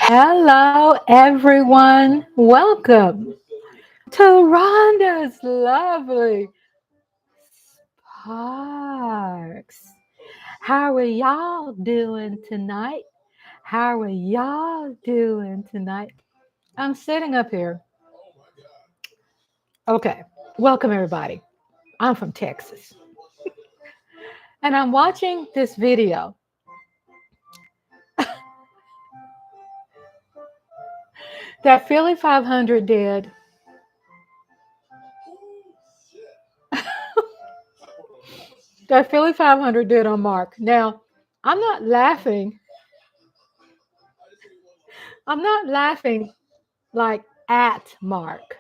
Hello, everyone. Welcome to Rhonda's lovely Sparks. How are y'all doing tonight? How are y'all doing tonight? I'm sitting up here. Okay, welcome everybody. I'm from Texas and I'm watching this video that Philly 500 did. That Philly 500 did on Mark. Now, I'm not laughing. I'm not laughing like at Mark.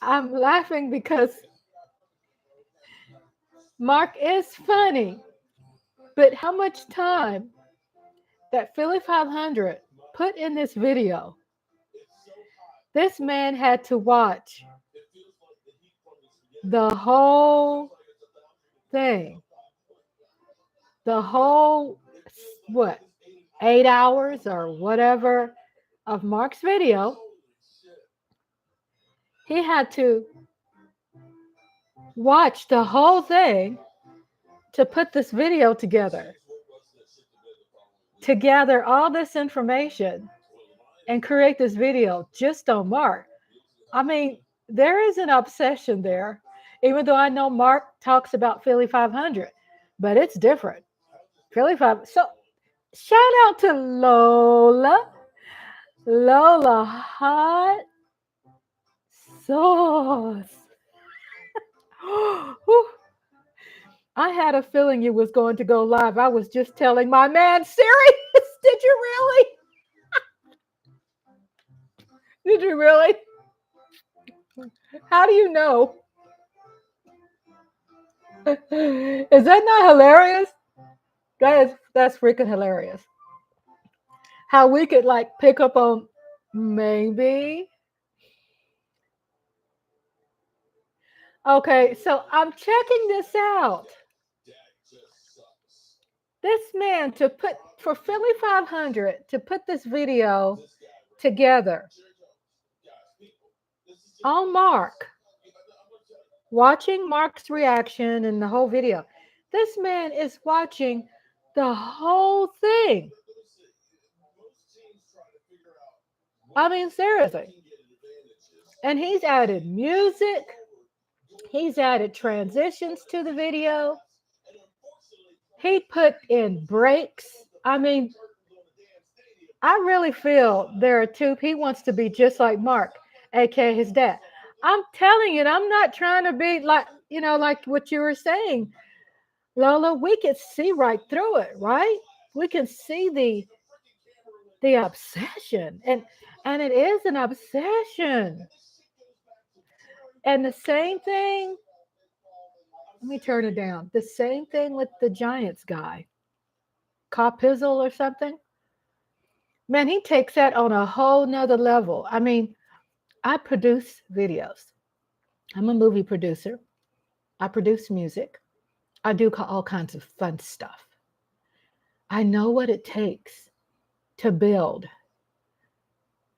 I'm laughing because Mark is funny. But how much time that Philly 500 put in this video, this man had to watch the whole thing. The whole, what, 8 hours or whatever of Mark's video. He had to watch the whole thing to put this video together, to gather all this information and create this video just on Mark. I mean, there is an obsession there, even though I know Mark talks about Philly 500, but it's different. Philly 5. So shout out to Lola. Lola Hot Sauce. Whew. I had a feeling you was going to go live. I was just telling my man, serious? Did you really? Did you really? How do you know? Is that not hilarious? Guys, that's freaking hilarious. How we could like pick up on maybe. Okay, so I'm checking this out. This man to put for Philly 500 to put this video together on Mark, watching Mark's reaction and the whole video. This man is watching the whole thing. I mean, seriously. And he's added music, he's added transitions to the video, he put in breaks. I mean, I really feel there are two. He wants to be just like Mark, aka his dad. I'm telling you, I'm not trying to be like, like what you were saying, Lola. We can see right through it, right? We can see the obsession, and it is an obsession. And the same thing. Let me turn it down. The same thing with the Giants guy, Carpizzle or something. Man, he takes that on a whole nother level. I mean, I produce videos. I'm a movie producer. I produce music. I do all kinds of fun stuff. I know what it takes to build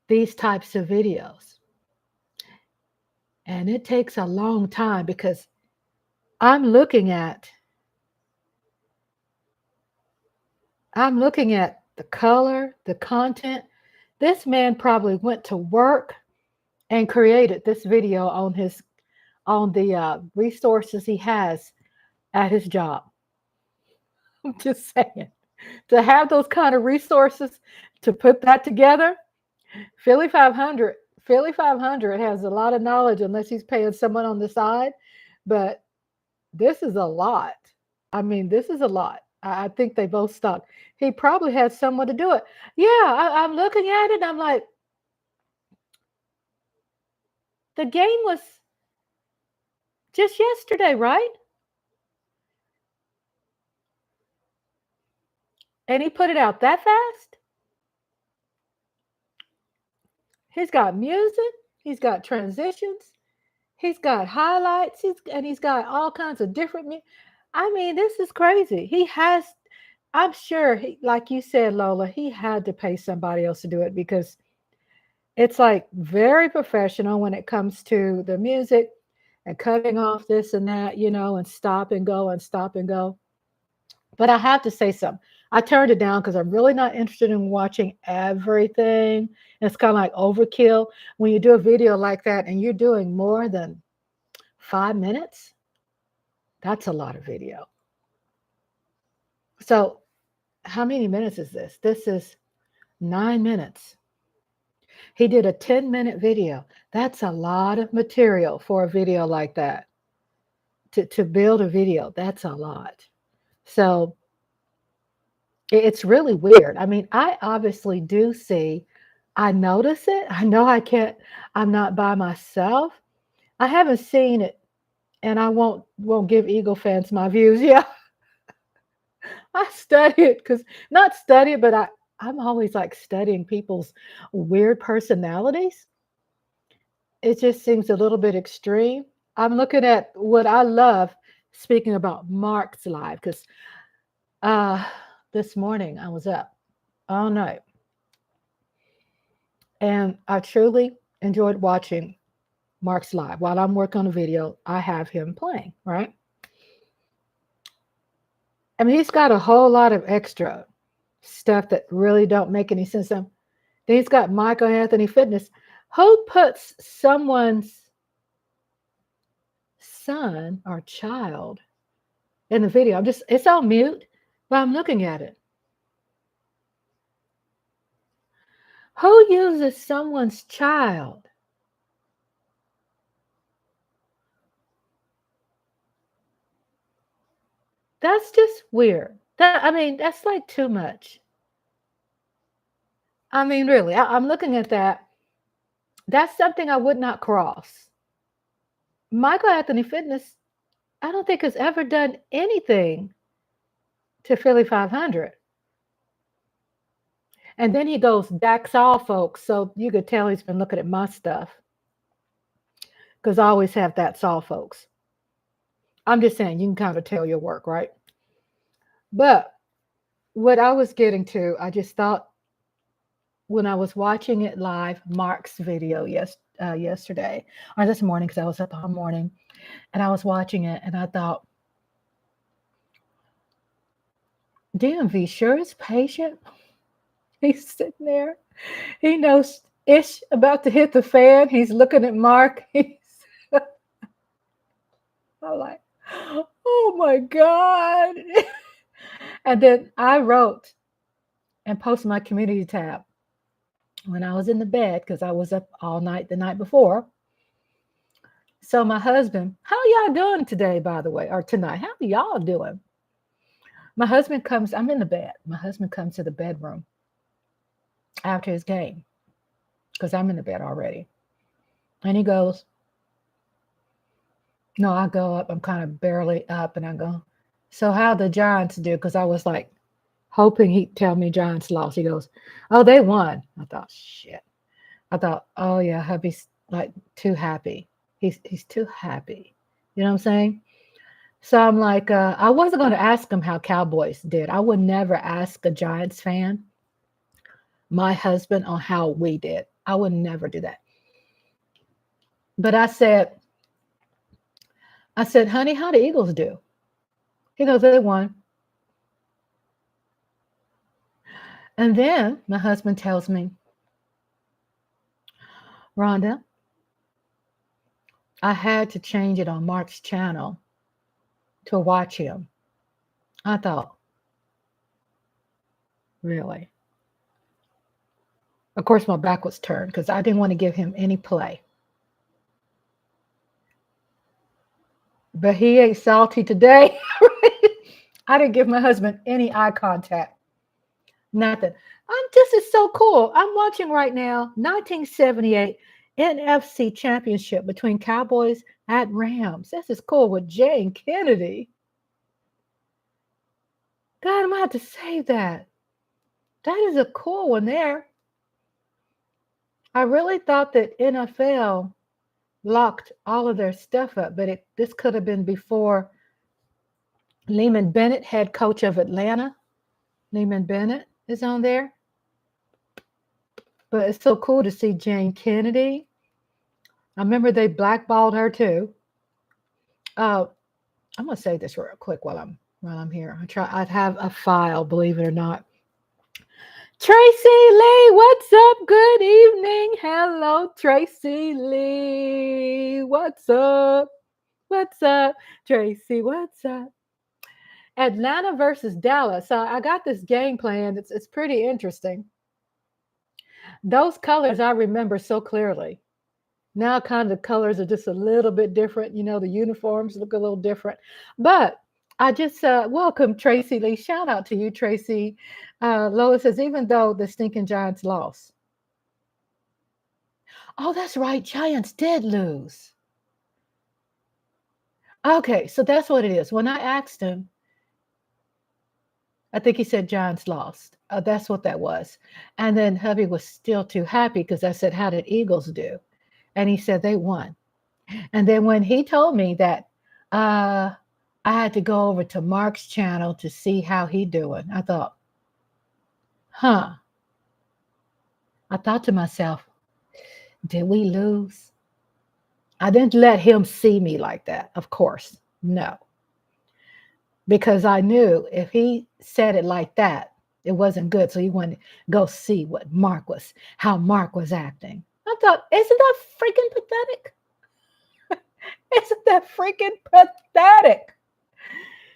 these types of videos. And it takes a long time because I'm looking at the color, the content. This man probably went to work and created this video on the resources he has at his job. I'm just saying, to have those kind of resources to put that together, Philly 500 has a lot of knowledge unless he's paying someone on the side, but this is a lot. I mean, this is a lot. I think they both stuck. He probably had someone to do it. Yeah, I'm looking at it. I'm like, the game was just yesterday, right? And he put it out that fast. He's got music. He's got transitions. He's got highlights. He's got all kinds of different. I mean, this is crazy. He has I'm sure, like you said, Lola, he had to pay somebody else to do it because it's like very professional when it comes to the music and cutting off this and that, and stop and go and stop and go. But I have to say something. I turned it down because I'm really not interested in watching everything. It's kind of like overkill when you do a video like that and you're doing more than 5 minutes. That's a lot of video. So, how many minutes is this? This is 9 minutes. He did a 10-minute video. That's a lot of material for a video like that. To build a video, that's a lot. So, it's really weird. I mean, I obviously do see, I notice it. I know I'm not by myself. I haven't seen it, and I won't give Eagle fans my views. Yeah, I study it because not study it, but I'm always like studying people's weird personalities. It just seems a little bit extreme. I'm looking at what I love, speaking about Mark's live, because uh this morning I was up all night and I truly enjoyed watching Mark's live. While I'm working on a video, I have him playing, right? I mean, he's got a whole lot of extra stuff that really don't make any sense. Then he's got Michael Anthony Fitness. Who puts someone's son or child in the video? It's on mute, but I'm looking at it. Who uses someone's child? That's just weird. I mean, that's like too much. I mean, really, I'm looking at that. That's something I would not cross. Michael Anthony Fitness, I don't think has ever done anything to Philly 500. And then he goes, that's all, folks. So you could tell he's been looking at my stuff because I always have that's all, folks. I'm just saying, you can kind of tell your work, right? But what I was getting to, I just thought when I was watching it live, Mark's video yesterday or this morning, because I was up all morning and I was watching it and I thought, DMV sure is patient. He's sitting there. He knows ish about to hit the fan. He's looking at Mark. I'm like, oh my God. And then I wrote and posted my community tab when I was in the bed because I was up all night the night before. So my husband, how y'all doing today, by the way, or tonight? How y'all doing? My husband comes, I'm in the bed. My husband comes to the bedroom after his game because I'm in the bed already. And he goes, no, I go up. I'm kind of barely up and I go, so how the Giants do? Because I was like hoping he'd tell me Giants lost. He goes, oh, they won. I thought, shit. I thought, oh yeah, hubby's like too happy. He's too happy. You know what I'm saying? So I'm like, I wasn't going to ask him how Cowboys did. I would never ask a Giants fan, my husband, on how we did. I would never do that. But I said, honey, how the Eagles do? He goes, they won. And then my husband tells me, Rhonda, I had to change it on Mark's channel to watch him. I thought, really? Of course, my back was turned because I didn't want to give him any play. But he ain't salty today. I didn't give my husband any eye contact. Nothing. This is so cool. I'm watching right now 1978 NFC Championship between Cowboys at Rams. This is cool with Jane Kennedy. God, I'm going to have to save that. That is a cool one there. I really thought that NFL locked all of their stuff up, but this could have been before Lehman Bennett, head coach of Atlanta, Neiman Bennett is on there. But it's so cool to see Jane Kennedy. I remember they blackballed her too. Uh, I'm gonna say this real quick while I'm here. I'd have a file, believe it or not. Tracy Lee, what's up? Good evening. Hello, Tracy Lee. What's up? What's up, Tracy? What's up? Atlanta versus Dallas. So I got this game plan. It's pretty interesting. Those colors I remember so clearly. Now, kind of the colors are just a little bit different. The uniforms look a little different. But I just welcome Tracy Lee. Shout out to you, Tracy. Lola says, even though the stinking Giants lost. Oh, that's right. Giants did lose. Okay, so that's what it is. When I asked him, I think he said Giants lost. That's what that was. And then hubby was still too happy because I said, how did Eagles do? And he said they won. And then when he told me that I had to go over to Mark's channel to see how he doing, I thought, huh. I thought to myself, did we lose? I didn't let him see me like that, of course. No. Because I knew if he said it like that, it wasn't good. So he wanted to go see how Mark was acting. I thought, isn't that freaking pathetic? Isn't that freaking pathetic?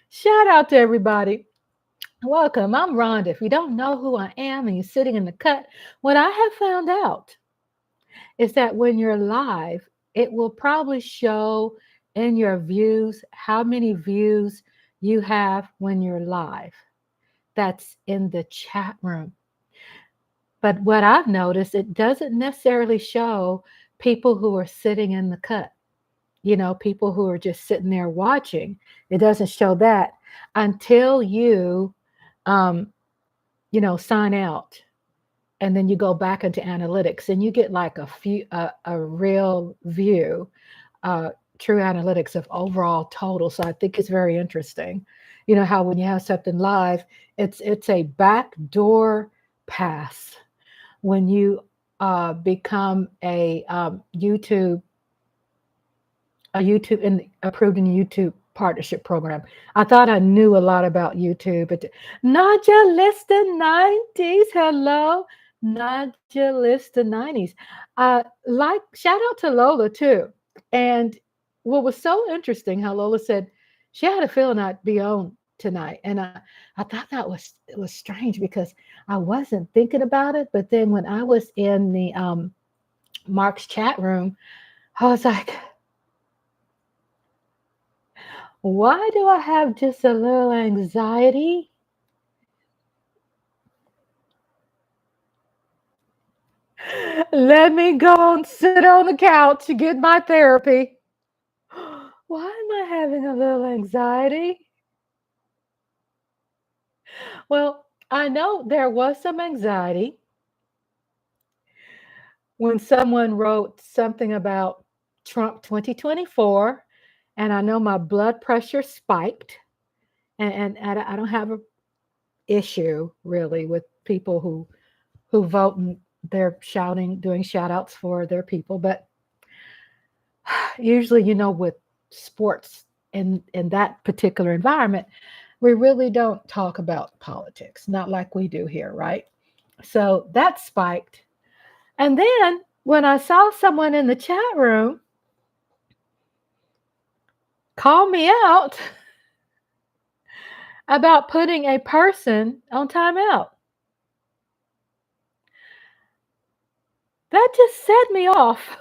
Shout out to everybody. Welcome. I'm Rhonda. If you don't know who I am and you're sitting in the cut, what I have found out is that when you're live, it will probably show in your views how many views you have when you're live. That's in the chat room. But what I've noticed, it doesn't necessarily show people who are sitting in the cut. People who are just sitting there watching. It doesn't show that until you, sign out. And then you go back into analytics and you get like a real view, true analytics of overall total. So I think it's very interesting. How when you have something live, it's a backdoor pass when you become approved in the YouTube partnership program. I thought I knew a lot about YouTube, but Naja Lista 90s. Hello, Naja Lista 90s. Shout out to Lola too. And what was so interesting, how Lola said she had a feeling I'd be on tonight. And I thought it was strange because I wasn't thinking about it. But then when I was in the Mark's chat room, I was like, why do I have just a little anxiety? Let me go and sit on the couch to get my therapy. Why am I having a little anxiety? Well, I know there was some anxiety when someone wrote something about Trump 2024, and I know my blood pressure spiked, and I don't have an issue really with people who vote and they're doing shout outs for their people. But usually, with sports in that particular environment, we really don't talk about politics, not like we do here, right? So that spiked. And then when I saw someone in the chat room call me out about putting a person on timeout, that just set me off.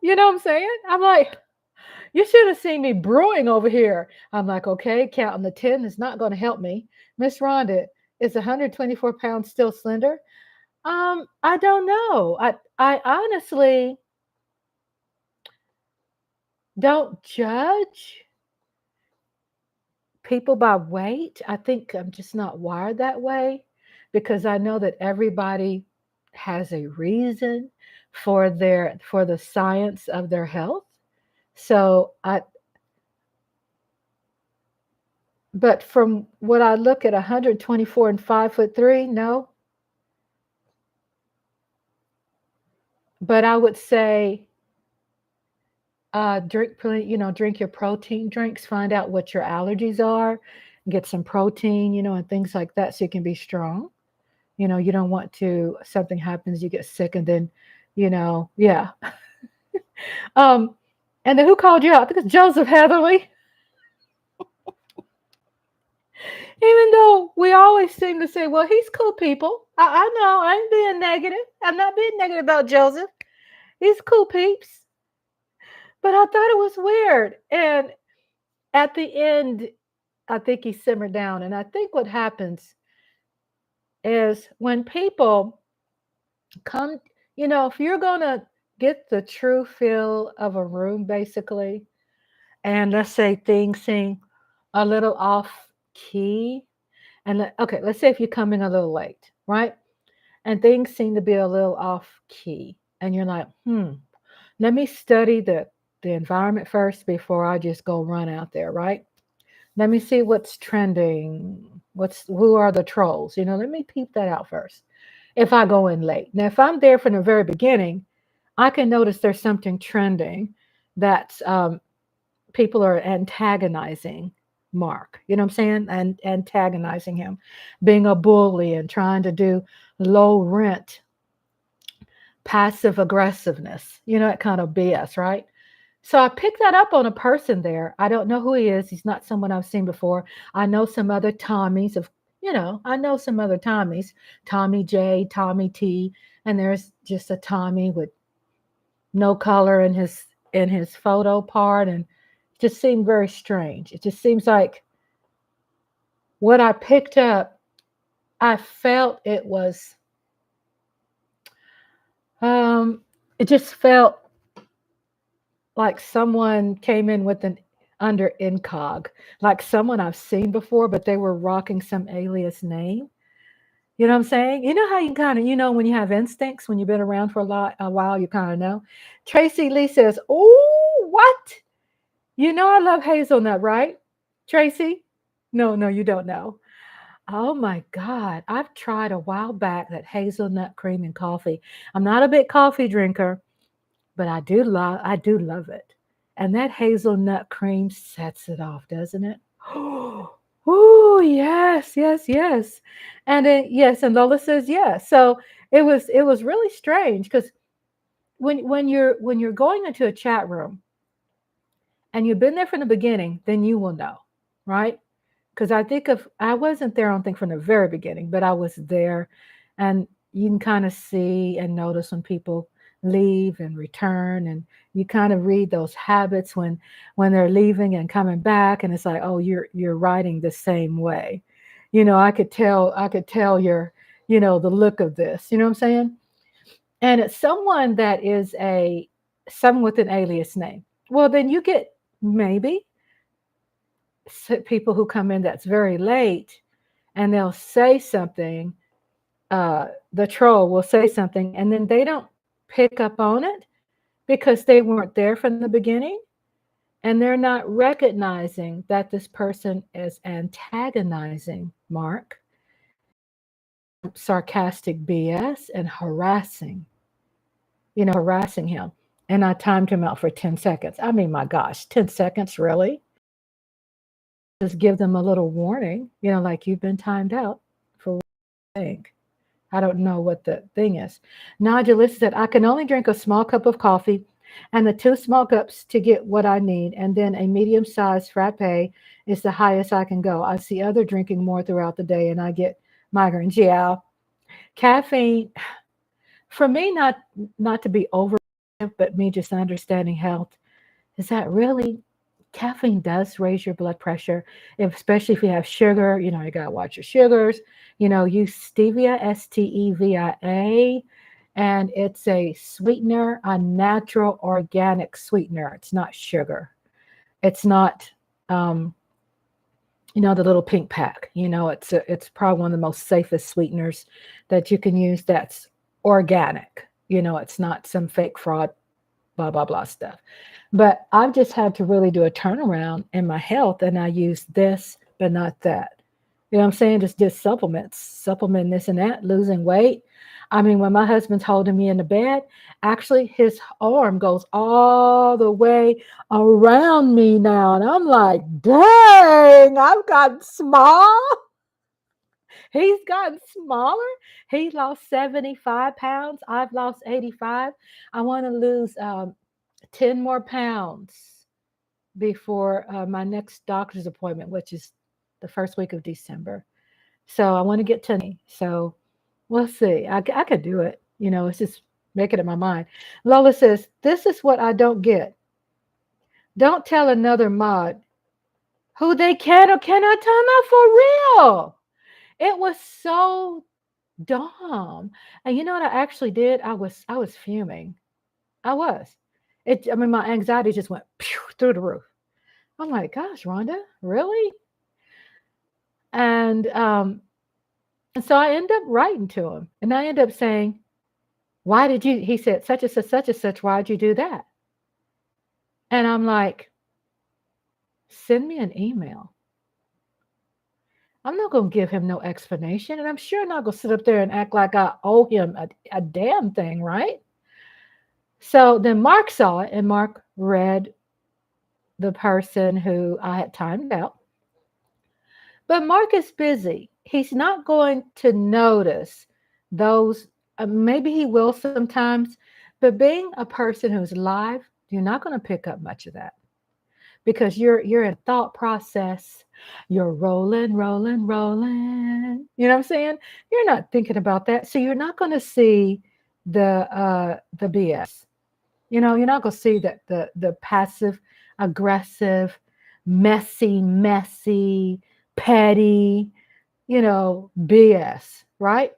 You know what I'm saying? I'm like, you should have seen me brewing over here. I'm like, okay, counting the 10 is not going to help me. Miss Rhonda, is 124 pounds still slender? I don't know. I honestly don't judge people by weight. I think I'm just not wired that way because I know that everybody has a reason for the science of their health. So But from what I look at 124 and 5'3", no. But I would say drink plenty, drink your protein drinks, find out what your allergies are, get some protein, and things like that so you can be strong. You don't want to, something happens, you get sick, and then, yeah. Um, and then who called you out? I think it's Joseph Heatherly. Even though we always seem to say, well, he's cool people. I know, I ain't being negative. I'm not being negative about Joseph. He's cool peeps. But I thought it was weird. And at the end, I think he simmered down. And I think what happens is when people come, if you're going to get the true feel of a room, basically, and let's say things seem a little off key. And okay, let's say if you're coming a little late, right? And things seem to be a little off key. And you're like, let me study the environment first before I just go run out there, right? Let me see what's trending. Who are the trolls? Let me peep that out first. If I go in late. Now, if I'm there from the very beginning, I can notice there's something trending that people are antagonizing Mark. You know what I'm saying? And antagonizing him, being a bully and trying to do low rent, passive aggressiveness, that kind of BS, right? So I picked that up on a person there. I don't know who he is. He's not someone I've seen before. I know some other Tommies I know some other Tommies, Tommy J, Tommy T, and there's just a Tommy with no color in his photo part, and it just seemed very strange. It just seems like what I picked up, I felt it was it just felt like someone came in with an under incog, like someone I've seen before, but they were rocking some alias name. You know what I'm saying? You know how you kind of, when you have instincts, when you've been around for a while, you kind of know. Tracy Lee says, "Oh, what? I love hazelnut, right? Tracy? No, you don't know. Oh my God. I've tried a while back that hazelnut cream and coffee. I'm not a big coffee drinker, but I do love it. And that hazelnut cream sets it off, doesn't it? Oh, yes, yes, yes. And then yes, and Lola says yes. So it was really strange because when you're going into a chat room and you've been there from the beginning, then you will know, right? Because I wasn't there, I don't think from the very beginning, but I was there, and you can kind of see and notice when people leave and return, and you kind of read those habits when they're leaving and coming back, and it's like, oh, you're writing the same way. I could tell your, the look of this. You know what I'm saying? And it's someone that is someone with an alias name. Well, then you get maybe people who come in that's very late, and they'll say something. The troll will say something, and then they don't pick up on it because they weren't there from the beginning, and they're not recognizing that this person is antagonizing Mark, sarcastic BS, and harassing him. And I timed him out for 10 seconds. I mean, my gosh, 10 seconds, really? Just give them a little warning, like you've been timed out for one thing. I don't know what the thing is. Nigel said, I can only drink a small cup of coffee and the 2 small cups to get what I need. And then a medium-sized frappe is the highest I can go. I see other drinking more throughout the day and I get migraines. Yeah. Caffeine, for me, not to be over, but me just understanding health, is that really caffeine does raise your blood pressure, especially if you have sugar. You got to watch your sugars. Use stevia, stevia, and it's a sweetener, a natural organic sweetener. It's not sugar. It's not, the little pink pack. It's probably one of the most safest sweeteners that you can use that's organic. It's not some fake fraud, blah, blah, blah stuff. But I've just had to really do a turnaround in my health, and I use this but not that. You know what I'm saying? Just supplements, supplement this and that, losing weight. I mean, when my husband's holding me in the bed, actually his arm goes all the way around me now. And I'm like, dang, I've gotten small. He's gotten smaller. He lost 75 pounds. I've lost 85. I want to lose 10 more pounds before my next doctor's appointment, which is the first week of December. So I want to get to 90. So we'll see. I could do it. You know, it's just make it in my mind. Lola says, this is what I don't get. Don't tell another mod who they can or cannot time out for real. It was so dumb. And you know what I actually did? I was fuming. I was. I mean, my anxiety just went pew, through the roof. I'm like, gosh, Rhonda, really? And and so I end up writing to him, and I end up saying, "Why did you?" He said, such and such. Why'd you do that?" And I'm like, "Send me an email." I'm not going to give him no explanation, and I'm sure not going to sit up there and act like I owe him a damn thing, right? So then Mark saw it, and Mark read the person who I had timed out. But Mark is busy. He's not going to notice those. Maybe he will sometimes, but being a person who's live, you're not going to pick up much of that because you're in thought process. You're rolling, rolling, rolling. You know what I'm saying? You're not thinking about that, so you're not going to see the BS. You know, you're not going to see that the passive aggressive, messy, petty, BS, right?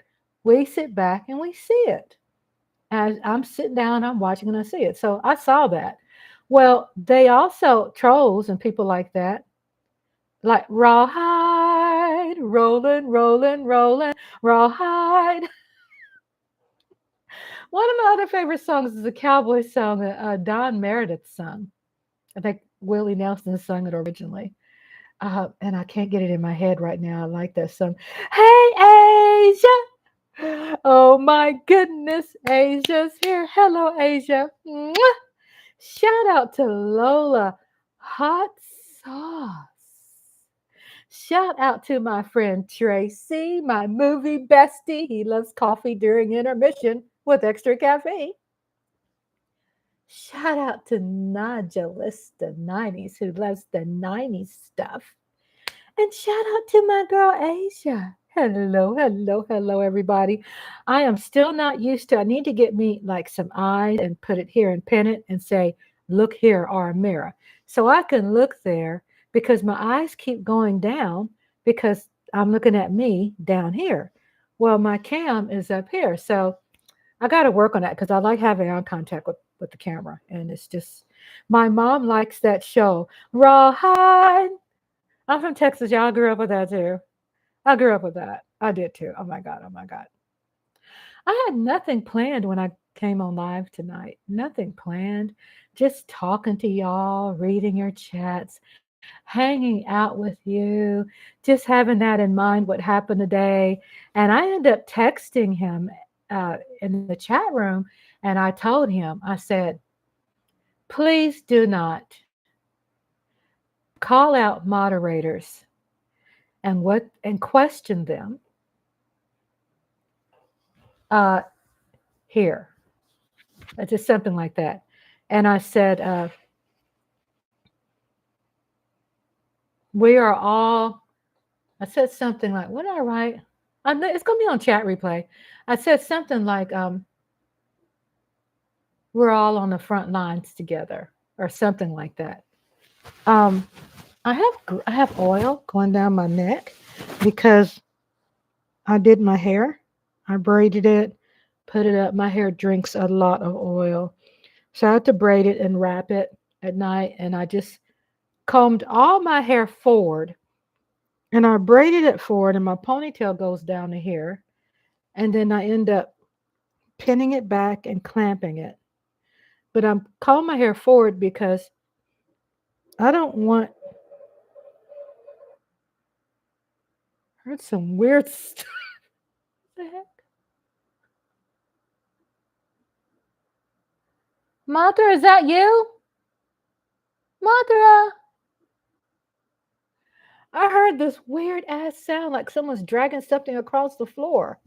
We sit back and we see it. As I'm sitting down, I'm watching and I see it. So I saw that. Well, they also, trolls and people like that, like rawhide, rolling, rolling, rolling, rawhide. One of my other favorite songs is a cowboy song that Don Meredith sung. I think Willie Nelson sung it originally. And I can't get it in my head right now. I like that song. Hey, Asia. Oh my goodness, Asia's here. Hello, Asia. Mwah. Shout out to Lola Hot Sauce. Shout out to my friend Tracy, my movie bestie. He loves coffee during intermission with extra caffeine. Shout out to Najalista 90s who loves the 90s stuff. And shout out to my girl Asia. Hello, hello, hello, everybody. I am still not used to. I need to get me like some eyes and put it here and pin it and say, look here or a mirror. So I can look there because my eyes keep going down because I'm looking at me down here. Well, my cam is up here. So I got to work on that because I like having eye contact with the camera. And it's just, my mom likes that show, Rawhide. I'm from Texas. Y'all grew up with that too. I grew up with that. I did too. Oh my God. Oh my God. I had nothing planned when I came on live tonight. Nothing planned. Just talking to y'all, reading your chats, hanging out with you, just having that in mind, what happened today. And I ended up texting him in the chat room and I told him, I said, please do not call out moderators and question them here. It's just something like that. And I said, we are all, I said something like, what did I write? It's going to be on chat replay. I said something like, we're all on the front lines together or something like that. I have oil going down my neck because I did my hair. I braided it, put it up. My hair drinks a lot of oil. So I had to braid it and wrap it at night. And I just combed all my hair forward and I braided it forward and my ponytail goes down to here. And then I end up pinning it back and clamping it. But I'm combing my hair forward because I don't want Heard some weird stuff. What the heck? Mother, is that you? Mother, I heard this weird ass sound like someone's dragging something across the floor.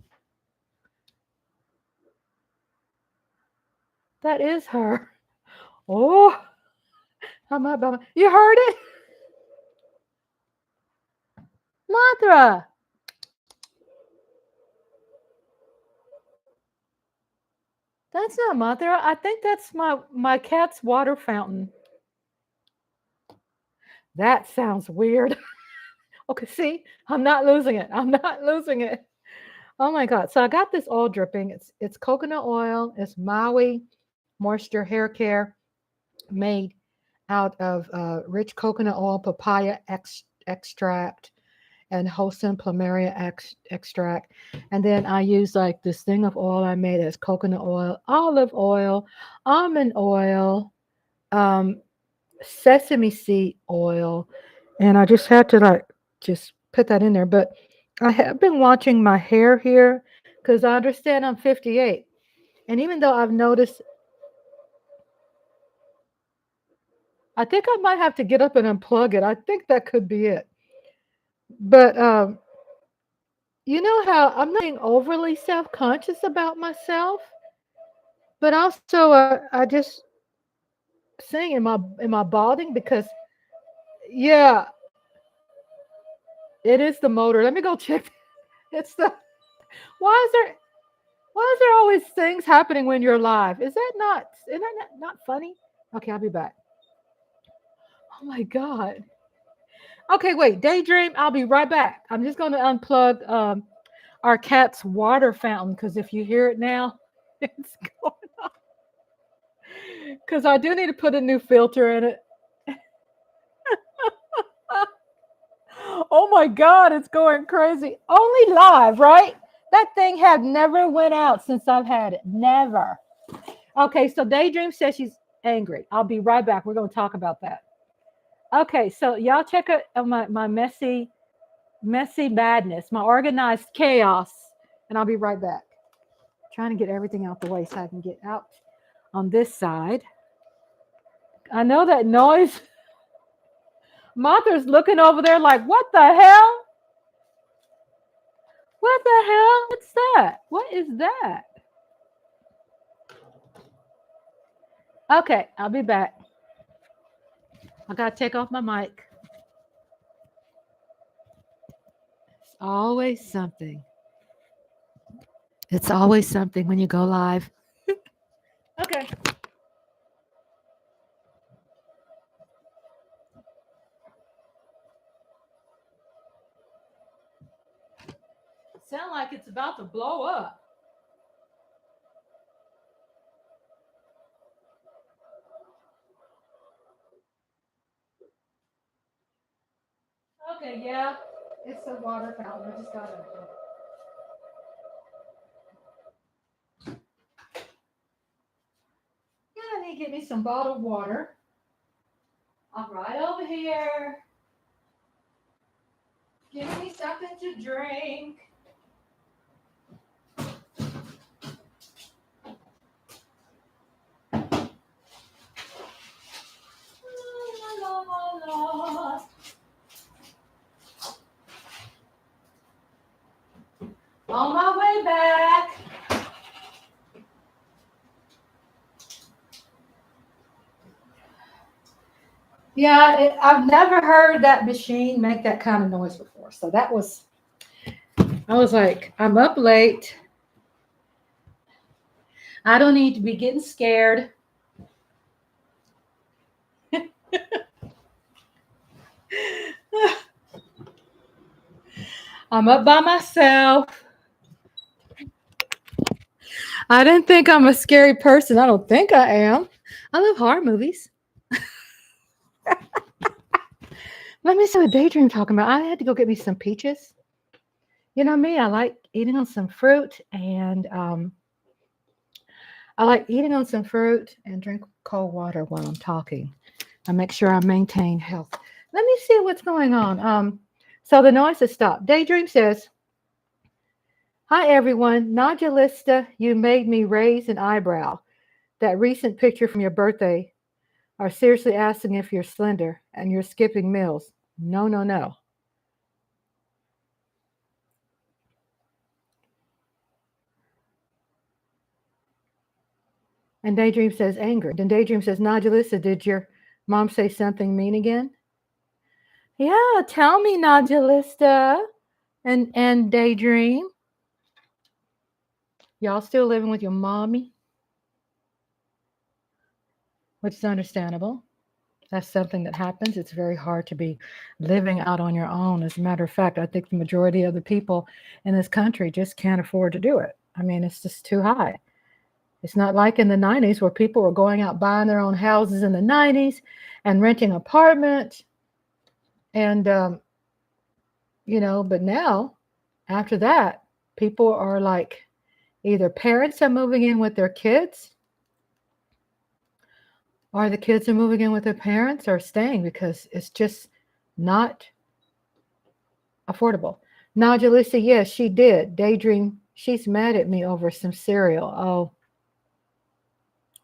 That is her. Oh, I'm up. You heard it? Mother. That's not Mother. I think that's my cat's water fountain. That sounds weird. Okay, see, I'm not losing it. I'm not losing it. Oh my God. So I got this oil dripping. It's coconut oil. It's Maui Moisture Hair Care made out of rich coconut oil, papaya extract, and wholesome plumeria extract. And then I use like this thing of oil I made as coconut oil, olive oil, almond oil, um, sesame seed oil. And I just had to like just put that in there. But I have been watching my hair here because I understand I'm 58. And even though I've noticed, I think I might have to get up and unplug it. I think that could be it. But you know how I'm not being overly self-conscious about myself, but also I just sing in my balding because yeah, it is the motor. Let me go check. It's the why is there always things happening when you're live? Is that not funny? Okay, I'll be back. Oh my God. Okay, wait, daydream. I'll be right back. I'm just going to unplug our cat's water fountain because if you hear it now, it's going because I do need to put a new filter in it. Oh my God, it's going crazy. Only live, right? That thing had never went out since I've had it. Never. Okay, so Daydream says she's angry. I'll be right back. We're going to talk about that. Okay, so y'all check out my messy madness, my organized chaos, and I'll be right back. Trying to get everything out the way so I can get out on this side. I know that noise. Martha's looking over there like, what the hell? What the hell? What's that? What is that? Okay, I'll be back. I gotta take off my mic. It's always something. It's always something when you go live. Okay. Sound like it's about to blow up. Okay, yeah. It's a water fountain. I just got it. Yeah, I need to get me some bottled water. I'm right over here. Give me something to drink. La, la, la, la. On my way back. Yeah, I've never heard that machine make that kind of noise before. So I was like, I'm up late. I don't need to be getting scared. I'm up by myself. I didn't think I'm a scary person. I don't think I am. I love horror movies. Let me see what Daydream talking about. I had to go get me some peaches. You know me, I like eating on some fruit and drink cold water while I'm talking. I make sure I maintain health. Let me see what's going on. So the noise has stopped. Daydream says, "Hi everyone, Nodulista, you made me raise an eyebrow. That recent picture from your birthday are seriously asking if you're slender and you're skipping meals. No, no, no." And Daydream says, "Angry." Then Daydream says, "Nodulista, did your mom say something mean again?" Yeah, tell me, Nodulista and Daydream. Y'all still living with your mommy, which is understandable. That's something that happens. It's very hard to be living out on your own. As a matter of fact, I think the majority of the people in this country just can't afford to do it. I mean, it's just too high. It's not like in the 90s where people were going out buying their own houses in the 90s and renting apartments. And, but now, after that, people are like either parents are moving in with their kids or the kids are moving in with their parents or staying because it's just not affordable. Now, Jalissa, yes, she did. Daydream, she's mad at me over some cereal. Oh,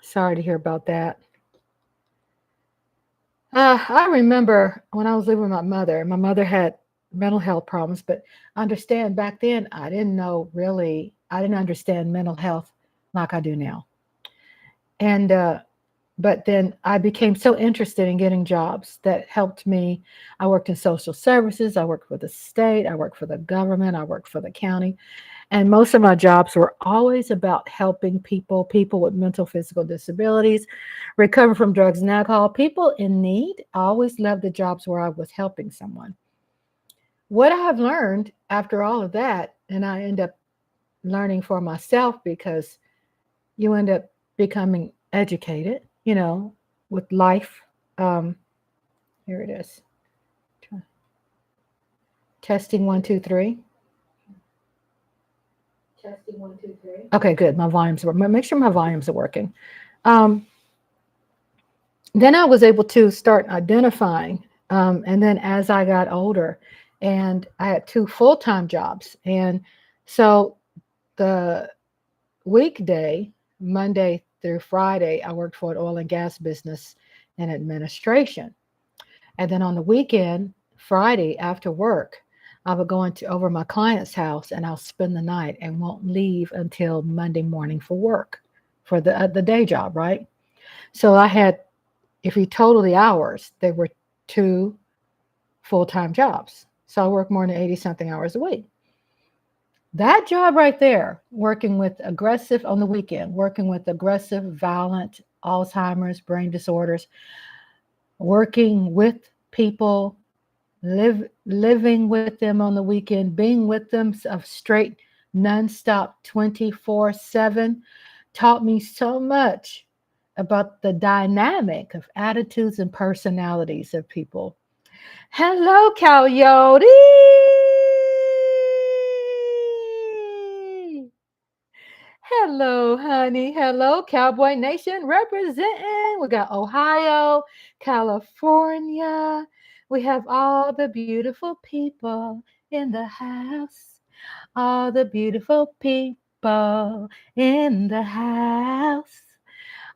sorry to hear about that. I remember when I was living with my mother had mental health problems, but understand back then, I didn't understand mental health like I do now. And, but then I became so interested in getting jobs that helped me. I worked in social services, I worked for the state, I worked for the government, I worked for the county. And most of my jobs were always about helping people with mental, physical disabilities, recover from drugs and alcohol, people in need. I always loved the jobs where I was helping someone. What I have learned after all of that, and I end up learning for myself because you end up becoming educated, with life. Um, Here it is. Testing 1, 2, 3. Testing 1, 2, 3. Okay, good. My volumes were. Make sure my volumes are working. Um, then I was able to start identifying. And then as I got older, and I had 2 full-time jobs, and so the weekday, Monday through Friday, I worked for an oil and gas business in administration. And then on the weekend, Friday after work, I would go over my client's house and I'll spend the night and won't leave until Monday morning for work for the day job, right? So I had, if you total the hours, they were 2 full-time jobs. So I worked more than 80 something hours a week. That job right there, working with aggressive on the weekend, working with aggressive, violent, Alzheimer's, brain disorders, working with people, living with them on the weekend, being with them of straight, nonstop, 24/7, taught me so much about the dynamic of attitudes and personalities of people. Hello, Coyote. Hello, honey. Hello, Cowboy Nation representing. We got Ohio, California. We have all the beautiful people in the house. All the beautiful people in the house.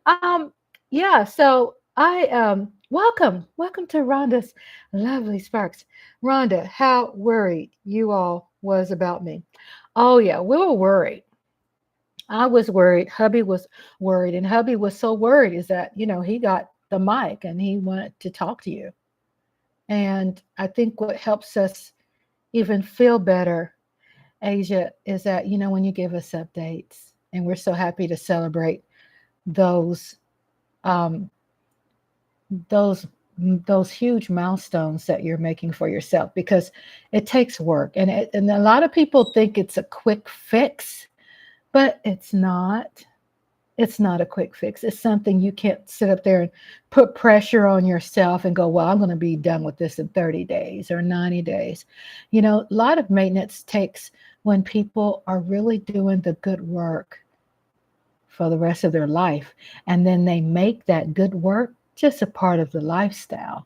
Um, yeah, so welcome to Rhonda's lovely sparks. Rhonda, how worried you all was about me. Oh yeah, we were worried. I was worried. Hubby was worried. And hubby was so worried is that, he got the mic and he wanted to talk to you. And I think what helps us even feel better, Asia, is that, when you give us updates, and we're so happy to celebrate those um, those those huge milestones that you're making for yourself, because it takes work, and a lot of people think it's a quick fix, but it's not. It's not a quick fix. It's something you can't sit up there and put pressure on yourself and go, well, I'm going to be done with this in 30 days or 90 days. A lot of maintenance takes when people are really doing the good work for the rest of their life. And then they make that good work just a part of the lifestyle.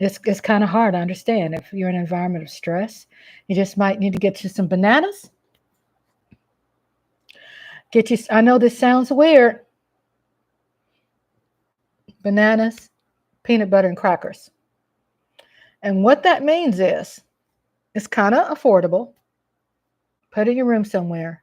It's kind of hard, I understand. If you're in an environment of stress, you just might need to get you some bananas. Get you, I know this sounds weird, bananas, peanut butter, and crackers. And what that means is it's kind of affordable. Put it in your room somewhere.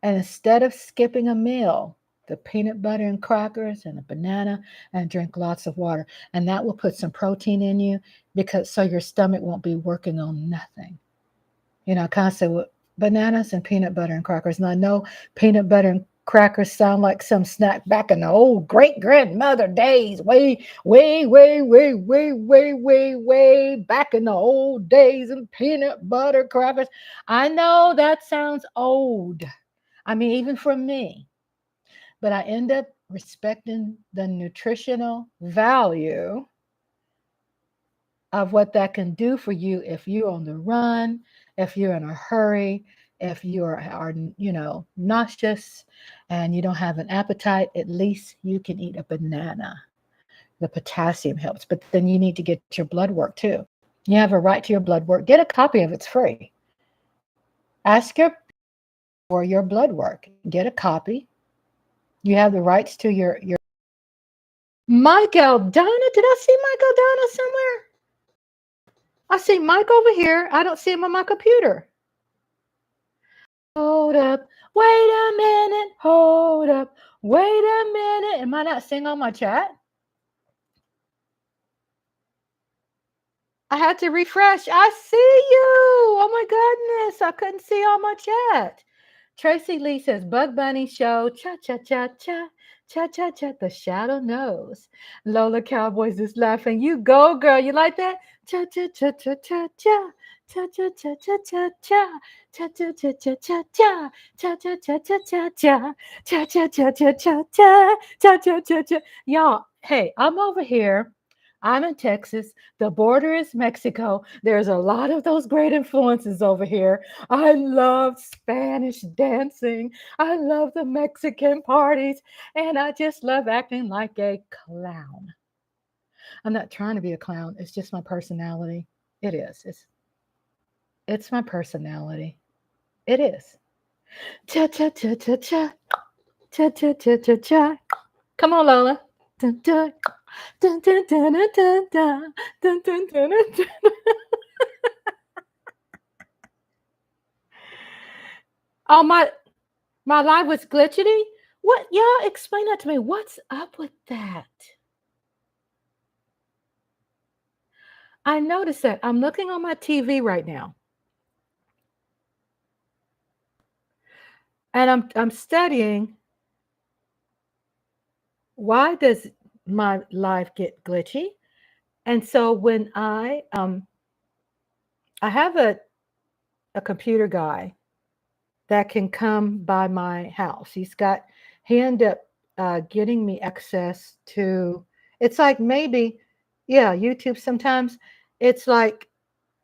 And instead of skipping a meal, the peanut butter and crackers and a banana, and drink lots of water. And that will put some protein in you, because so your stomach won't be working on nothing. You know, I kind of say, well, bananas and peanut butter and crackers. And I know peanut butter and crackers sound like some snack back in the old great grandmother days, way back in the old days, and peanut butter crackers. I know that sounds old. I mean, even for me, but I end up respecting the nutritional value of what that can do for you if you're on the run, if you're in a hurry, if you are nauseous and you don't have an appetite. At least you can eat a banana. The potassium helps, but then you need to get your blood work too. You have a right to your blood work. Get a copy of it. It's free. Ask your for your blood work. Get a copy. You have the rights to your Mike Aldana. Did I see Mike Aldana somewhere? I see Mike over here. I don't see him on my computer. Hold up. Wait a minute. Hold up. Wait a minute. Am I not seeing on my chat? I had to refresh. I see you. Oh my goodness. I couldn't see on my chat. Tracy Lee says, Bug Bunny show. Cha cha cha cha. Cha cha cha. The shadow knows. Lola Cowboys is laughing. You go, girl. You like that? Cha cha cha cha cha cha. Cha cha cha cha cha cha. Cha cha cha cha cha cha. Cha cha cha cha cha cha. Cha cha cha cha cha cha. Cha cha cha cha. Y'all, hey, I'm over here. I'm in Texas. The border is Mexico. There's a lot of those great influences over here. I love Spanish dancing. I love the Mexican parties. And I just love acting like a clown. I'm not trying to be a clown. It's just my personality. It is. It's my personality. It is. Cha cha cha cha cha. Cha cha cha cha cha. Come on, Lola. Dun, dun. Dun, dun, dun, dun, dun, dun. Dun, dun, dun, dun, dun. Oh, my live was glitchity. What? Y'all explain that to me. What's up with that? I noticed that. I'm looking on my TV right now. And I'm studying, why does my live get glitchy? And so when I have a computer guy that can come by my house. He ended up getting me access to, it's like maybe, yeah, YouTube sometimes. It's like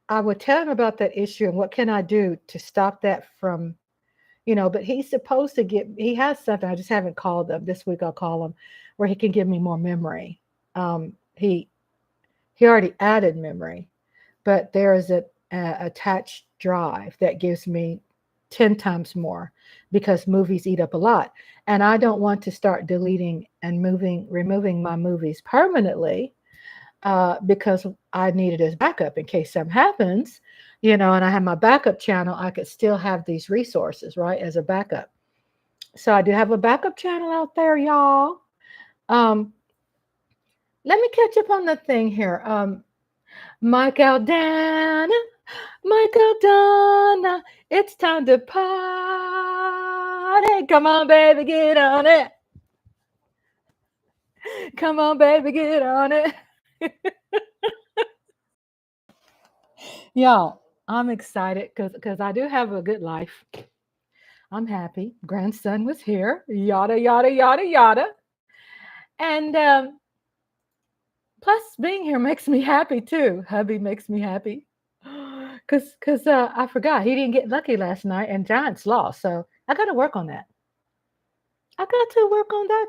I would tell him about that issue and what can I do to stop that from, but he's supposed to he has something. I just haven't called him. This week I'll call him where he can give me more memory. He already added memory, but there is a attached drive that gives me 10 times more because movies eat up a lot. And I don't want to start deleting and removing my movies permanently because I need it as backup in case something happens, and I have my backup channel. I could still have these resources, right, as a backup. So I do have a backup channel out there, y'all. Let me catch up on the thing here. Mike Aldana, it's time to party. Come on, baby, get on it. Come on, baby, get on it. Y'all, I'm excited because I do have a good life. I'm happy. Grandson was here. Yada, yada, yada, yada. And plus, being here makes me happy too. Hubby makes me happy. Because I forgot he didn't get lucky last night and Giants lost. So I got to work on that. I got to work on that.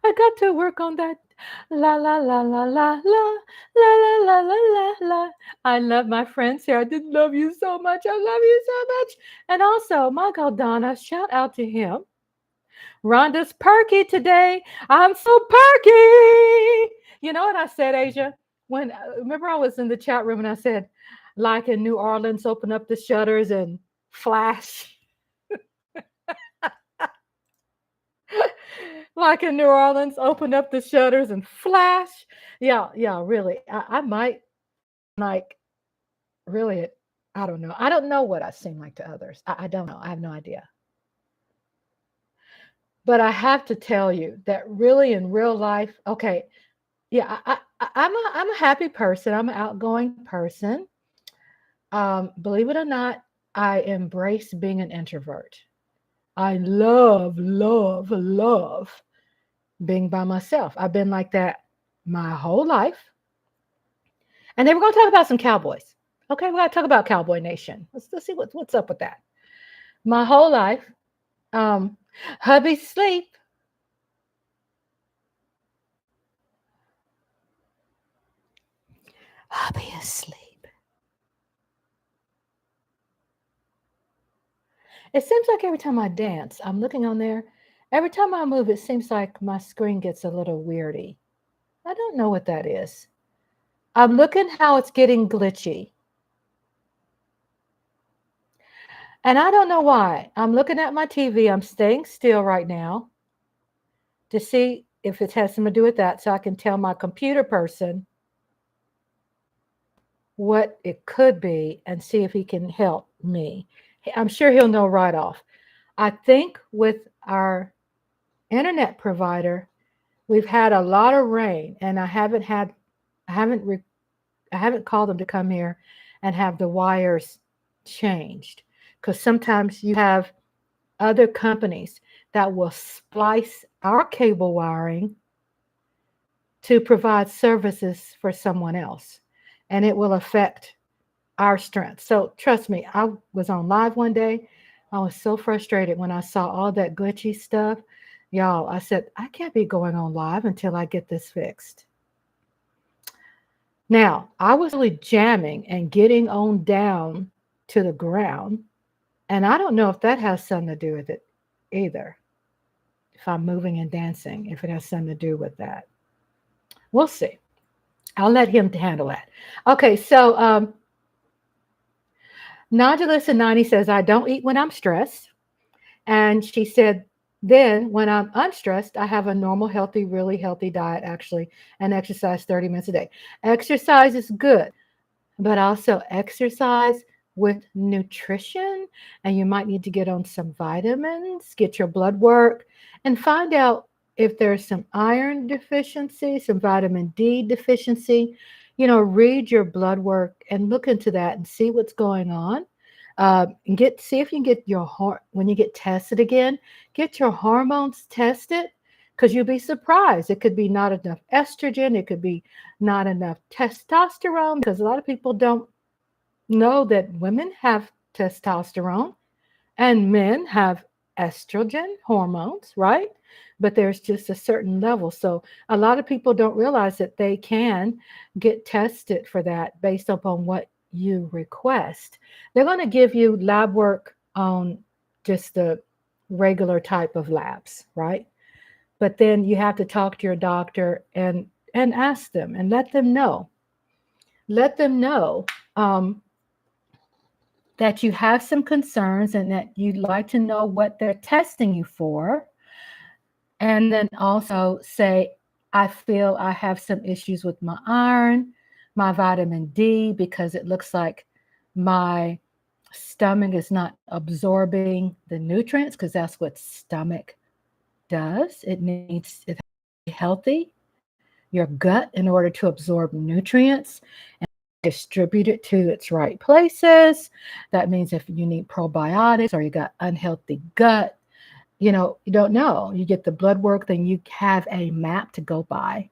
I got to work on that. La la la la la la la la la la la la. I love my friends here. I did love you so much. I love you so much. And also, Michael Donna, shout out to him. Rhonda's perky today. I'm so perky. You know what I said, Asia? When remember I was in the chat room and I said, like in New Orleans, open up the shutters and flash. Like in New Orleans, open up the shutters and flash. Yeah, yeah, really. I might like really. I don't know. I don't know what I seem like to others. I don't know. I have no idea. But I have to tell you that really in real life, okay, yeah, I'm a happy person. I'm an outgoing person. Believe it or not, I embrace being an introvert. I love, love, love being by myself. I've been like that my whole life. And then we're going to talk about some cowboys. Okay, we're going to talk about Cowboy Nation. Let's see what's up with that. My whole life, um, hubby sleep. Hubby is asleep. It seems like every time I dance, I'm looking on there. Every time I move, it seems like my screen gets a little weirdy. I don't know what that is. I'm looking how it's getting glitchy. And I don't know why. I'm looking at my TV. I'm staying still right now to see if it has something to do with that so I can tell my computer person what it could be and see if he can help me. I'm sure he'll know right off. I think with our internet provider, we've had a lot of rain and I haven't called them to come here and have the wires changed because sometimes you have other companies that will splice our cable wiring to provide services for someone else, and it will affect our strength. So trust me, I was on live one day. I was so frustrated when I saw all that glitchy stuff. Y'all, I said, I can't be going on live until I get this fixed. Now, I was really jamming and getting on down to the ground, and I don't know if that has something to do with it either. If I'm moving and dancing, if it has something to do with that. We'll see. I'll let him handle that. Okay, so Nodulus and 90 says, I don't eat when I'm stressed. And she said, then when I'm unstressed, I have a normal, healthy, really healthy diet, actually, and exercise 30 minutes a day. Exercise is good, but also exercise with nutrition. And you might need to get on some vitamins, get your blood work, and find out if there's some iron deficiency, some vitamin D deficiency. Read your blood work and look into that and see what's going on. See if you can get when you get tested again, get your hormones tested because you'll be surprised. It could be not enough estrogen. It could be not enough testosterone because a lot of people don't know that women have testosterone and men have estrogen hormones, right? But there's just a certain level. So a lot of people don't realize that they can get tested for that based upon what you request. They're going to give you lab work on just the regular type of labs, right? But then you have to talk to your doctor and ask them and let them know. Let them know that you have some concerns and that you'd like to know what they're testing you for. And then also say, I feel I have some issues with my iron, my vitamin D, because it looks like my stomach is not absorbing the nutrients, because that's what stomach does. It needs to be healthy, your gut, in order to absorb nutrients and distribute it to its right places. That means if you need probiotics or you got unhealthy gut, you don't know. You get the blood work, then you have a map to go by.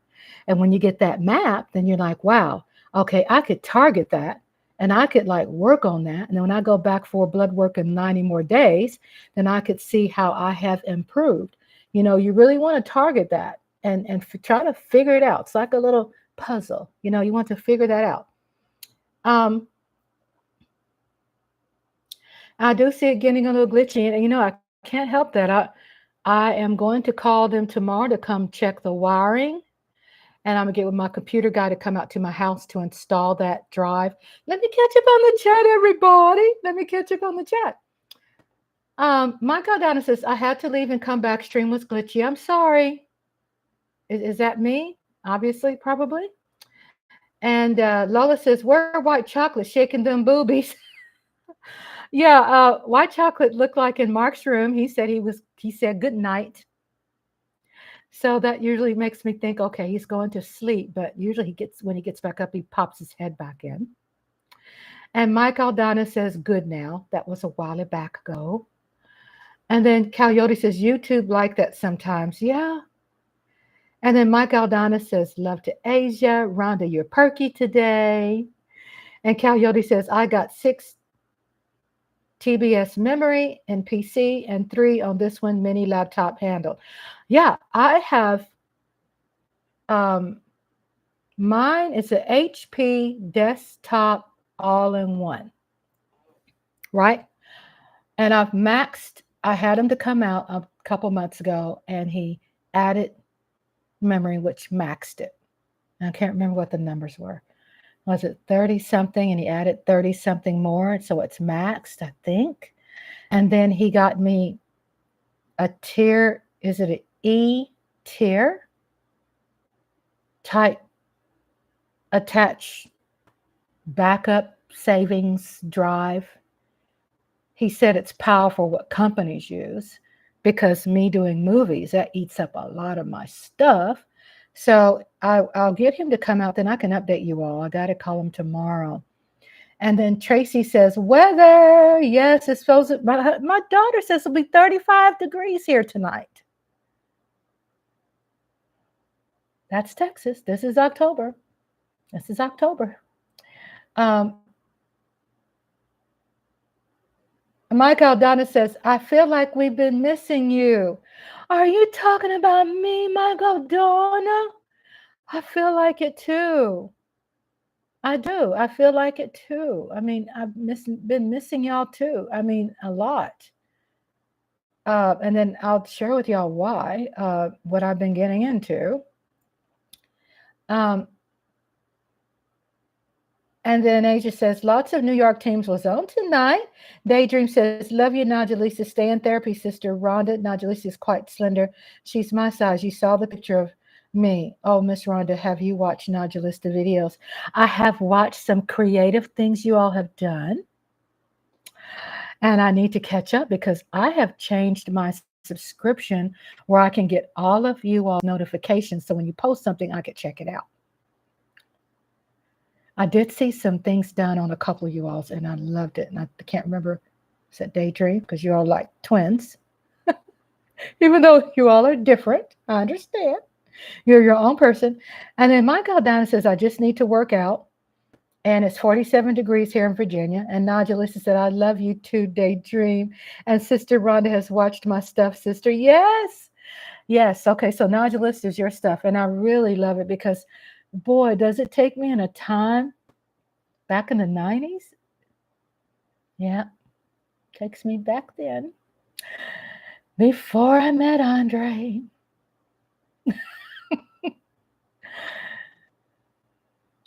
And when you get that map, then you're like, wow, okay, I could target that and I could work on that. And then when I go back for blood work in 90 more days, then I could see how I have improved. You really want to target that try to figure it out. It's like a little puzzle. You want to figure that out. I do see it getting a little glitchy, and I can't help that. I am going to call them tomorrow to come check the wiring, and I'm gonna get with my computer guy to come out to my house to install that drive. Let me catch up on the chat, everybody. Let me catch up on the chat. Michael Donna says, I had to leave and come back. Stream was glitchy. I'm sorry. Is that me? Obviously, probably. And Lola says, where white chocolate shaking them boobies? Yeah, white chocolate looked like in Mark's room. He said good night. So that usually makes me think, okay, he's going to sleep, but usually when he gets back up, he pops his head back in. And Mike Aldana says, good now. That was a while back ago. And then Coyote says, YouTube like that sometimes. Yeah. And then Mike Aldana says, love to Asia. Rhonda, you're perky today. And Coyote says, I got 6 TBS memory and PC and 3 on this one mini laptop handle. Yeah, I have, mine is an HP desktop all-in-one, right? And I had him to come out a couple months ago, and he added memory, which maxed it. I can't remember what the numbers were. Was it 30 something? And he added 30 something more. So it's maxed, I think. And then he got me a tier. Is it an E tier type attached backup savings drive? He said it's powerful what companies use, because me doing movies, that eats up a lot of my stuff. So I'll get him to come out, then I can update you all. I got to call him tomorrow. And then Tracy says, weather. Yes, it's supposed to, my daughter says it'll be 35 degrees here tonight. That's Texas. This is October. Mike Aldana says, I feel like we've been missing you. Are you talking about me, Mike Aldana? I feel like it too. I do. I feel like it too. I mean, I've been missing y'all too. I mean, a lot. And then I'll share with y'all why, what I've been getting into. And then Asia says, lots of New York teams was on tonight. Daydream says, love you, Najalisa. Stay in therapy, sister. Rhonda, Najalisa is quite slender. She's my size. You saw the picture of me. Oh, Miss Rhonda, have you watched Najalista videos? I have watched some creative things you all have done. And I need to catch up, because I have changed my subscription where I can get all of you all notifications. So when you post something, I can check it out. I did see some things done on a couple of you alls, and I loved it. And I can't remember, is that Daydream? Because you're all like twins. Even though you all are different, I understand. You're your own person. And then my Galdana says, I just need to work out. And it's 47 degrees here in Virginia. And Najalisa said, I love you too, Daydream. And Sister Rhonda has watched my stuff, sister. Yes. Yes. Okay. So Najalisa is your stuff. And I really love it, because boy, does it take me in a time back in the 90s. Yeah. Takes me back then. Before I met Andre.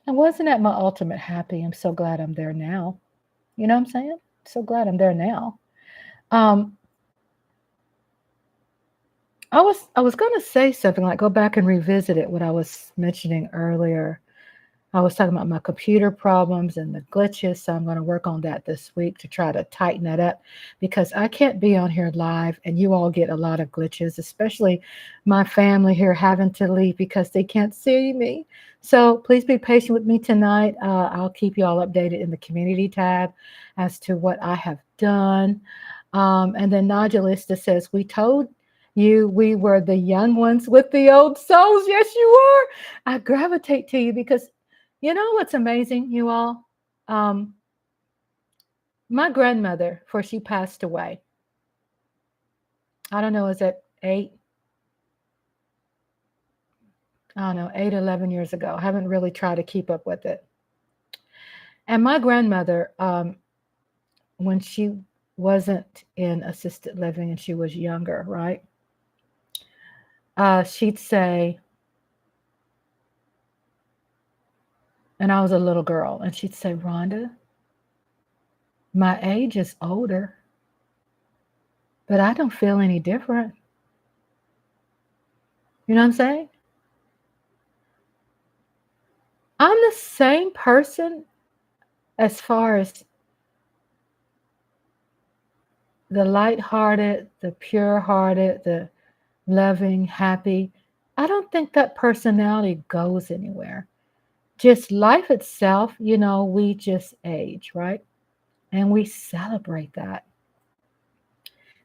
I wasn't at my ultimate happy. I'm so glad I'm there now. You know what I'm saying? So glad I'm there now. I was going to say something, like go back and revisit it, what I was mentioning earlier. I was talking about my computer problems and the glitches, so I'm going to work on that this week to try to tighten that up, because I can't be on here live and you all get a lot of glitches, especially my family here having to leave because they can't see me. So please be patient with me tonight. I'll keep you all updated in the community tab as to what I have done. And then Najalista says, we told you we were the young ones with the old souls. Yes, you were. I gravitate to you because you know what's amazing, you all? My grandmother, before she passed away, I don't know, is it 8, I don't know, 8, 11 years ago. I haven't really tried to keep up with it. And my grandmother, when she wasn't in assisted living and she was younger, right? She'd say, and I was a little girl, and she'd say, Rhonda, my age is older, but I don't feel any different. You know what I'm saying? I'm the same person as far as the lighthearted, the pure-hearted, the loving, happy. I don't think that personality goes anywhere. Just life itself, we just age, right? And we celebrate that.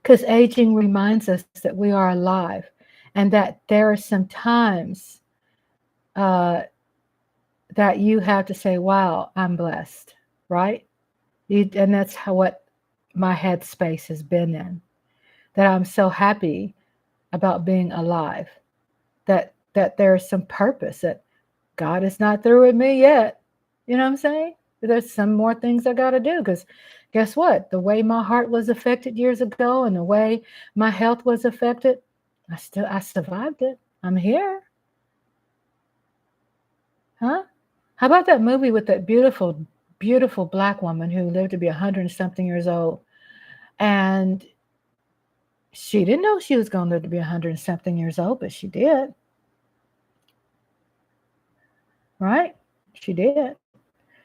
Because aging reminds us that we are alive and that there are some times uh, that you have to say, wow, I'm blessed, right? And that's what my headspace has been in, that I'm so happy about being alive, that there's some purpose, that God is not through with me yet. You know what I'm saying? There's some more things I got to do, because guess what? The way my heart was affected years ago and the way my health was affected, I survived it. I'm here. Huh? How about that movie with that beautiful, beautiful black woman who lived to be 100 and something years old? And she didn't know she was going to live to be 100 and something years old, but she did. Right? She did.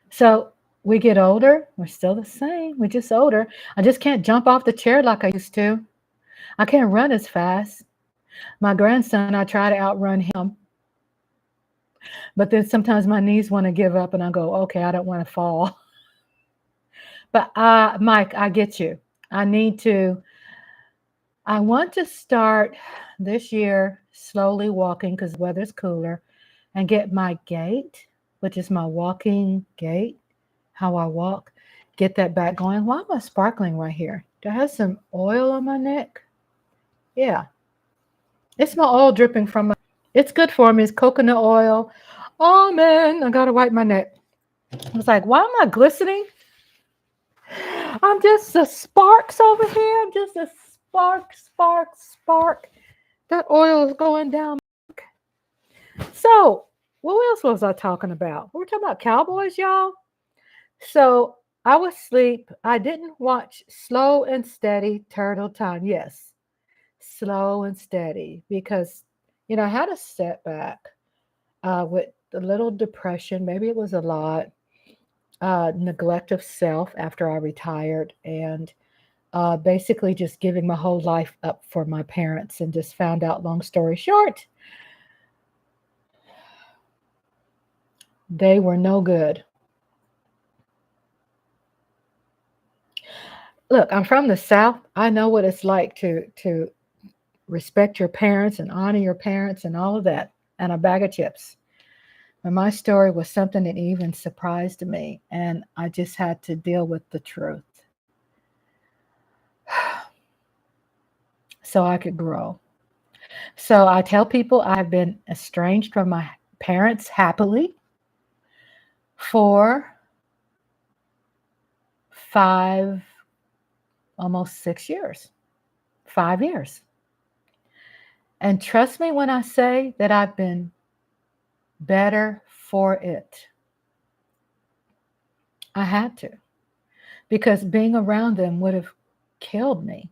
So we get older. We're still the same. We're just older. I just can't jump off the chair like I used to. I can't run as fast. My grandson, I try to outrun him. But then sometimes my knees want to give up and I go, okay, I don't want to fall. But Mike, I get you. I want to start this year slowly walking because the weather's cooler, and get my gait, which is my walking gait, how I walk, get that back going. Why am I sparkling right here? Do I have some oil on my neck? Yeah. It's my oil dripping from my, it's good for me. It's coconut oil. Oh man, I gotta wipe my neck. I was like, why am I glistening? I'm just a sparks over here. I'm just a spark. That oil is going down. So, what else was I talking about? We were talking about Cowboys, y'all. So, I was asleep. I didn't watch Slow and Steady Turtle Time. Yes, slow and steady, because, I had a setback with a little depression. Maybe it was a lot. Neglect of self after I retired, and basically just giving my whole life up for my parents, and just found out, long story short, they were no good. Look, I'm from the South. I know what it's like to respect your parents and honor your parents and all of that, and a bag of chips. And my story was something that even surprised me, and I just had to deal with the truth so I could grow. So I tell people I've been estranged from my parents happily for 5, almost 6 years, 5 years. And trust me when I say that I've been better for it. I had to, because being around them would have killed me.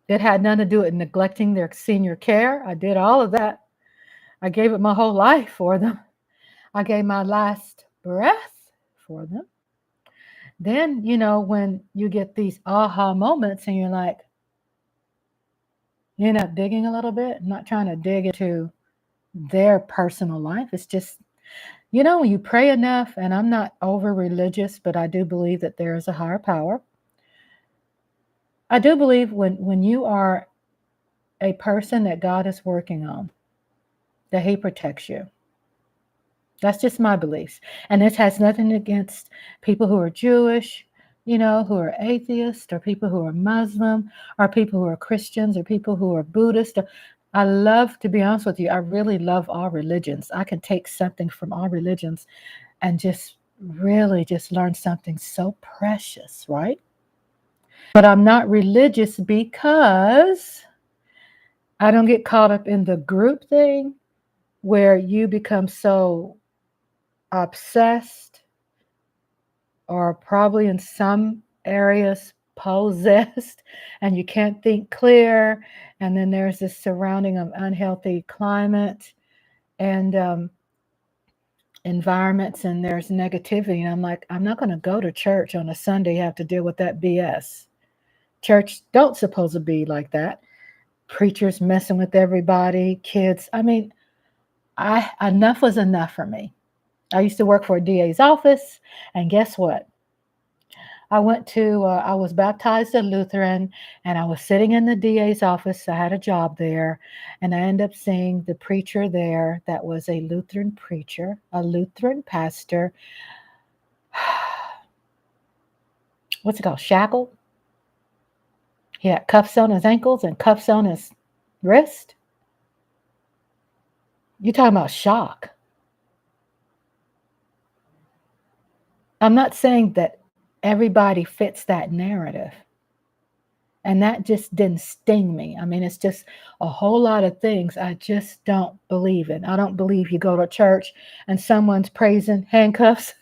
It had nothing to do with neglecting their senior care. I did all of that. I gave it my whole life for them. I gave my last breath for them. Then, when you get these aha moments and you're like, you end up digging a little bit. I'm not trying to dig into their personal life. It's just, when you pray enough, and I'm not over religious, but I do believe that there is a higher power. I do believe when you are a person that God is working on, that He protects you. That's just my beliefs. And this has nothing against people who are Jewish, who are atheists, or people who are Muslim, or people who are Christians, or people who are Buddhist. I love, to be honest with you, I really love all religions. I can take something from all religions and just really just learn something so precious, right? But I'm not religious because I don't get caught up in the group thing where you become so obsessed or probably in some areas possessed and you can't think clear. And then there's this surrounding of unhealthy climate and environments, and there's negativity. And I'm like, I'm not going to go to church on a Sunday, have to deal with that BS. Church don't supposed to be like that. Preachers messing with everybody, kids. I mean, enough was enough for me. I used to work for a DA's office, and guess what? I was baptized a Lutheran, and I was sitting in the DA's office. I had a job there, and I ended up seeing the preacher there that was a Lutheran preacher, a Lutheran pastor. What's it called? Shackled? He had cuffs on his ankles and cuffs on his wrist. You talking about shock. I'm not saying that everybody fits that narrative. And that just didn't sting me. I mean, it's just a whole lot of things I just don't believe in. I don't believe you go to church and someone's praising handcuffs.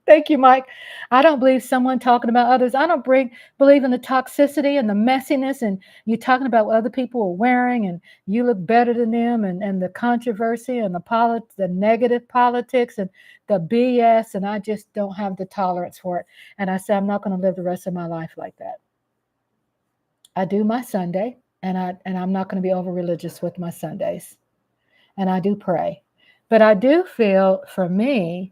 Thank you, Mike. I don't believe someone talking about others. I don't believe in the toxicity and the messiness and you talking about what other people are wearing and you look better than them and the controversy and the negative politics and the BS. And I just don't have the tolerance for it. And I say, I'm not going to live the rest of my life like that. I do my Sunday, and I'm not going to be over religious with my Sundays, and I do pray, but I do feel for me,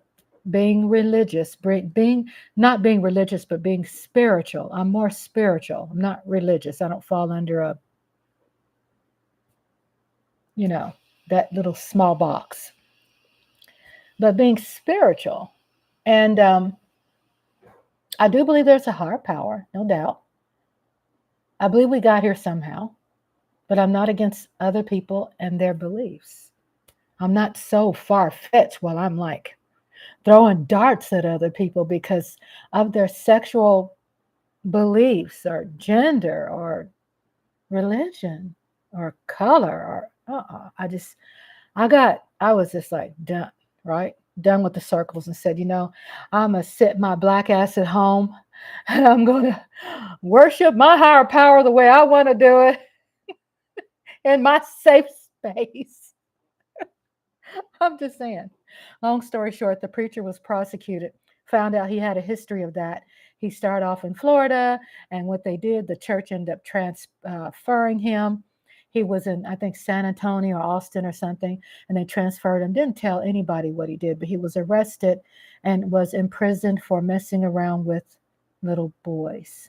being religious, being not being religious, but being spiritual. I'm more spiritual. I'm not religious. I don't fall under that little small box. But being spiritual, and I do believe there's a higher power, no doubt. I believe we got here somehow, but I'm not against other people and their beliefs. I'm not so far-fetched while I'm like throwing darts at other people because of their sexual beliefs or gender or religion or color or I was just like done, right? Done with the circles and said, I'm going to sit my black ass at home and I'm going to worship my higher power the way I want to do it in my safe space. I'm just saying. Long story short, the preacher was prosecuted, found out he had a history of that. He started off in Florida, and what they did, the church ended up transferring him. He was in, I think, San Antonio or Austin or something, and they transferred him. Didn't tell anybody what he did, but he was arrested and was imprisoned for messing around with little boys.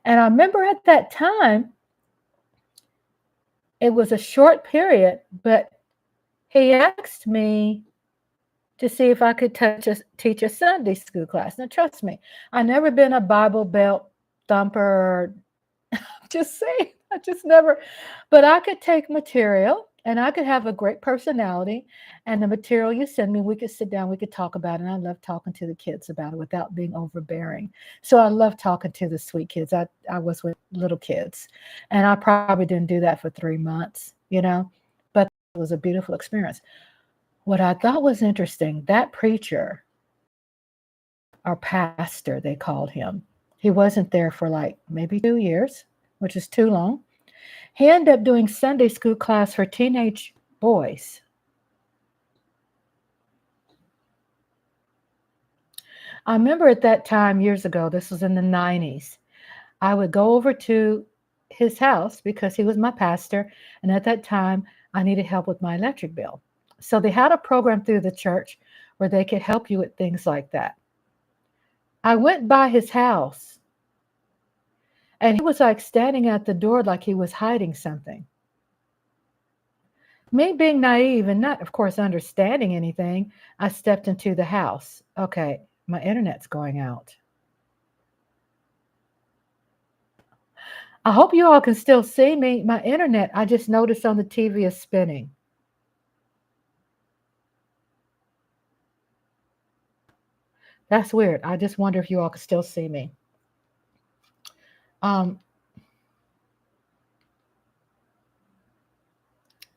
And I remember at that time, it was a short period, but he asked me to see if I could teach a Sunday school class. Now, trust me, I've never been a Bible Belt thumper. Just saying, I just never, but I could take material and I could have a great personality, and the material you send me, we could sit down, we could talk about it. And I love talking to the kids about it without being overbearing. So I love talking to the sweet kids. I was with little kids, and I probably didn't do that for 3 months, but it was a beautiful experience. What I thought was interesting, that preacher, or pastor, they called him, he wasn't there for like maybe 2 years, which is too long. He ended up doing Sunday school class for teenage boys. I remember at that time, years ago, this was in the 90s, I would go over to his house because he was my pastor. And at that time, I needed help with my electric bill. So they had a program through the church where they could help you with things like that. I went by his house, and he was like standing at the door like he was hiding something. Me being naive and not, of course, understanding anything, I stepped into the house. Okay, my internet's going out. I hope you all can still see me. My internet, I just noticed on the TV is spinning. That's weird. I just wonder if you all can still see me. Um,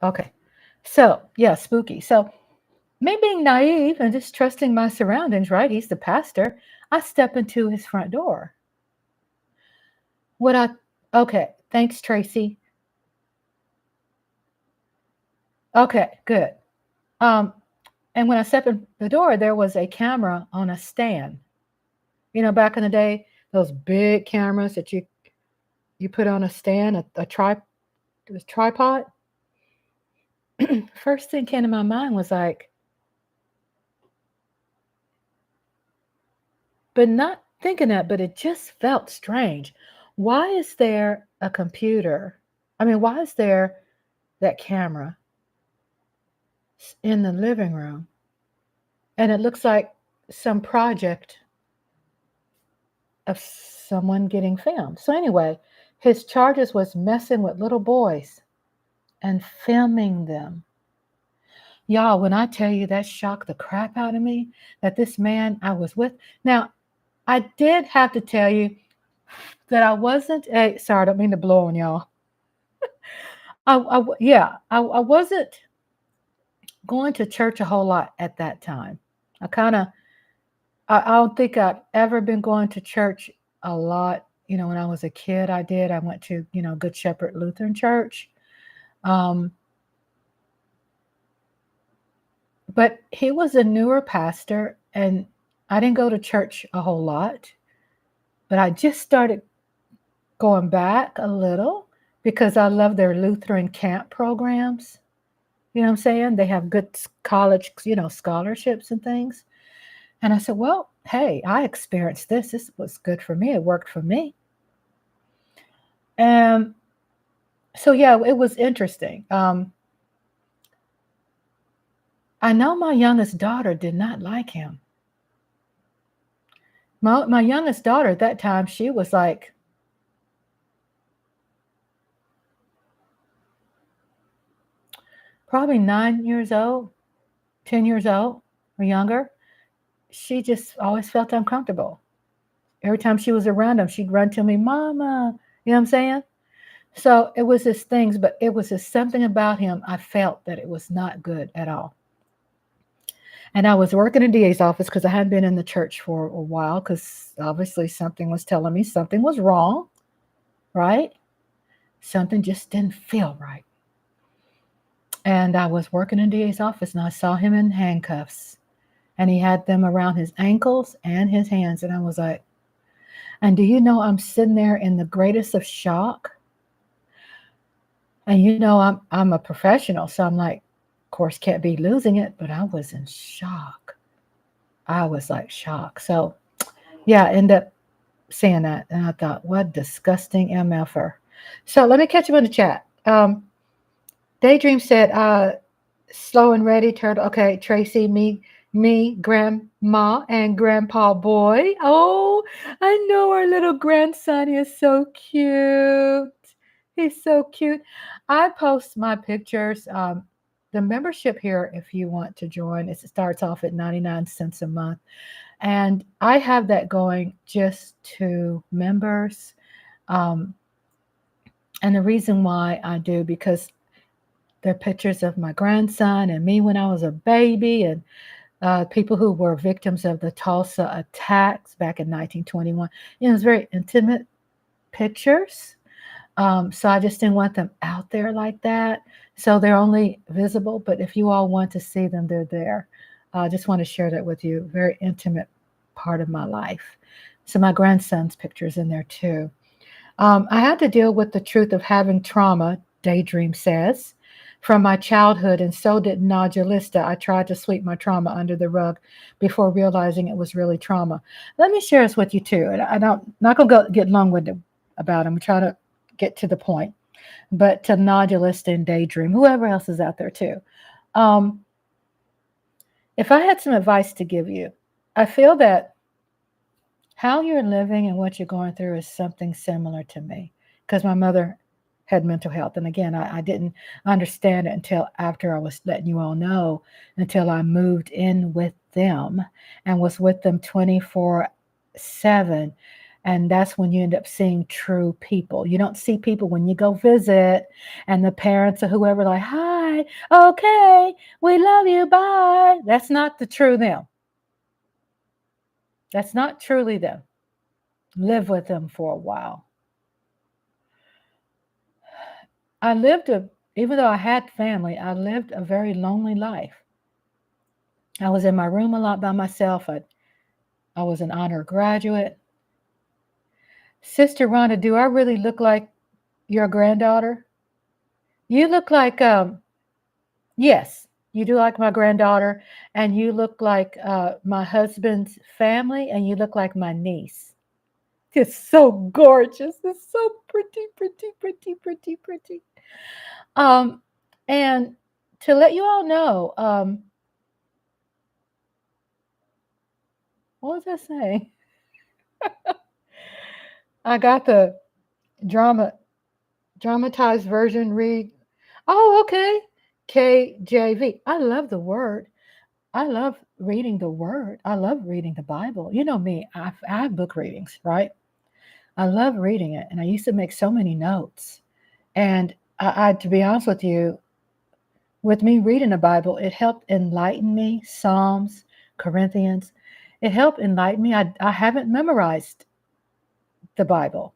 okay. So, yeah, spooky. So, me being naive and just trusting my surroundings, right? He's the pastor. I step into his front door. What I, okay, thanks, Tracy. Okay, good. Um, and when I stepped in the door, there was a camera on a stand. You know, back in the day, those big cameras that you put on a stand, a tripod. First thing came to my mind was like, but not thinking that, but it just felt strange. Why is there a computer? I mean, why is there that camera in the living room? And it looks like some project of someone getting filmed. So anyway, his charges was messing with little boys and filming them. Y'all, when I tell you that shocked the crap out of me, that this man I was with. Now, I did have to tell you that I wasn't a, sorry, I don't mean to blow on y'all. I wasn't going to church a whole lot at that time. I kind of, I don't think I've ever been going to church a lot. You know, when I was a kid, I did. I went to, Good Shepherd Lutheran Church. Um, but he was a newer pastor, and I didn't go to church a whole lot. But I just started going back a little because I love their Lutheran camp programs. You know what I'm saying? They have good college, scholarships and things. And I said, well, hey, I experienced this. This was good for me. It worked for me. And so, yeah, it was interesting. I know my youngest daughter did not like him. My youngest daughter at that time, she was like, probably 9 years old, 10 years old or younger. She just always felt uncomfortable. Every time she was around him, she'd run to me, Mama. You know what I'm saying? So it was his things, but it was just something about him. I felt that it was not good at all. And I was working in DA's office because I hadn't been in the church for a while because obviously something was telling me something was wrong, right? Something just didn't feel right. And I was working in DA's office and I saw him in handcuffs and he had them around his ankles and his hands. And I was like, and do you know, I'm sitting there in the greatest of shock. And I'm a professional, so I'm like, of course, can't be losing it, but I was in shock. I was like shocked. So yeah, I ended up saying that. And I thought, what disgusting MFer. So let me catch you in the chat. Daydream said, slow and ready, turtle. Okay, Tracy, me, grandma, and grandpa boy. Oh, I know our little grandson is so cute. He's so cute. I post my pictures. The membership here, if you want to join, it starts off at 99 cents a month. And I have that going just to members. And the reason why I do, because they're pictures of my grandson and me when I was a baby, and people who were victims of the Tulsa attacks back in 1921. It's very intimate pictures. So I just didn't want them out there like that. So they're only visible, but if you all want to see them, they're there. I just want to share that with you. Very intimate part of my life. So my grandson's picture's in there too. I had to deal with the truth of having trauma, Daydream says, from my childhood, and so did Nodulista. I tried to sweep my trauma under the rug before realizing it was really trauma. Let me share this with you too. And not going to get long-winded about them. I'm trying to get to the point. But to Nodulista and Daydream, whoever else is out there too. If I had some advice to give you, I feel that how you're living and what you're going through is something similar to me. because my mother had mental health. And again, I didn't understand it until after I was letting you all know, until I moved in with them and was with them 24/7. And that's when you end up seeing true people. You don't see people when you go visit and the parents or whoever, like, hi, okay, we love you, bye. That's not the true them. That's not truly them. Live with them for a while. I lived even though I had family, I lived a very lonely life. I was in my room a lot by myself. I was an honor graduate. Sister Rhonda, do I really look like your granddaughter? You look like, yes, you do like my granddaughter, and you look like my husband's family, and you look like my niece. It's so gorgeous. It's so pretty, pretty, pretty, pretty, pretty. And to let you all know, what was I saying? I got the dramatized version read. Oh, okay. KJV. I love the word. I love reading the word. I love reading the Bible. You know me, I have book readings, right? I love reading it. And I used to make so many notes. And to be honest with you, with me reading the Bible, it helped enlighten me. Psalms, Corinthians, it helped enlighten me. I haven't memorized the Bible.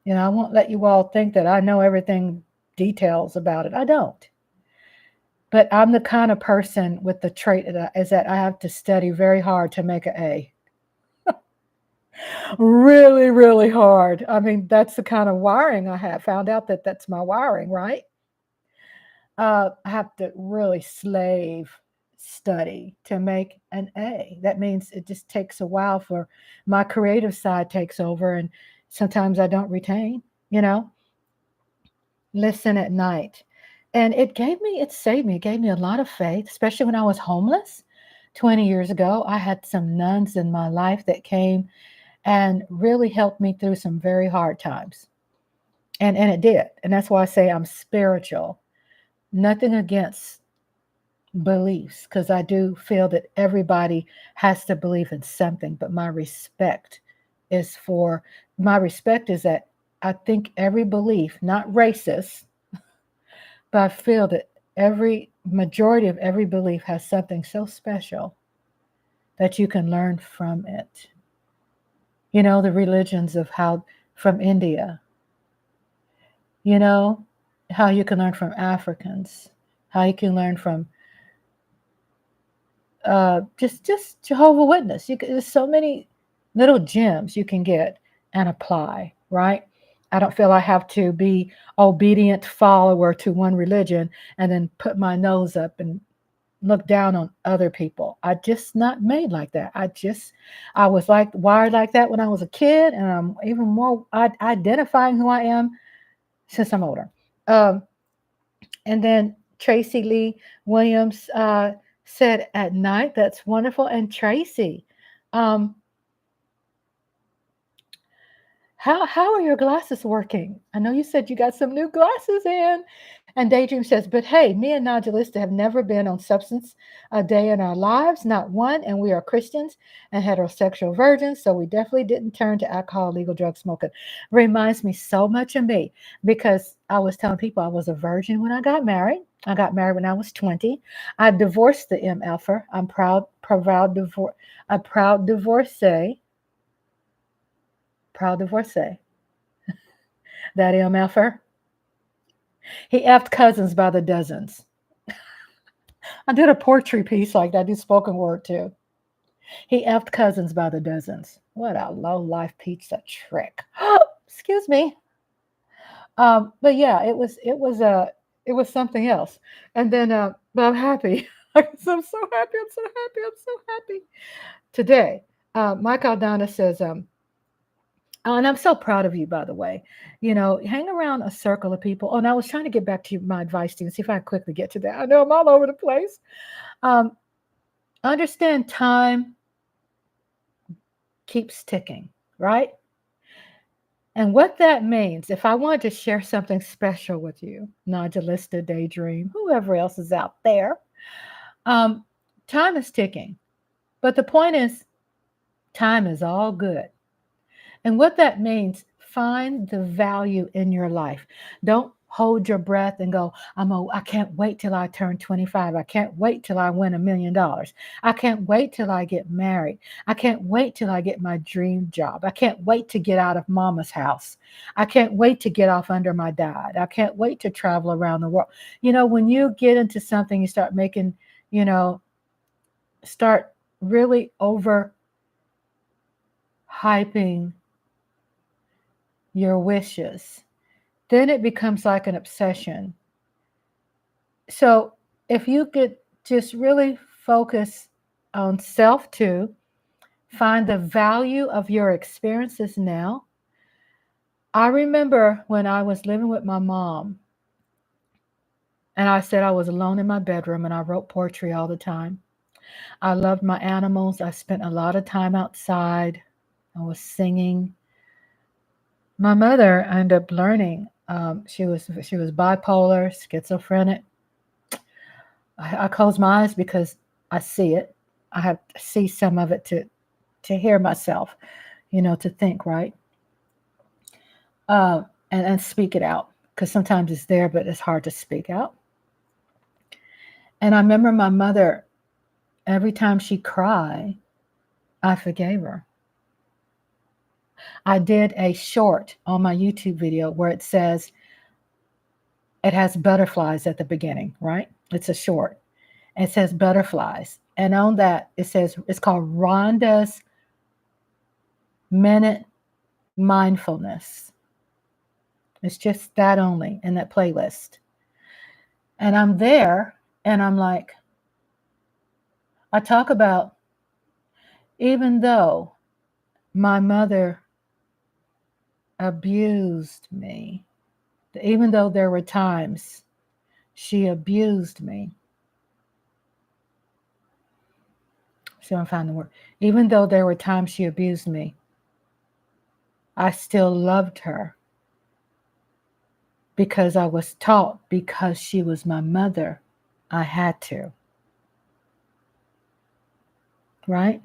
I won't let you all think that I know everything details about it. I don't. But I'm the kind of person with the trait is that I have to study very hard to make an A. Really, really hard. I mean, that's the kind of wiring I have. Found out that that's my wiring, right? I have to really slave study to make an A. That means it just takes a while for my creative side takes over, and sometimes I don't retain, listen at night. And it saved me. It gave me a lot of faith, especially when I was homeless 20 years ago. I had some nuns in my life that came and really helped me through some very hard times. And it did. And that's why I say I'm spiritual. Nothing against beliefs, because I do feel that everybody has to believe in something, but my respect is that I think every belief, not racist, but I feel that every majority of every belief has something so special that you can learn from it. The religions from India, how you can learn from Africans, how you can learn from just Jehovah Witness. There's so many little gems you can get and apply, right? I don't feel I have to be obedient follower to one religion and then put my nose up and look down on other people. I just not made like that. I was like wired like that when I was a kid, and I'm even more identifying who I am since I'm older. And then Tracy Lee Williams said at night, that's wonderful. And Tracy, um, how are your glasses working? I know you said you got some new glasses in. And Daydream says, but hey, me and Nodulista have never been on substance a day in our lives, not one, and we are Christians and heterosexual virgins, so we definitely didn't turn to alcohol, legal drug smoking. Reminds me so much of me, because I was telling people I was a virgin when I got married. I got married when I was 20. I divorced the MFer. I'm a proud divorcee. Proud divorcee. That MFer. He effed cousins by the dozens. I did a poetry piece like that. I do spoken word too. He effed cousins by the dozens. What a low life pizza trick. Excuse me. But yeah, it was something else. And then, but I'm happy. I'm so happy. I'm so happy. I'm so happy today. Mike Aldana says, and I'm so proud of you, by the way. Hang around a circle of people. Oh, and I was trying to get back to my advice to you and see if I can quickly get to that. I know I'm all over the place. Understand time keeps ticking, right? And what that means, if I wanted to share something special with you, Nodulista, Daydream, whoever else is out there, um, time is ticking. But the point is, time is all good. And what that means, find the value in your life. Don't hold your breath and go, I can't wait till I turn 25. I can't wait till I win $1 million. I can't wait till I get married. I can't wait till I get my dream job. I can't wait to get out of mama's house. I can't wait to get off under my dad. I can't wait to travel around the world. When you get into something, you start making, start really over hyping your wishes, then it becomes like an obsession. So if you could just really focus on self too, find the value of your experiences now. I remember when I was living with my mom, and I said I was alone in my bedroom and I wrote poetry all the time. I loved my animals. I spent a lot of time outside. I was singing. My mother ended up learning. She was bipolar, schizophrenic. I close my eyes because I see it. I have to see some of it to hear myself, to think right, and speak it out, because sometimes it's there, but it's hard to speak out. And I remember my mother, every time she cried, I forgave her. I did a short on my YouTube video where it says, it has butterflies at the beginning, right? It's a short. It says butterflies. And on that, it says, it's called Rhonda's Minute Mindfulness. It's just that only in that playlist. And I'm there and I'm like, I talk about, even though my mother abused me, even though there were times she abused me. So I'm finding the word. Even though there were times she abused me, I still loved her because I was taught, because she was my mother, I had to. Right?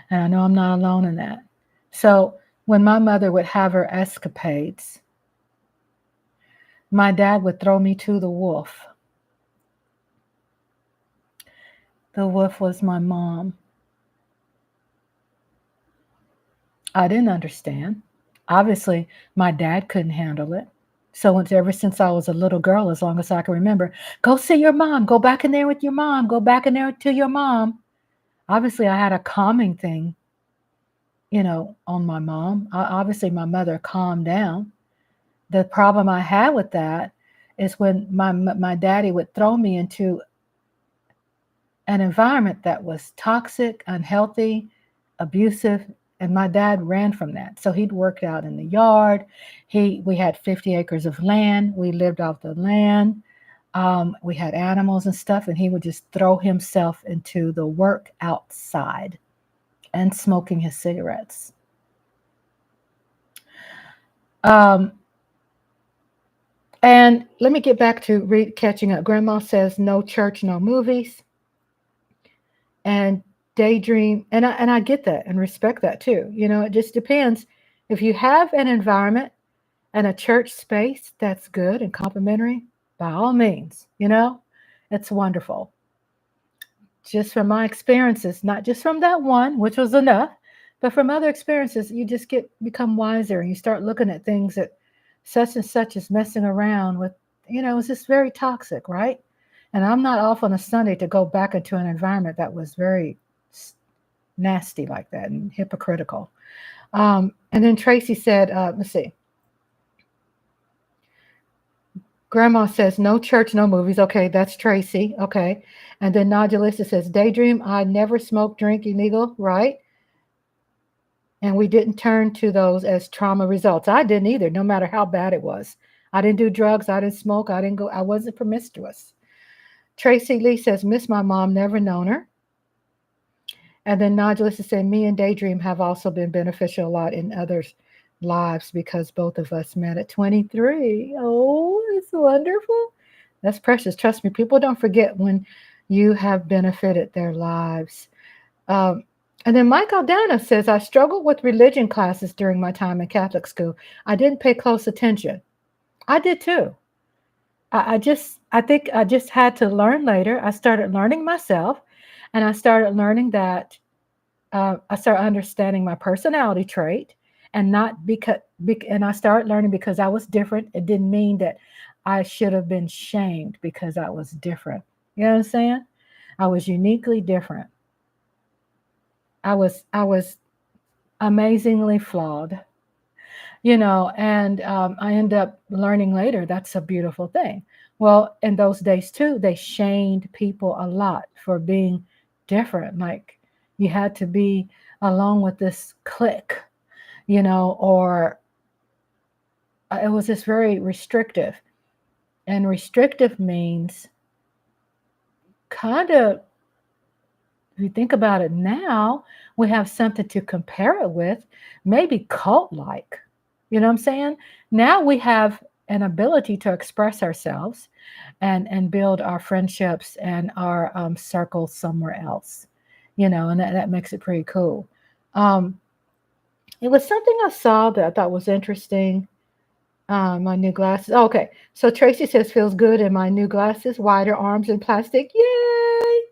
And I know I'm not alone in that. So when my mother would have her escapades, my dad would throw me to the wolf. The wolf was my mom. I didn't understand. Obviously, my dad couldn't handle it. So ever since I was a little girl, as long as I can remember, go see your mom, go back in there with your mom, go back in there to your mom. Obviously, I had a calming thing, on my mom. Obviously, my mother calmed down. The problem I had with that is when my daddy would throw me into an environment that was toxic, unhealthy, abusive, and my dad ran from that. So he'd worked out in the yard. We had 50 acres of land. We lived off the land. We had animals and stuff, and he would just throw himself into the work outside and smoking his cigarettes. And let me get back to catching up. Grandma says no church, no movies. And Daydream, and I get that and respect that too. It just depends. If you have an environment and a church space that's good and complimentary, by all means, it's wonderful. Just from my experiences, not just from that one, which was enough, but from other experiences, you just become wiser, and you start looking at things that such and such is messing around with. It's just very toxic, right? And I'm not off on a Sunday to go back into an environment that was very nasty like that and hypocritical. And then Tracy said, let's see. Grandma says, no church, no movies. Okay, that's Tracy. Okay. And then Nodulista says, Daydream, I never smoke, drink illegal, right? And we didn't turn to those as trauma results. I didn't either, no matter how bad it was. I didn't do drugs. I didn't smoke. I wasn't promiscuous. Tracy Lee says, miss my mom, never known her. And then Nodulista said, me and Daydream have also been beneficial a lot in others lives because both of us met at 23. Oh, it's wonderful. That's precious. Trust me, people don't forget when you have benefited their lives. Um, and then Mike Aldana says, I struggled with religion classes during my time in Catholic school. I didn't pay close attention. I did too. I think I just had to learn later. I started learning myself, and I started learning that I started understanding my personality trait, and not because, and I started learning because I was different. It didn't mean that I should have been shamed because I was different. You know what I'm saying? I was uniquely different. I was amazingly flawed, and I end up learning later that's a beautiful thing. Well, in those days too, they shamed people a lot for being different. Like you had to be along with this clique, or it was just very restrictive. And restrictive means kind of, if you think about it now, we have something to compare it with, maybe cult like. You know what I'm saying? Now we have an ability to express ourselves and build our friendships and our circles somewhere else, and that makes it pretty cool. Um, it was something I saw that I thought was interesting. My new glasses. Oh, okay. So Tracy says, feels good in my new glasses, wider arms and plastic. Yay!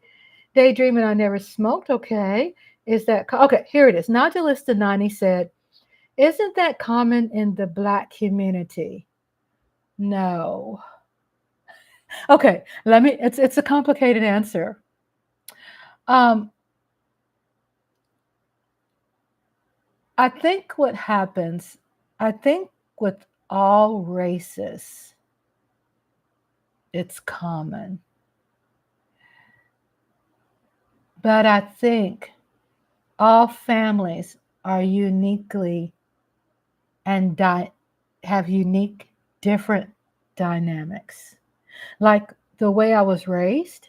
Daydreaming, I never smoked. Okay. Is that okay? Here it is. Nodulista 90 said, isn't that common in the Black community? No. Okay. It's a complicated answer. Um, I think what happens, I think with all races, it's common. But I think all families are uniquely and have unique, different dynamics. Like the way I was raised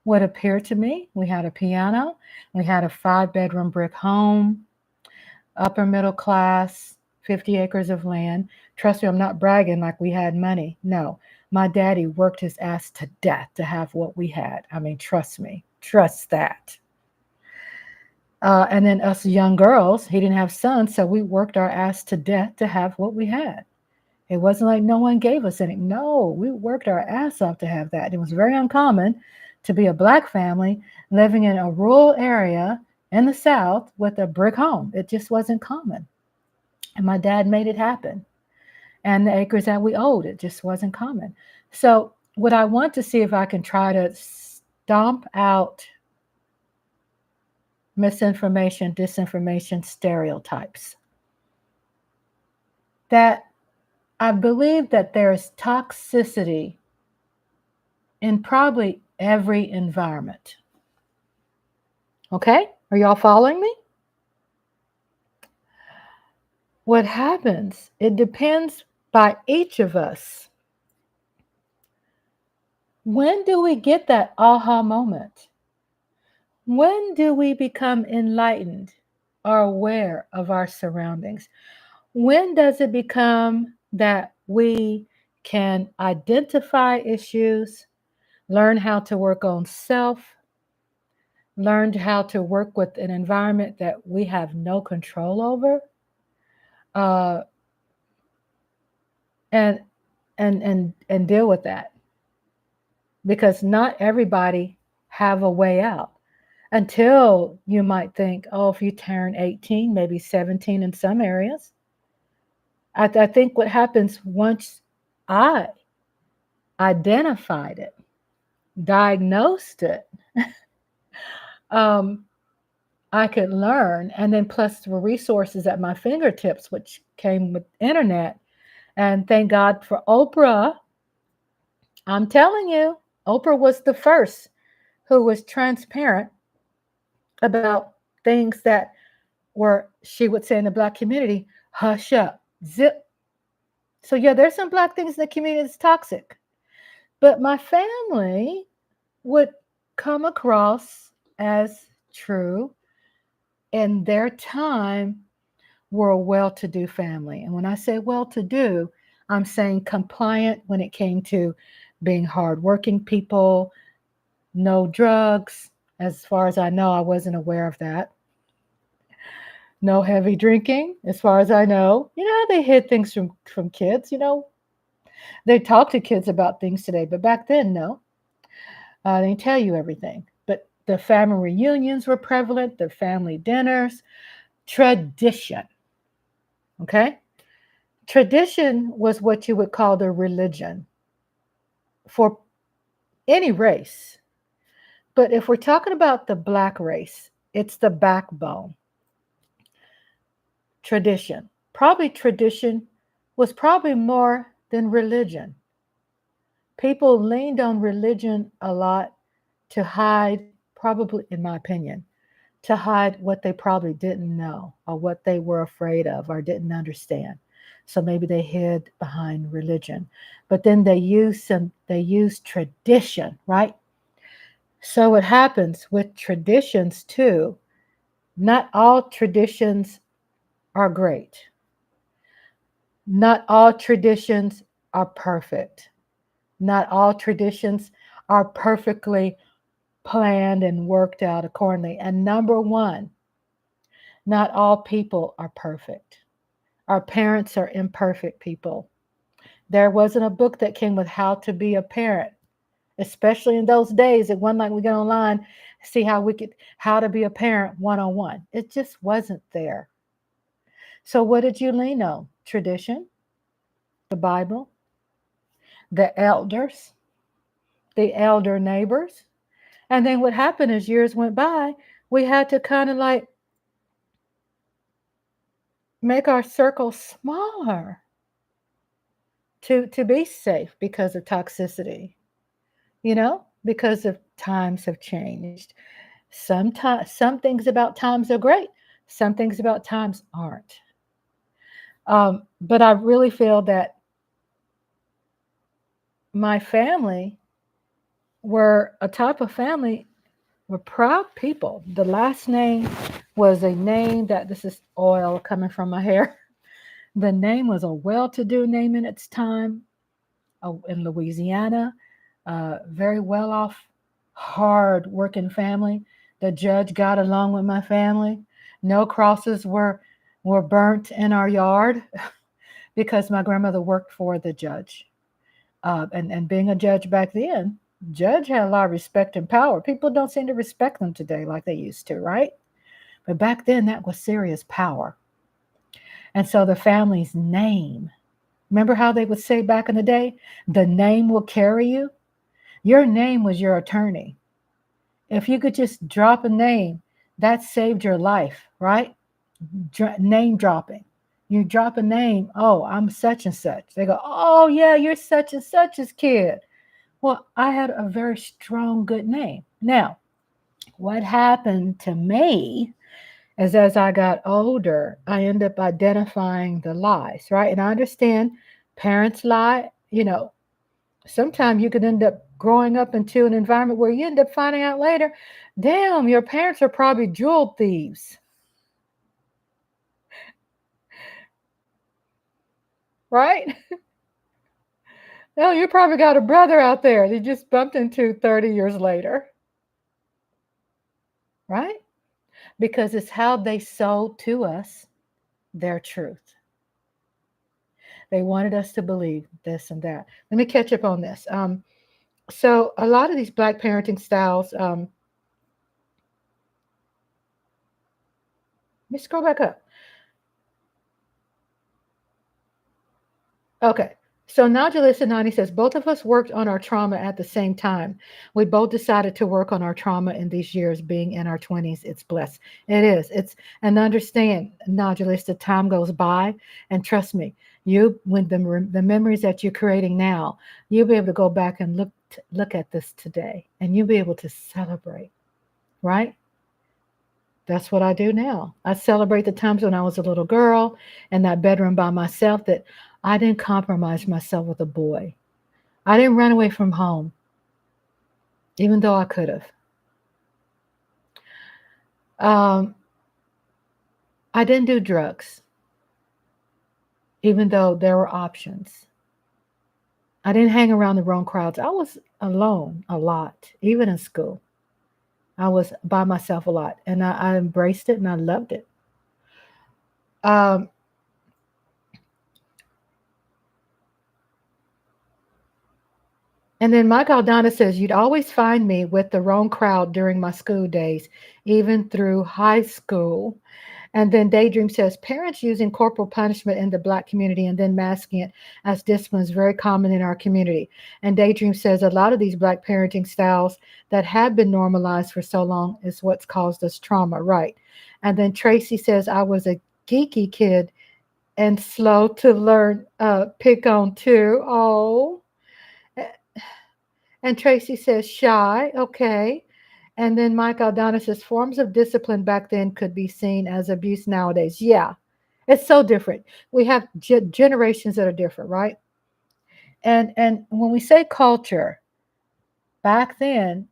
would appear to me. We had a piano, we had a 5-bedroom brick home, upper middle class, 50 acres of land. Trust me, I'm not bragging like we had money. No, my daddy worked his ass to death to have what we had. I mean, trust me, trust that. And then us young girls, he didn't have sons, so we worked our ass to death to have what we had. It wasn't like no one gave us any. No, we worked our ass off to have that. It was very uncommon to be a Black family living in a rural area in the South with a brick home. It just wasn't common. And my dad made it happen. And the acres that we owed, it just wasn't common. So what I want to see if I can try to stomp out misinformation, disinformation, stereotypes. That I believe that there is toxicity in probably every environment. Okay? Are y'all following me? What happens? It depends by each of us. When do we get that aha moment? When do we become enlightened or aware of our surroundings? When does it become that we can identify issues, learn how to work on self, learn how to work with an environment that we have no control over, uh, and and deal with that? Because not everybody have a way out. Until you might think, oh, if you turn 18, maybe 17 in some areas. I think what happens once I identified it, diagnosed it, um, I could learn, and then plus the resources at my fingertips, which came with internet. And thank God for Oprah. I'm telling you, Oprah was the first who was transparent about things that were, she would say in the Black community, hush up, zip. So yeah, there's some Black things in the community that's toxic. But my family would come across as true in their time were a well-to-do family. And when I say well-to-do, I'm saying compliant when it came to being hardworking people, no drugs. As far as I know, I wasn't aware of that. No heavy drinking, as far as I know. You know how they hid things from kids, you know? They talk to kids about things today, but back then, no. They tell you everything. But the family reunions were prevalent, the family dinners, tradition. Okay? Tradition was what you would call the religion for any race. But if we're talking about the black race, it's the backbone. Tradition. Probably tradition was probably more than religion. People leaned on religion a lot to hide, probably, in my opinion, to hide what they probably didn't know or what they were afraid of or didn't understand. So maybe they hid behind religion. But then they used tradition, right? So what happens with traditions too, not all traditions are great. Not all traditions are perfect. Not all traditions are perfectly planned and worked out accordingly. And number one, not all people are perfect. Our parents are imperfect people. There wasn't a book that came with how to be a parent, especially in those days. It wasn't like we get online, see how to be a parent 101. It just wasn't there. So what did you lean on? Tradition, the Bible, the elders, the elder neighbors. And then what happened as years went by, we had to kind of like make our circle smaller to be safe because of toxicity, because of times have changed. Sometimes some things about times are great, some things about times aren't. But I really feel that my family were a type of family, were proud people. The last name was a name that, this is oil coming from my hair. The name was a well-to-do name in its time, in Louisiana, very well off, hard working family. The judge got along with my family. No crosses were burnt in our yard because my grandmother worked for the judge. And being a judge back then, judge had a lot of respect and power. People don't seem to respect them today like they used to, right? But back then, that was serious power. And so the family's name, remember how they would say back in the day, the name will carry you? Your name was your attorney. If you could just drop a name, that saved your life, right? Name dropping. You drop a name, oh, I'm such and such. They go, oh, yeah, you're such and such's kid. Well, I had a very strong, good name. Now, what happened to me is as I got older, I ended up identifying the lies, right? And I understand parents lie. Sometimes you could end up growing up into an environment where you end up finding out later, damn, your parents are probably jewel thieves, right? No, you probably got a brother out there that you just bumped into 30 years later, right? Because it's how they sold to us their truth. They wanted us to believe this and that. Let me catch up on this. So a lot of these Black parenting styles, let me scroll back up. Okay. So Nodulus 90 says, both of us worked on our trauma at the same time. We both decided to work on our trauma in these years, being in our 20s. It's blessed. It is. And understand, Nodulus, the time goes by, and trust me, when the memories that you're creating now, you'll be able to go back and look at this today, and you'll be able to celebrate, right? That's what I do now. I celebrate the times when I was a little girl in that bedroom by myself, that I didn't compromise myself with a boy. I didn't run away from home, even though I could have. I didn't do drugs. even though there were options. I didn't hang around the wrong crowds. I was alone a lot, even in school. I was by myself a lot, and I embraced it and I loved it. Um, and then Mike Aldana says, "You'd always find me with the wrong crowd during my school days, even through high school." And then Daydream says, "Parents using corporal punishment in the Black community and then masking it as discipline is very common in our community." And Daydream says, "A lot of these Black parenting styles that have been normalized for so long is what's caused us trauma." Right. And then Tracy says, "I was a geeky kid and slow to learn pick on too." Oh. And Tracy says, "Shy." Okay. And then Mike Aldana says, "Forms of discipline back then could be seen as abuse nowadays." Yeah, it's so different. We have generations that are different, right? And when we say culture, back then,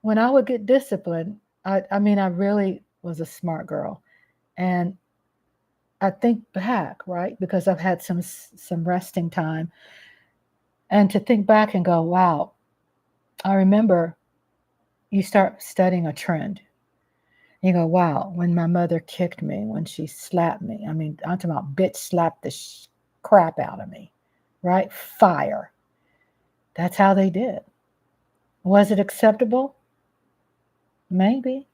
when I would get disciplined, I mean, I really was a smart girl. And I think back, right? Because I've had some resting time. And to think back and go, wow, I remember you start studying a trend. You go, wow, when my mother kicked me, when she slapped me, I mean, I'm talking about bitch slapped the crap out of me, right? Fire. That's how they did. Was it acceptable? Maybe.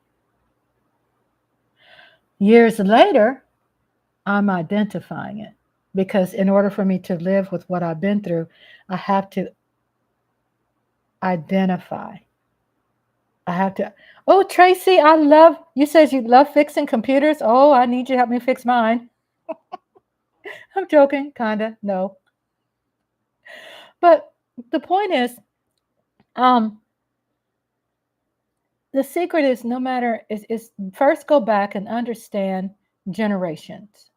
Years later, I'm identifying it because in order for me to live with what I've been through, I have to identify. I have to. Oh, Tracy, I love, you said you love fixing computers. Oh, I need you to help me fix mine. I'm joking, kind of. No. But the point um, the secret is no matter is first go back and understand generations.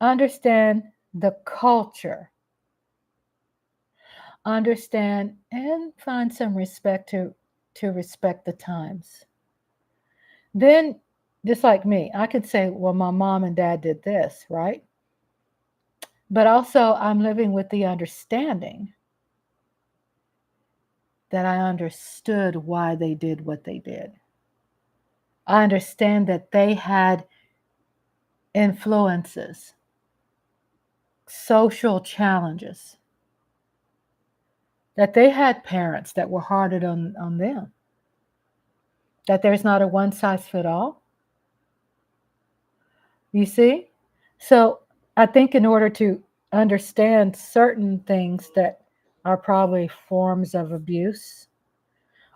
Understand the culture. Understand and find some respect to respect the times. Then just like me, I could say, well, my mom and dad did this, right? But also I'm living with the understanding that I understood why they did what they did. I understand that they had influences, social challenges, that they had parents that were harder on them, that there's not a one size fit all. You see? So I think in order to understand certain things that are probably forms of abuse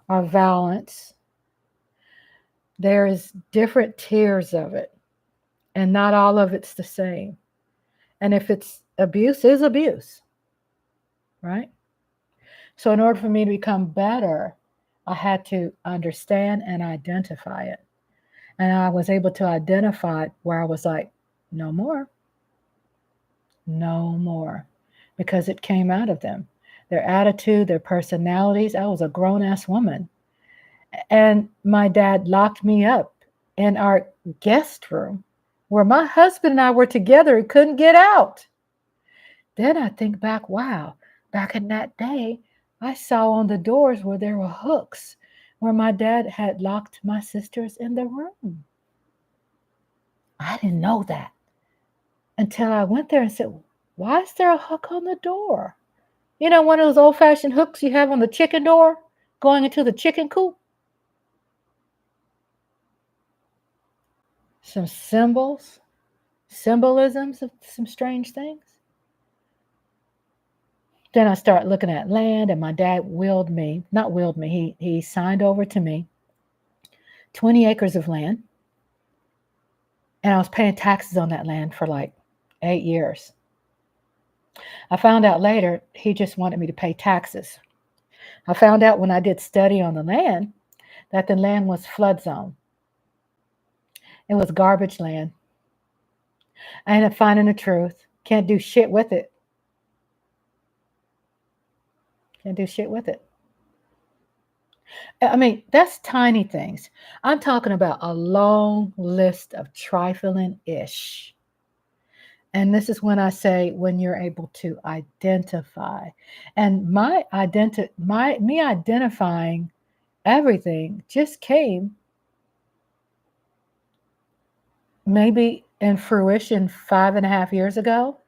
or violence, there is different tiers of it, and not all of it's the same. And if it's abuse, is abuse, right? So, in order for me to become better, I had to understand and identify it. And I was able to identify where I was like, no more, no more, because it came out of them. Their attitude, their personalities. I was a grown ass woman. And my dad locked me up in our guest room where my husband and I were together and couldn't get out. Then I think back, wow, back in that day, I saw on the doors where there were hooks where my dad had locked my sisters in the room. I didn't know that until I went there and said, why is there a hook on the door? You know, one of those old fashioned hooks you have on the chicken door going into the chicken coop? Some symbols, symbolisms of some strange things. Then I start looking at land, and my dad willed me, not willed me, he signed over to me 20 acres of land. And I was paying taxes on that land for like 8 years. I found out later he just wanted me to pay taxes. I found out when I did study on the land that the land was flood zone. It was garbage land. I ended up finding the truth. Can't do shit with it. Can't do shit with it. I mean, that's tiny things. I'm talking about a long list of trifling ish. And this is when I say when you're able to identify. And me identifying everything just came maybe in fruition 5.5 years ago,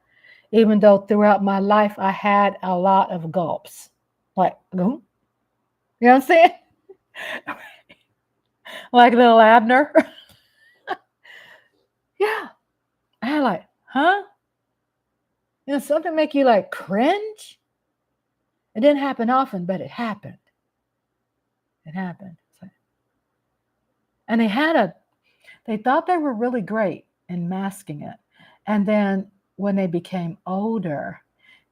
even though throughout my life I had a lot of gulps. Like, you know what I'm saying? Like little Abner. Yeah. I had like, huh? Something make you like cringe. It didn't happen often, but it happened. It happened. And they thought they were really great in masking it. And then when they became older,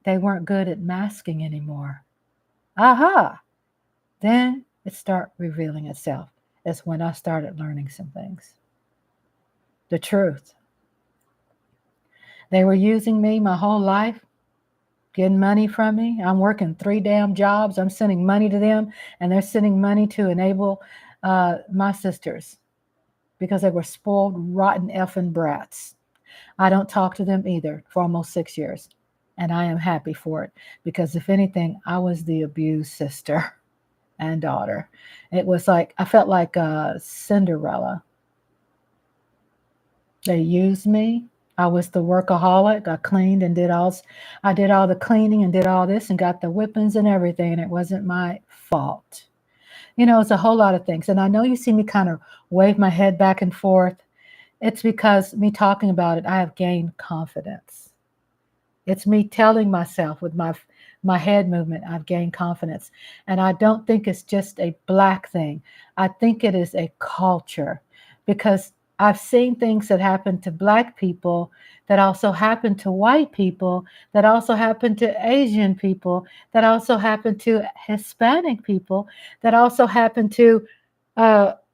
they weren't good at masking anymore. Aha! Then it started revealing itself. It's when I started learning some things. The truth. They were using me my whole life, getting money from me. I'm working 3 damn jobs. I'm sending money to them, and they're sending money to enable my sisters because they were spoiled, rotten effing brats. I don't talk to them either for almost 6 years, and I am happy for it because if anything, I was the abused sister and daughter. It was like I felt like Cinderella. They used me. I was the workaholic. I cleaned and I did all the cleaning and did all this and got the whippings and everything. And it wasn't my fault. It's a whole lot of things. And I know you see me kind of wave my head back and forth. It's because me talking about it, I have gained confidence. It's me telling myself with my head movement, I've gained confidence. And I don't think it's just a Black thing. I think it is a culture because I've seen things that happen to Black people that also happen to white people, that also happen to Asian people, that also happen to Hispanic people, that also happen to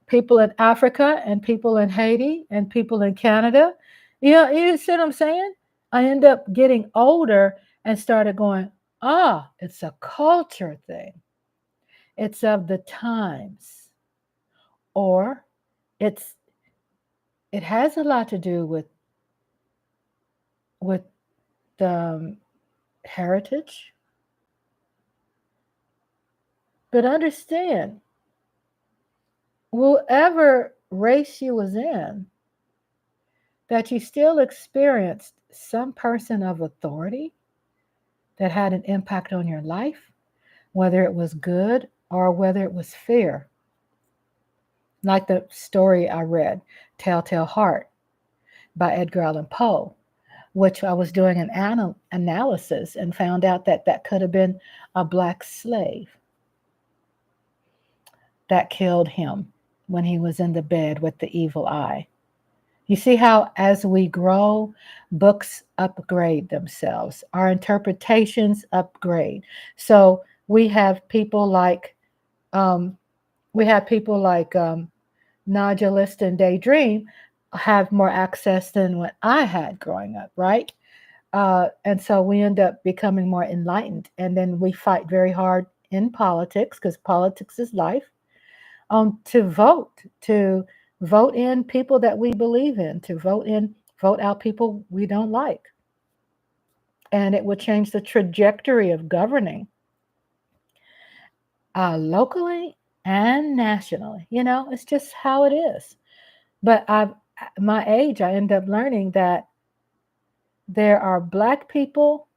people in Africa and people in Haiti and people in Canada. You see what I'm saying? I end up getting older and started going, it's a culture thing. It's of the times. Or it has a lot to do with the heritage. But understand, whatever race you was in, that you still experienced some person of authority that had an impact on your life, whether it was good or whether it was fear. Like the story I read, Telltale Heart by Edgar Allan Poe, which I was doing an analysis and found out that could have been a Black slave that killed him when he was in the bed with the evil eye. You see how as we grow, books upgrade themselves, our interpretations upgrade. So we have people like Nodulist and Daydream have more access than what I had growing up, right? And so we end up becoming more enlightened, and then we fight very hard in politics because politics is life. To vote in people that we believe in, to vote out people we don't like. And it would change the trajectory of governing locally and nationally. It's just how it is. But my age, I end up learning that there are Black people,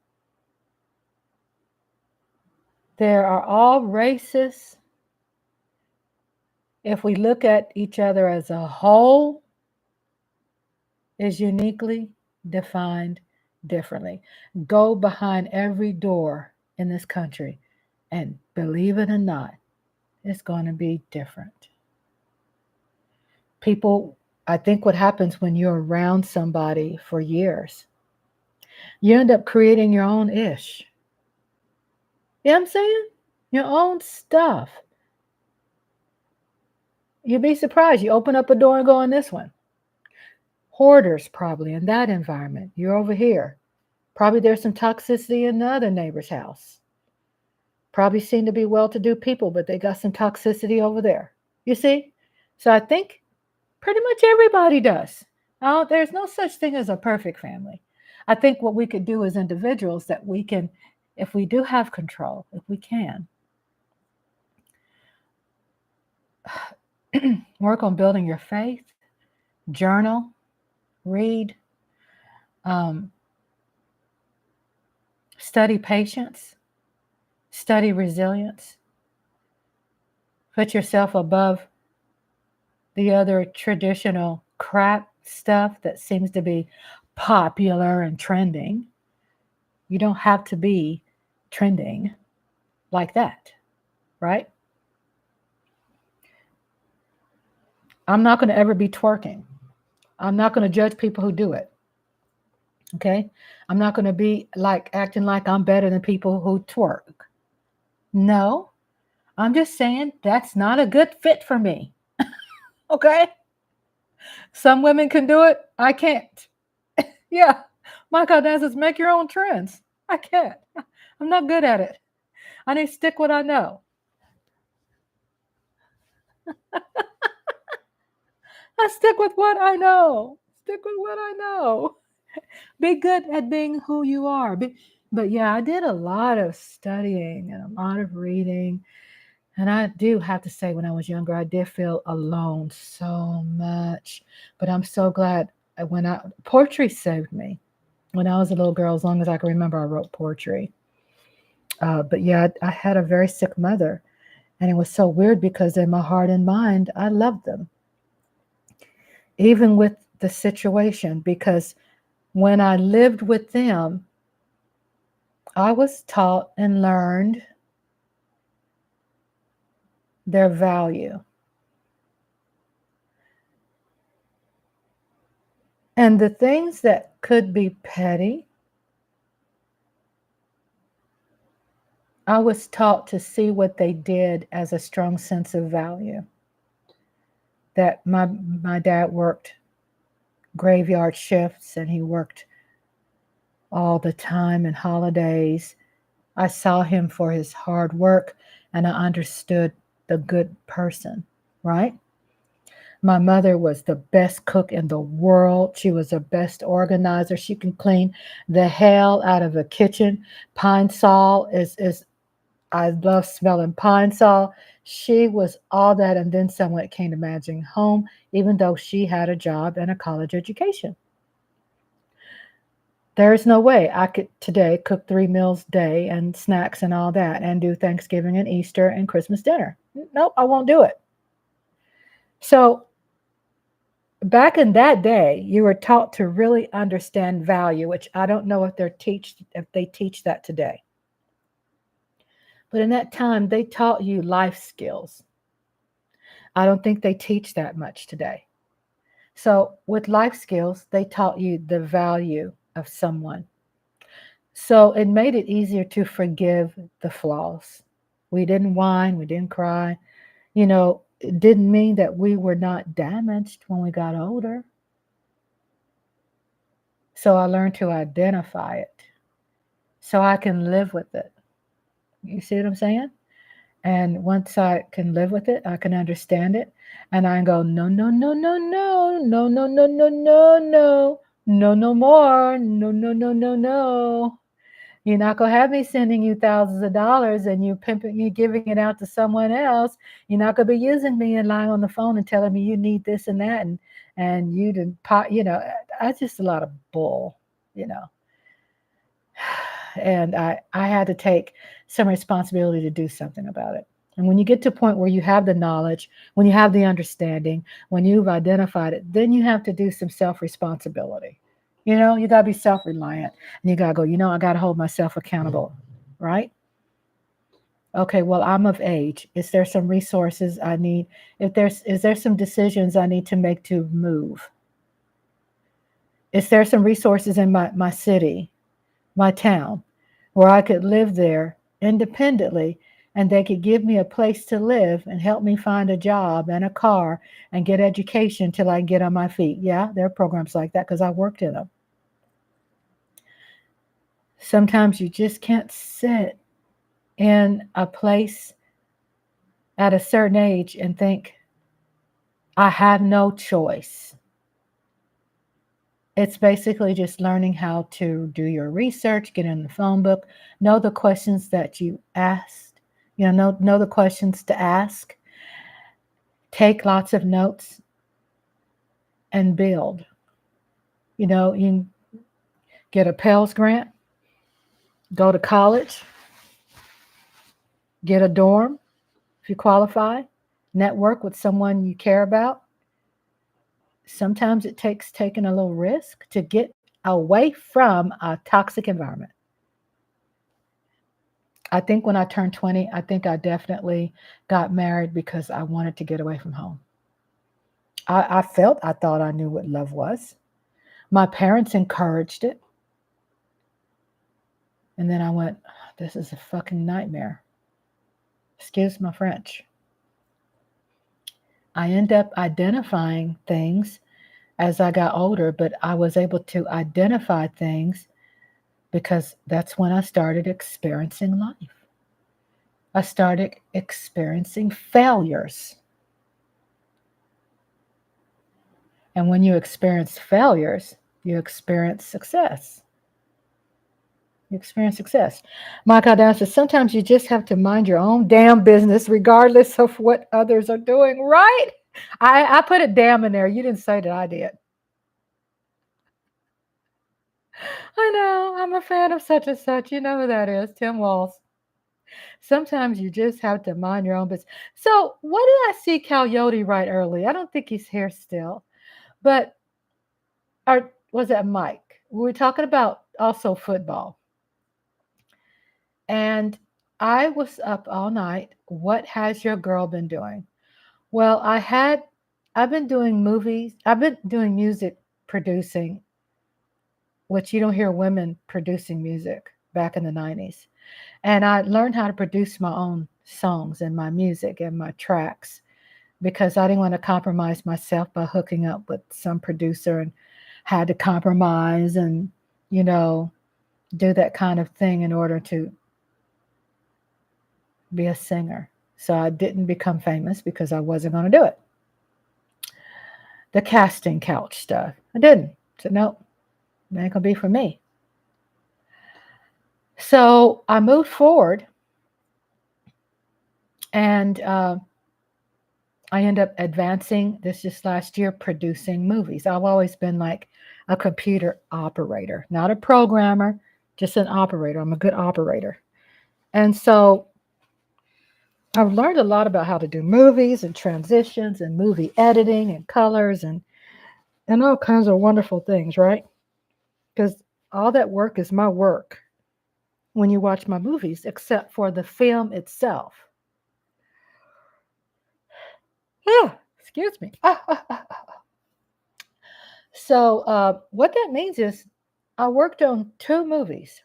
there are all races. If we look at each other as a whole, is uniquely defined differently. Go behind every door in this country, and believe it or not, it's going to be different. People, I think what happens when you're around somebody for years, you end up creating your own ish. You know what I'm saying? Your own stuff. You'd be surprised. You open up a door and go in this one. Hoarders, probably in that environment. You're over here. Probably there's some toxicity in the other neighbor's house. Probably seem to be well-to-do people, but they got some toxicity over there. You see? So I think pretty much everybody does. There's no such thing as a perfect family. I think what we could do as individuals that we can, if we do have control, if we can, work on building your faith, journal, read, um, study patience, study resilience, put yourself above the other traditional crap stuff that seems to be popular and trending. You don't have to be trending like that, right? I'm not going to ever be twerking. I'm not going to judge people who do it. Okay? I'm not going to be like acting like I'm better than people who twerk. No, I'm just saying that's not a good fit for me. Okay? Some women can do it. I can't. Yeah. My God, dancers, make your own trends. I can't. I'm not good at it. I need to stick what I know. I stick with what I know. Stick with what I know. Be good at being who you are. But yeah, I did a lot of studying and a lot of reading. And I do have to say, when I was younger, I did feel alone so much. But I'm so glad poetry saved me. When I was a little girl, as long as I can remember, I wrote poetry. But yeah, I had a very sick mother. And it was so weird because in my heart and mind, I loved them. Even with the situation, because when I lived with them, I was taught and learned their value. And the things that could be petty, I was taught to see what they did as a strong sense of value. That my dad worked graveyard shifts and he worked all the time and holidays. I saw him for his hard work and I understood the good person, right? My mother was the best cook in the world. She was the best organizer. She can clean the hell out of a kitchen. Pine Sol is I love smelling Pine Sol. She was all that and then some when it came to managing home, even though she had a job and a college education. There's no way I could today cook 3 meals a day and snacks and all that and do Thanksgiving and Easter and Christmas dinner. Nope, I won't do it. So back in that day, you were taught to really understand value, which I don't know if they teach that today. But in that time, they taught you life skills. I don't think they teach that much today. So with life skills, they taught you the value of someone. So it made it easier to forgive the flaws. We didn't whine, we didn't cry. It didn't mean that we were not damaged when we got older. So I learned to identify it so I can live with it. You see what I'm saying? And once I can live with it, I can understand it. And I go, no, no, no, no, no, no, no, no, no, no, no, no, no more. No, no, no, no, no. You're not gonna have me sending you thousands of dollars and you pimping you giving it out to someone else. You're not gonna be using me and lying on the phone and telling me you need this and that and you didn't pot, that's just a lot of bull, you know. And I had to take some responsibility to do something about it. And when you get to a point where you have the knowledge, when you have the understanding, when you've identified it, then you have to do some self-responsibility. You got to be self-reliant and you got to go, I got to hold myself accountable, right? Okay, well, I'm of age. Is there some resources I need? Is there some decisions I need to make to move? Is there some resources in my city, my town, where I could live there independently and they could give me a place to live and help me find a job and a car and get education till I can get on my feet? Yeah, there are programs like that because I worked in them. Sometimes you just can't sit in a place at a certain age and think, I have no choice. It's basically just learning how to do your research, get in the phone book, know the questions that you asked, know the questions to ask, take lots of notes, and build. You can get a Pell's grant, go to college, get a dorm if you qualify, network with someone you care about. Sometimes it takes taking a little risk to get away from a toxic environment. I think when I turned 20, I think I definitely got married because I wanted to get away from home. I thought I knew what love was. My parents encouraged it. And then I went, this is a fucking nightmare. Excuse my French. I end up identifying things as I got older, but I was able to identify things because that's when I started experiencing life. I started experiencing failures. And when you experience failures, you experience success. You experience success. Mike Aldan says, sometimes you just have to mind your own damn business regardless of what others are doing, right? I put it damn in there. You didn't say that, I did. I know. I'm a fan of such and such. You know who that is, Tim Walls. Sometimes you just have to mind your own business. So what did I see Coyote write early? I don't think he's here still. But was that Mike? We were talking about also football. And I was up all night. What has your girl been doing? Well, I've been doing movies. I've been doing music producing, which you don't hear women producing music back in the 90s. And I learned how to produce my own songs and my music and my tracks because I didn't want to compromise myself by hooking up with some producer and had to compromise and, do that kind of thing in order to be a singer. So I didn't become famous because I wasn't going to do it. The casting couch stuff, I didn't. So nope, it ain't going to be for me. So I moved forward and I ended up advancing this just last year, producing movies. I've always been like a computer operator, not a programmer, just an operator. I'm a good operator. And so I've learned a lot about how to do movies and transitions and movie editing and colors and all kinds of wonderful things, right? Because all that work is my work when you watch my movies, except for the film itself. Excuse me. So what that means is I worked on 2 movies.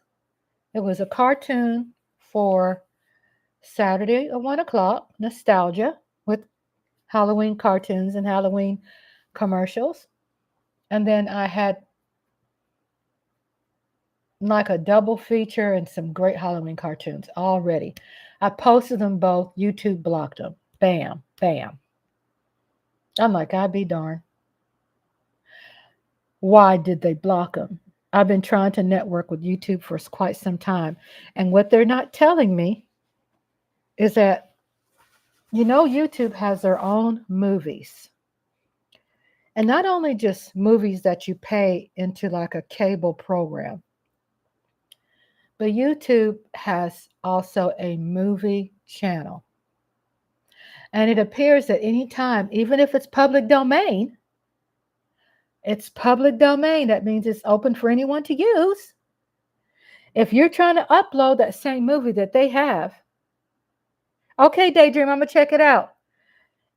It was a cartoon for Saturday at 1 o'clock, nostalgia, with Halloween cartoons and Halloween commercials. And then I had like a double feature and some great Halloween cartoons already. I posted them both. YouTube blocked them. Bam, bam. I'm like, I'd be darned. Why did they block them? I've been trying to network with YouTube for quite some time. And what they're not telling me is that, YouTube has their own movies. And not only just movies that you pay into like a cable program, but YouTube has also a movie channel. And it appears that anytime, even if it's public domain, it's public domain. That means it's open for anyone to use. If you're trying to upload that same movie that they have, okay, Daydream, I'm going to check it out.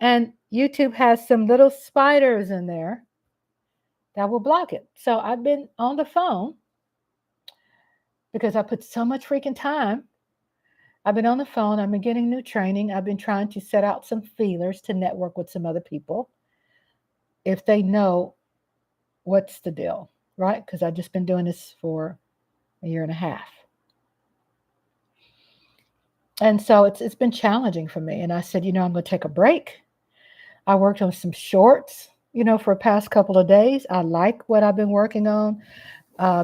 And YouTube has some little spiders in there that will block it. So I've been on the phone because I put so much freaking time. I've been on the phone. I've been getting new training. I've been trying to set out some feelers to network with some other people if they know what's the deal, right? Because I've just been doing this for a year and a half. And so it's been challenging for me. And I said, I'm going to take a break. I worked on some shorts for the past couple of days. I like what I've been working on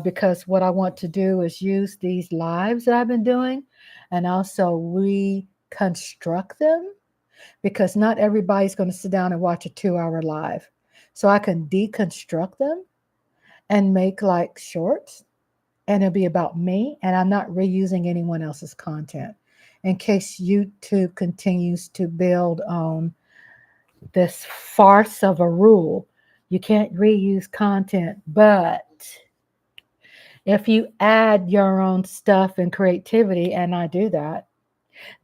because what I want to do is use these lives that I've been doing and also reconstruct them because not everybody's going to sit down and watch a 2 hour live. So I can deconstruct them and make like shorts, and it'll be about me, and I'm not reusing anyone else's content in case YouTube continues to build on this farce of a rule. You can't reuse content, but if you add your own stuff and creativity, and I do that,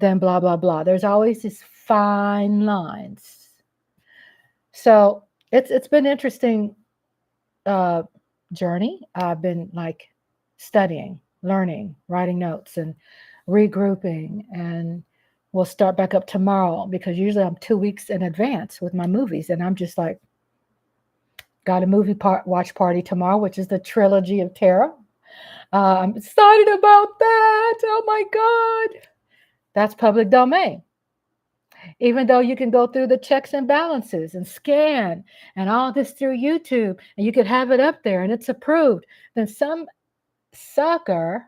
then blah, blah, blah. There's always these fine lines. So it's been interesting uh, journey. I've been like studying, learning, writing notes, and regrouping. And we'll start back up tomorrow because usually I'm 2 weeks in advance with my movies, and I'm just like, got a watch party tomorrow, which is the trilogy of terror. I'm excited about that. Oh my God. That's public domain. Even though you can go through the checks and balances and scan and all this through YouTube, and you could have it up there and it's approved, then some sucker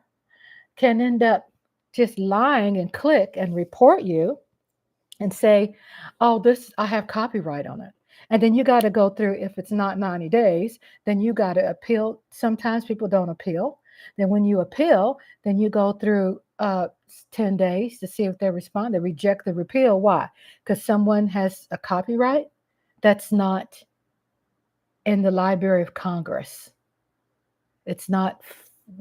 can end up just lying and click and report you and say, oh, this, I have copyright on it. And then you got to go through, if it's not 90 days, then you got to appeal. Sometimes people don't appeal. Then when you appeal, then you go through 10 days to see if they respond. They reject the repeal. Why? Because someone has a copyright that's not in the Library of Congress. It's not,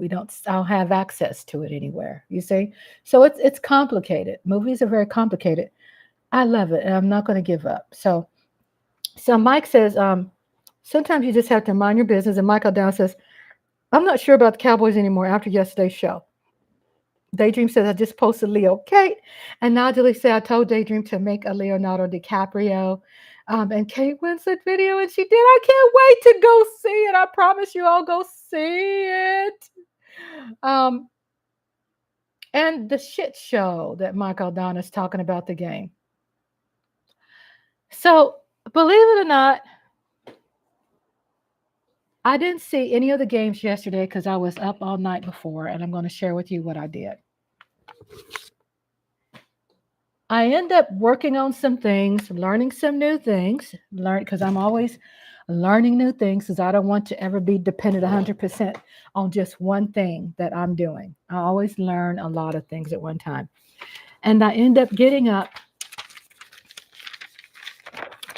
I don't have access to it anywhere, you see? So it's complicated. Movies are very complicated. I love it, and I'm not going to give up. So Mike says, sometimes you just have to mind your business. And Michael Down says, I'm not sure about the Cowboys anymore after yesterday's show. Daydream says, I just posted Leo Kate. And Najee said, I told Daydream to make a Leonardo DiCaprio and Kate Winslet video, and she did. I can't wait to go see it. I promise you, I'll go see it. And the shit show that Michael Don is talking about the game. So, believe it or not, I didn't see any of the games yesterday because I was up all night before, and I'm going to share with you what I did. I end up working on some things, learning some new things, because I'm always learning new things because I don't want to ever be dependent 100% on just one thing that I'm doing. I always learn a lot of things at one time. And I end up getting up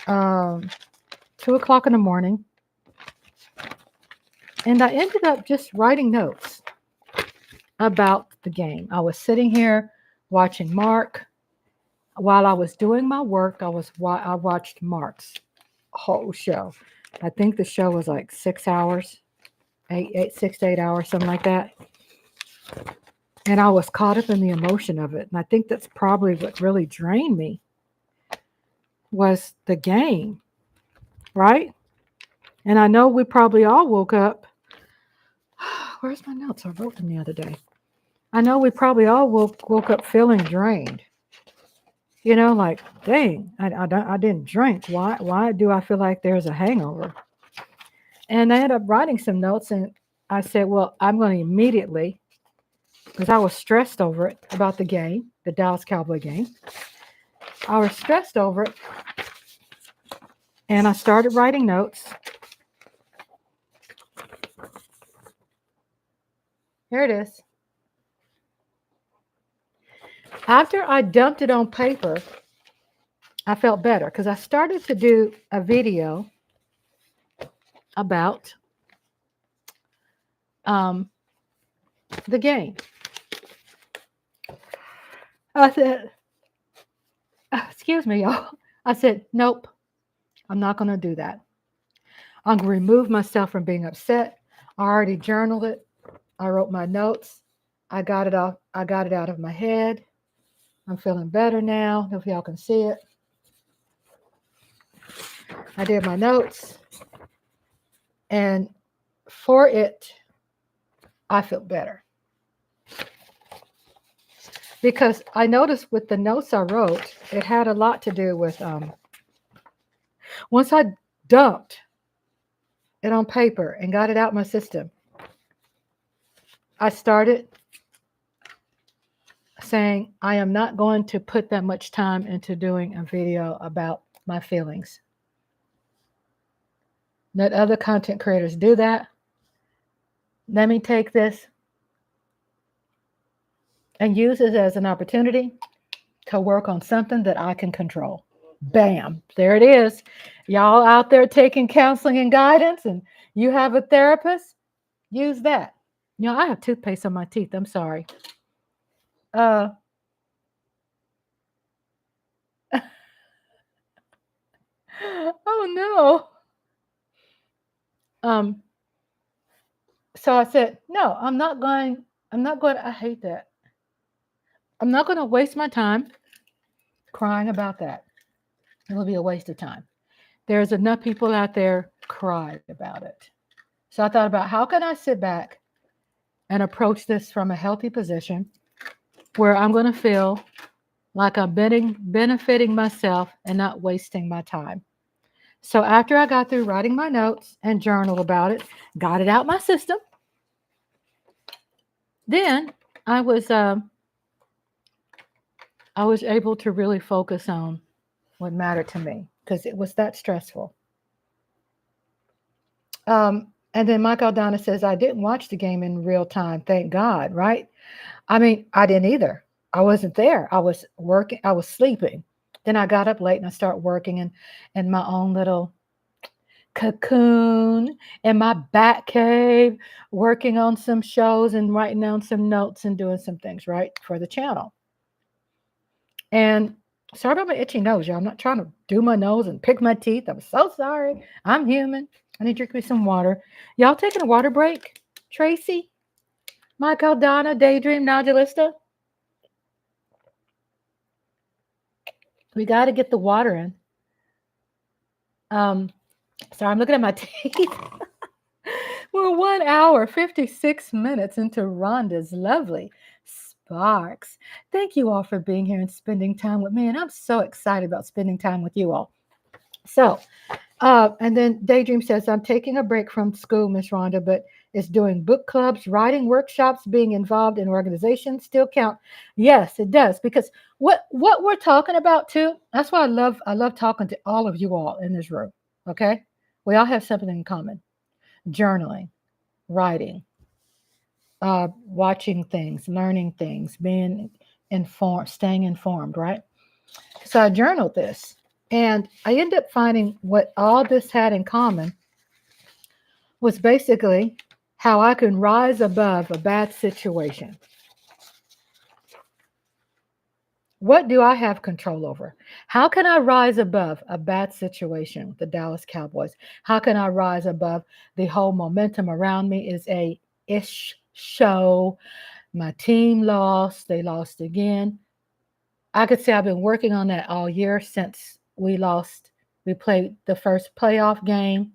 2 o'clock in the morning, and I ended up just writing notes about the game. I was sitting here watching Mark. While I was doing my work, I watched Mark's whole show. I think the show was like 6 hours, 6 to 8 hours, something like that. And I was caught up in the emotion of it. And I think that's probably what really drained me was the game, right? And I know we probably all woke up. Where's my notes? I wrote them the other day. I know we probably all woke up feeling drained. Like, dang, I didn't drink. Why do I feel like there's a hangover? And I ended up writing some notes, and I said, well, I'm going to immediately, because I was stressed over it, about the game, the Dallas Cowboy game. I was stressed over it, and I started writing notes. Here it is. After I dumped it on paper, I felt better because I started to do a video about the game. I said, excuse me, y'all. I said, nope, I'm not going to do that. I'm going to remove myself from being upset. I already journaled it. I wrote my notes. I got it out of my head. I'm feeling better now. I don't know if y'all can see it. I did my notes. And for it, I feel better. Because I noticed with the notes I wrote, it had a lot to do with, once I dumped it on paper and got it out my system, I started saying, I am not going to put that much time into doing a video about my feelings. Let other content creators do that. Let me take this and use it as an opportunity to work on something that I can control. Bam, there it is. Y'all out there taking counseling and guidance, and you have a therapist, use that. I have toothpaste on my teeth. I'm sorry. Uh, oh no. So I said, no, I hate that. I'm not going to waste my time crying about that. It will be a waste of time. There's enough people out there cried about it. So I thought about how can I sit back and approach this from a healthy position where I'm going to feel like I'm benefiting myself and not wasting my time. So after I got through writing my notes and journal about it, got it out my system, then I was able to really focus on what mattered to me because it was that stressful. And then Mike Aldana says, I didn't watch the game in real time. Thank God, right? I mean, I didn't either. I wasn't there. I was working. I was sleeping. Then I got up late and I started working in my own little cocoon in my bat cave, working on some shows and writing down some notes and doing some things, right, for the channel. And sorry about my itchy nose, y'all. I'm not trying to do my nose and pick my teeth. I'm so sorry. I'm human. I need to drink me some water. Y'all taking a water break? Tracy? Mike Aldana, Daydream, Nodulista? We got to get the water in. Sorry, I'm looking at my teeth. We're 1 hour, 56 minutes into Rhonda's lovely sparks. Thank you all for being here and spending time with me. And I'm so excited about spending time with you all. So, and then Daydream says, I'm taking a break from school, Miss Rhonda, but is doing book clubs, writing workshops, being involved in organizations still count? Yes, it does. Because what we're talking about too, that's why I love talking to all of you all in this room. Okay. We all have something in common. Journaling, writing, watching things, learning things, being informed, staying informed, right? So I journaled this. And I ended up finding what all this had in common was basically how I can rise above a bad situation. What do I have control over? How can I rise above a bad situation with the Dallas Cowboys? How can I rise above the whole momentum around me is a ish show? My team lost. They lost again. I could say I've been working on that all year since we lost. We played the first playoff game.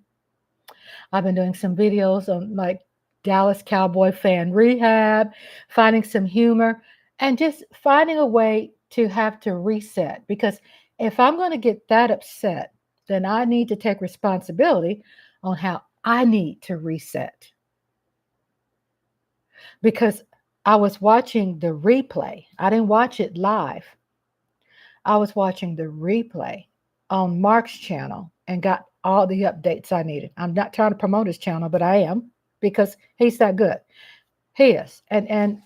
I've been doing some videos on like Dallas Cowboy fan rehab, finding some humor, and just finding a way to have to reset. Because if I'm going to get that upset, then I need to take responsibility on how I need to reset. Because I was watching the replay. I didn't watch it live. I was watching the replay on Mark's channel and got all the updates I needed. I'm not trying to promote his channel, but I am because he's that good. He is. And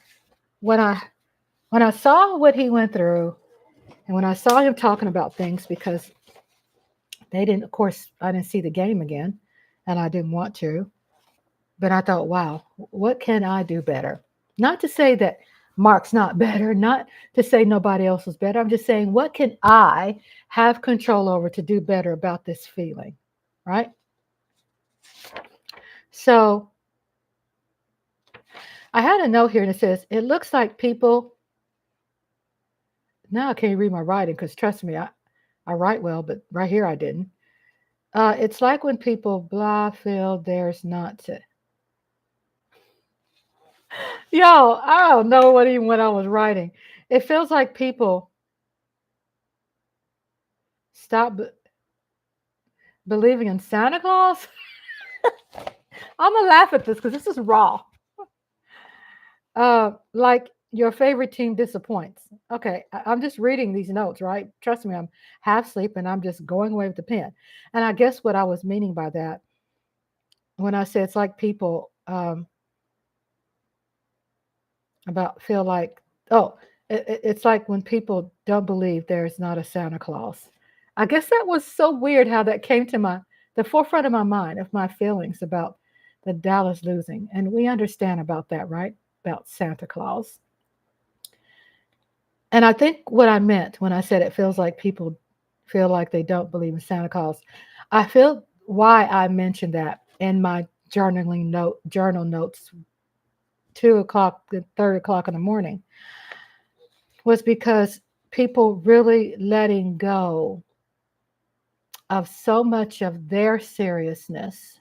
when I saw what he went through and when I saw him talking about things, because they didn't, of course, I didn't see the game again and I didn't want to, but I thought, wow, what can I do better? Not to say that Mark's not better, not to say nobody else is better. I'm just saying, what can I have control over to do better about this feeling, right? So I had a note here that says, it looks like people, now I can't read my writing because trust me, I write well, but right here I didn't. It's like when people blah feel there's not to. Yo, I don't know what I was writing. It feels like people stop believing in Santa Claus. I'm gonna laugh at this because this is raw. Like your favorite team disappoints. Okay, I'm just reading these notes, right? Trust me, I'm half asleep and I'm just going away with the pen. And I guess what I was meaning by that when I said it's like people about feel like, oh, it's like when people don't believe there's not a Santa Claus. I guess that was so weird how that came to the forefront of my mind of my feelings about the Dallas losing. And we understand about that, right? About Santa Claus. And I think what I meant when I said it feels like people feel like they don't believe in Santa Claus, I feel why I mentioned that in my journal notes 2 o'clock, 3 o'clock in the morning, was because people really letting go of so much of their seriousness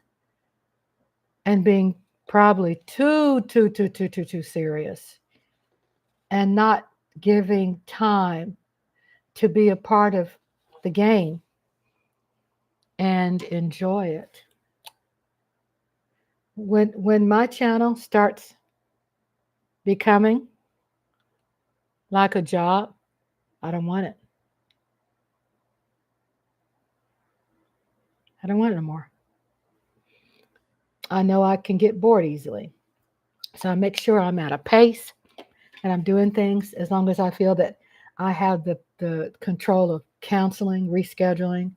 and being probably too serious and not giving time to be a part of the game and enjoy it. When my channel starts becoming like a job, I don't want it. I don't want it anymore. I know I can get bored easily. So I make sure I'm at a pace and I'm doing things as long as I feel that I have the control of counseling, rescheduling,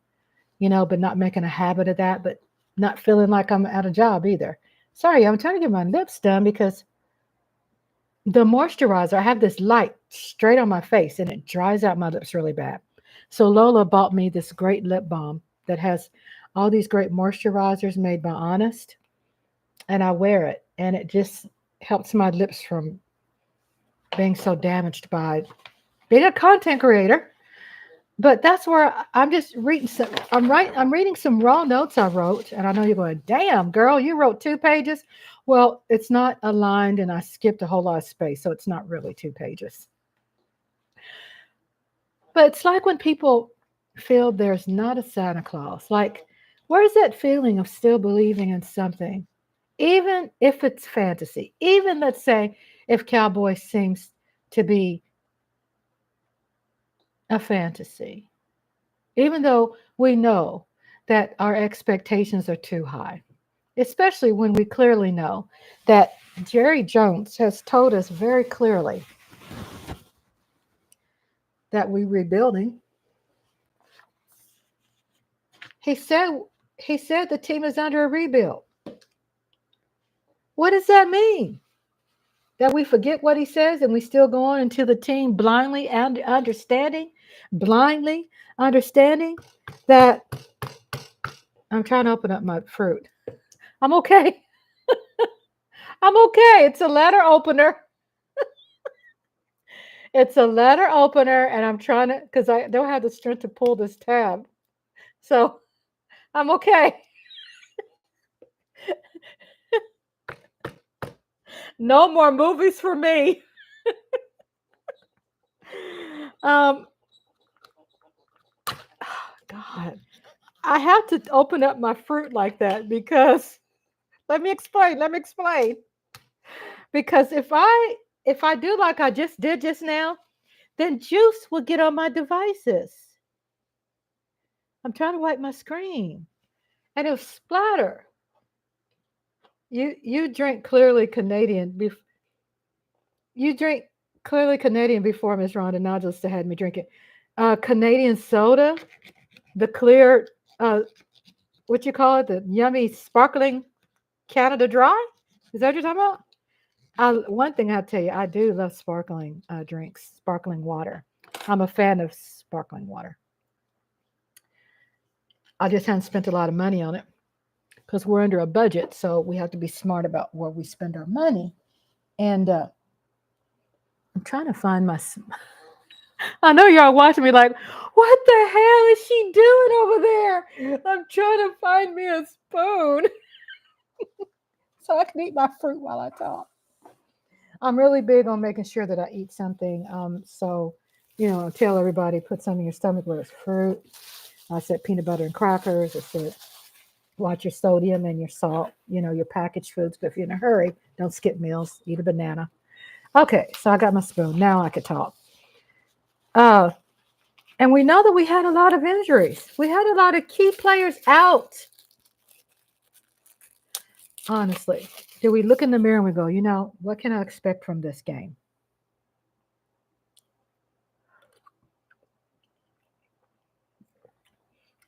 but not making a habit of that, but not feeling like I'm at a job either. Sorry, I'm trying to get my lips done because the moisturizer, I have this light straight on my face and it dries out my lips really bad. So Lola bought me this great lip balm that has all these great moisturizers made by Honest, and I wear it and it just helps my lips from being so damaged by being a content creator. But that's where I'm just reading some. I'm reading some raw notes I wrote, and I know you're going, "Damn, girl, you wrote 2 pages." Well, it's not aligned, and I skipped a whole lot of space, so it's not really 2 pages. But it's like when people feel there's not a Santa Claus. Like, where's that feeling of still believing in something, even if it's fantasy? Even let's say if Cowboy seems to be a fantasy, even though we know that our expectations are too high, especially when we clearly know that Jerry Jones has told us very clearly that we're rebuilding. He said the team is under a rebuild. What does that mean? That we forget what he says and we still go on into the team blindly understanding that I'm trying to open up my fruit. I'm okay. I'm okay. It's a letter opener. It's a letter opener, and I'm trying to because I don't have the strength to pull this tab. So I'm okay. No more movies for me. Um, God, I have to open up my fruit like that because let me explain. Let me explain. Because if I do like I just did just now, then juice will get on my devices. I'm trying to wipe my screen, and it'll splatter. You drink clearly Canadian. You drink clearly Canadian before Miss Rhonda Nodules had me drink it. Canadian soda, the clear, what you call it, the yummy sparkling Canada Dry. Is that what you're talking about? One thing I'll tell you, I do love sparkling drinks, sparkling water. I'm a fan of sparkling water. I just haven't spent a lot of money on it because we're under a budget, so we have to be smart about where we spend our money. And I'm trying to find my. I know y'all watching me like, what the hell is she doing over there? I'm trying to find me a spoon so I can eat my fruit while I talk. I'm really big on making sure that I eat something. So, tell everybody put something in your stomach where it's fruit. I said peanut butter and crackers. I said watch your sodium and your salt, your packaged foods. But if you're in a hurry, don't skip meals. Eat a banana. Okay, so I got my spoon. Now I could talk. Uh, and we know that we had a lot of injuries. We had a lot of key players out. Honestly, do we look in the mirror and we go, what can I expect from this game?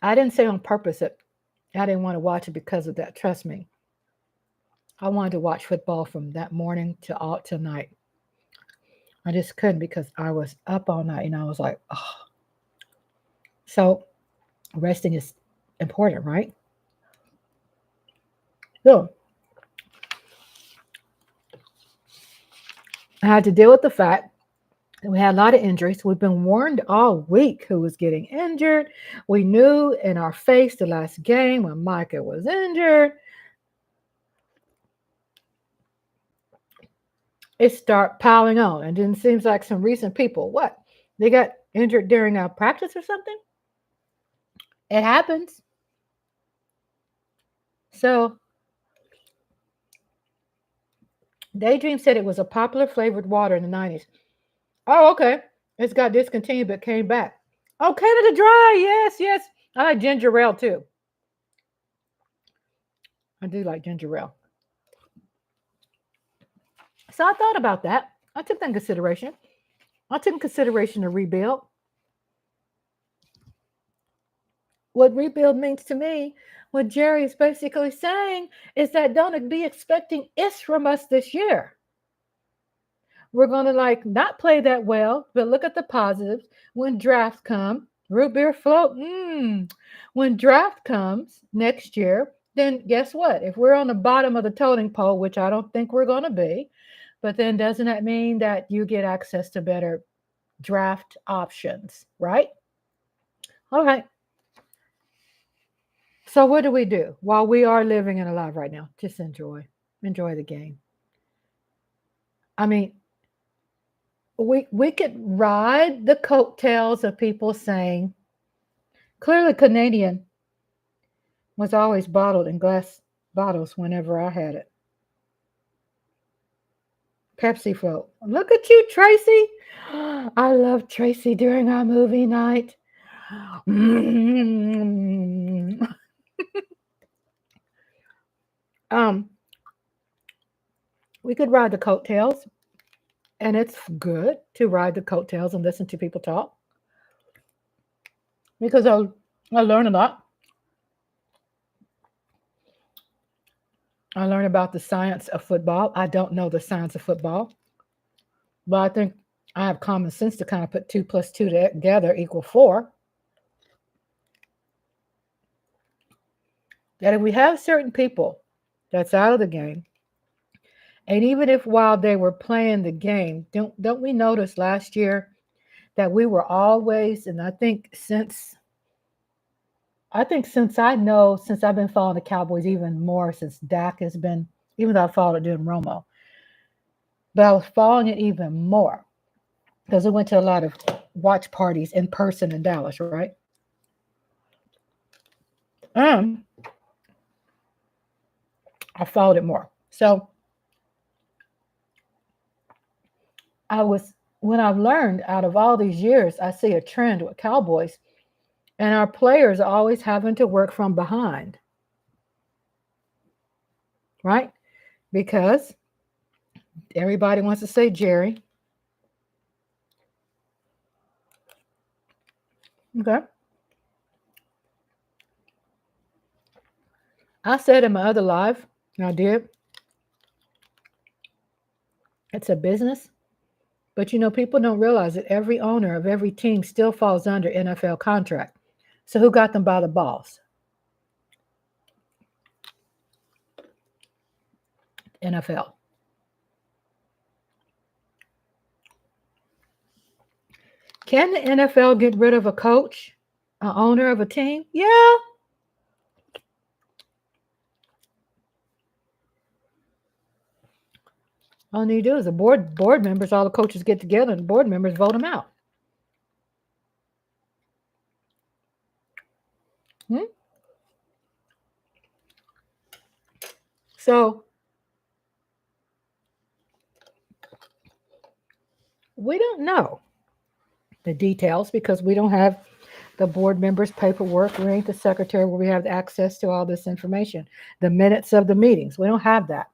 I didn't say on purpose that I didn't want to watch it because of that. Trust me. I wanted to watch football from that morning to night. I just couldn't because I was up all night and I was like, oh. So resting is important, right? So I had to deal with the fact that we had a lot of injuries. We've been warned all week who was getting injured. We knew in our face the last game when Micah was injured. It started piling on. And then it seems like some recent people, what? They got injured during a practice or something? It happens. So Daydream said it was a popular flavored water in the 90s. Oh, okay. It's got discontinued but came back. Oh, Canada Dry. Yes, yes. I like ginger ale too. I do like ginger ale. So I thought about that. I took that in consideration. I took in consideration a rebuild. What rebuild means to me, what Jerry is basically saying is that don't be expecting is from us this year. We're going to not play that well, but look at the positives. When draft come, root beer float. When draft comes next year, then guess what? If we're on the bottom of the totem pole, which I don't think we're going to be, but then doesn't that mean that you get access to better draft options, right? All right. So what do we do while we are living and alive right now? Just enjoy the game. I mean, we could ride the coattails of people saying, clearly Canadian was always bottled in glass bottles whenever I had it. Pepsi float. Look at you, Tracy. I love Tracy during our movie night. We could ride the coattails, and it's good to ride the coattails and listen to people talk because I learn a lot. I learn about the science of football. I don't know the science of football, but I think I have common sense to kind of put 2 + 2 together equal 4. That if we have certain people that's out of the game, and even if while they were playing the game, don't we notice last year that we were always, and I think since I've been following the Cowboys even more since Dak has been, even though I followed it during Romo, but I was following it even more because we went to a lot of watch parties in person in Dallas, right? I followed it more. So when I've learned out of all these years, I see a trend with Cowboys, and our players are always having to work from behind, right? Because everybody wants to say Jerry. Okay. I said in my other live, and I did, it's a business. But people don't realize that every owner of every team still falls under NFL contract. So who got them by the balls? NFL. Can the NFL get rid of a coach, an owner of a team? Yeah. All you do is the board members, all the coaches get together and the board members vote them out. Hmm? So we don't know the details because we don't have the board members' paperwork. We ain't the secretary where we have access to all this information, the minutes of the meetings. We don't have that.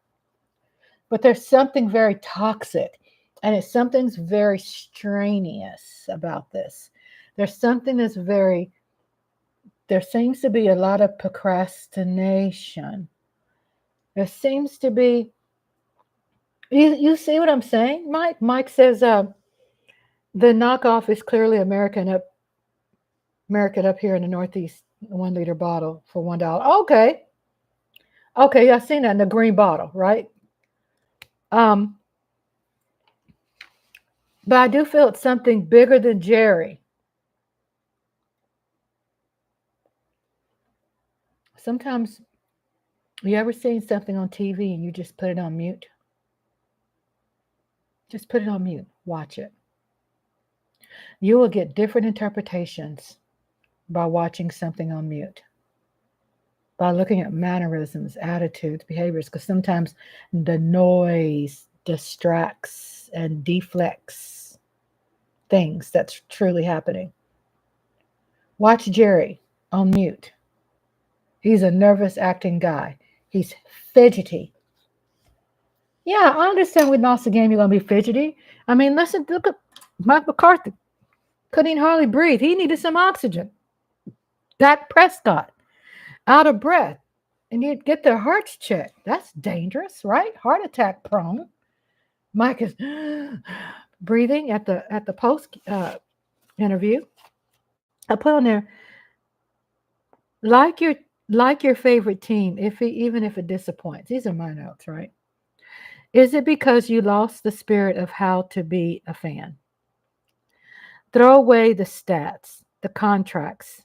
But there's something very toxic and it's something's very strenuous about this. There's something that's very, there seems to be a lot of procrastination. There seems to be, you see what I'm saying, Mike? Mike says the knockoff is clearly American up here in the Northeast, 1 liter bottle for $1. Okay. Okay, I've seen that in the green bottle, right? Um, but I do feel it's something bigger than Jerry. Sometimes you ever seen something on TV and you just put it on mute? Just put it on mute. Watch it. You will get different interpretations by watching something on mute, by looking at mannerisms, attitudes, behaviors, because sometimes the noise distracts and deflects things that's truly happening. Watch Jerry on mute. He's a nervous acting guy. He's fidgety. Yeah, I understand we lost the game. You're going to be fidgety. I mean, listen, look at Mike McCarthy. Couldn't hardly breathe. He needed some oxygen. Dak Prescott, out of breath. And you'd get their hearts checked. That's dangerous, right? Heart attack prone. Mike is breathing at the post interview. I put on there, like your favorite team, even if it disappoints. These are my notes, right? Is it because you lost the spirit of how to be a fan? Throw away the stats, the contracts,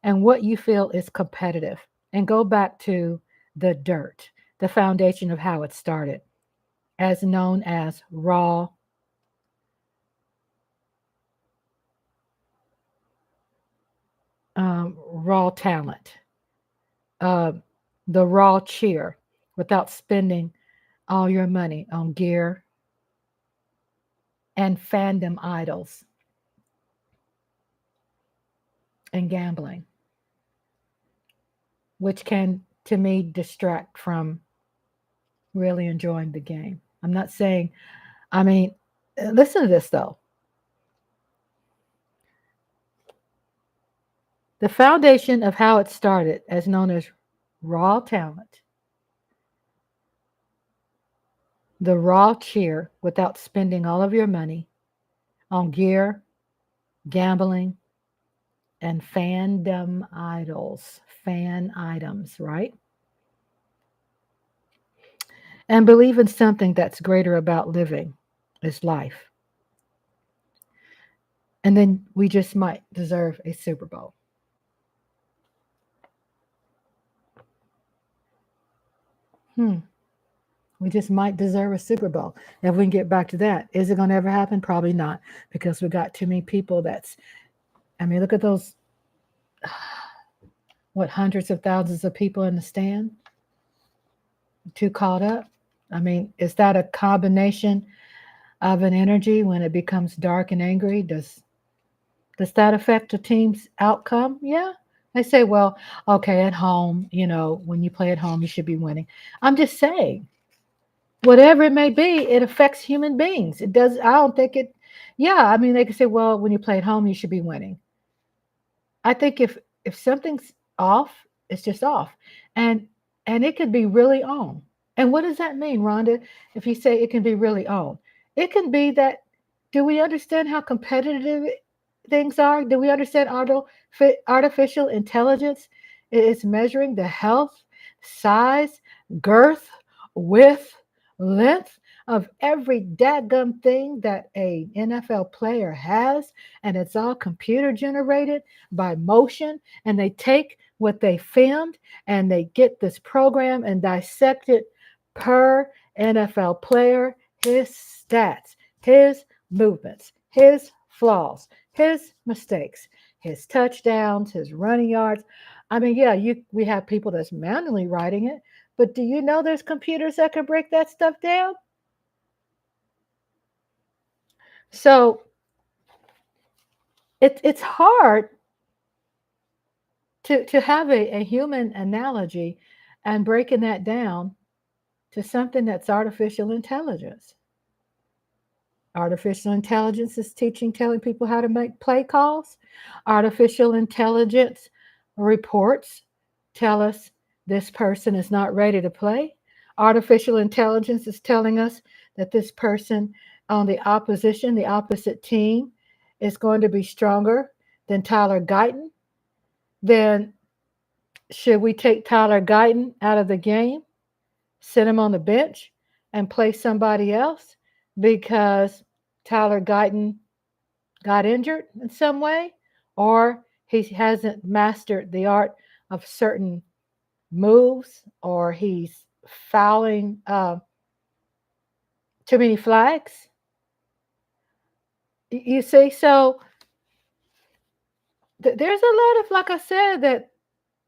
and what you feel is competitive, and go back to the dirt, the foundation of how it started, as known as raw talent, uh, the raw cheer, without spending all your money on gear and fandom idols and gambling, which can, to me, distract from really enjoying the game. I'm not saying, I mean, listen to this though. The foundation of how it started, as known as raw talent, the raw cheer without spending all of your money on gear, gambling, and fandom idols, fan items, right? And believe in something that's greater about living is life. And then we just might deserve a Super Bowl. We just might deserve a Super Bowl. If we can get back to that, is it going to ever happen? Probably not, because we got too many people I mean, look at those, what, hundreds of thousands of people in the stand? Too caught up? I mean, is that a combination of an energy when it becomes dark and angry? Does that affect a team's outcome? Yeah. They say, well, okay, at home, when you play at home, you should be winning. I'm just saying, whatever it may be, it affects human beings. It does. I don't think it. Yeah, I mean, they can say, well, when you play at home, you should be winning. I think if something's off, it's just off, and it could be really on. And what does that mean, Rhonda? If you say it can be really on, it can be that. Do we understand how competitive things are? Do we understand artificial intelligence is measuring the health, size, girth, width, length of every dadgum thing that a NFL player has, and it's all computer generated by motion, and they take what they filmed and they get this program and dissect it per NFL player, his stats, his movements, his flaws, his mistakes, his touchdowns, his running yards. I mean, yeah, we have people that's manually writing it, but do you know there's computers that can break that stuff down? So it's hard to have a human analogy and breaking that down to something that's artificial intelligence. Artificial intelligence is telling people how to make play calls. Artificial intelligence reports tell us this person is not ready to play. Artificial intelligence is telling us that this person on the opposite team, is going to be stronger than Tyler Guyton. Then should we take Tyler Guyton out of the game, sit him on the bench, and play somebody else because Tyler Guyton got injured in some way, or he hasn't mastered the art of certain moves, or he's fouling too many flags? You see, so there's a lot of, like I said, that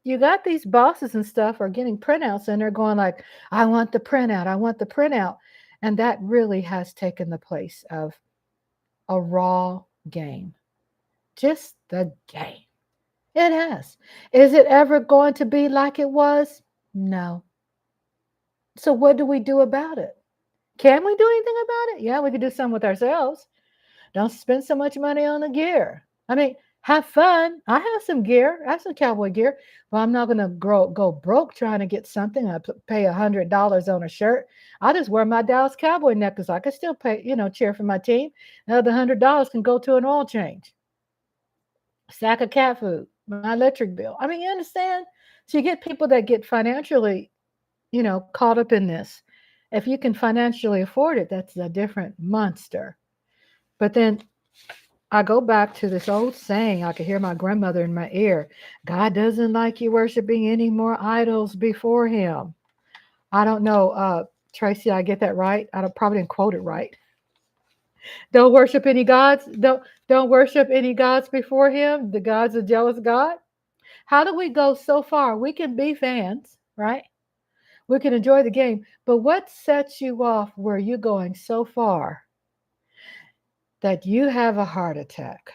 you got these bosses and stuff are getting printouts and they're going like, I want the printout, I want the printout. And that really has taken the place of a raw game. Just the game. It has. Is it ever going to be like it was? No. So what do we do about it? Can we do anything about it? Yeah, we could do some with ourselves. Don't spend so much money on the gear. I mean, have fun. I have some gear. I have some cowboy gear, but I'm not going to go broke trying to get something. I pay $100 on a shirt. I just wear my Dallas Cowboy necklace. I can still pay, cheer for my team. Another $100 can go to an oil change, sack of cat food, my electric bill. I mean, you understand? So you get people that get financially, caught up in this. If you can financially afford it, that's a different monster. But then I go back to this old saying I could hear my grandmother in my ear. God doesn't like you worshiping any more idols before him. I don't know, Tracy, I get that right? I probably didn't quote it right. Don't worship any gods. Don't worship any gods before him. The God's a jealous God. How do we go so far? We can be fans, right? We can enjoy the game. But what sets you off where you're going so far that you have a heart attack?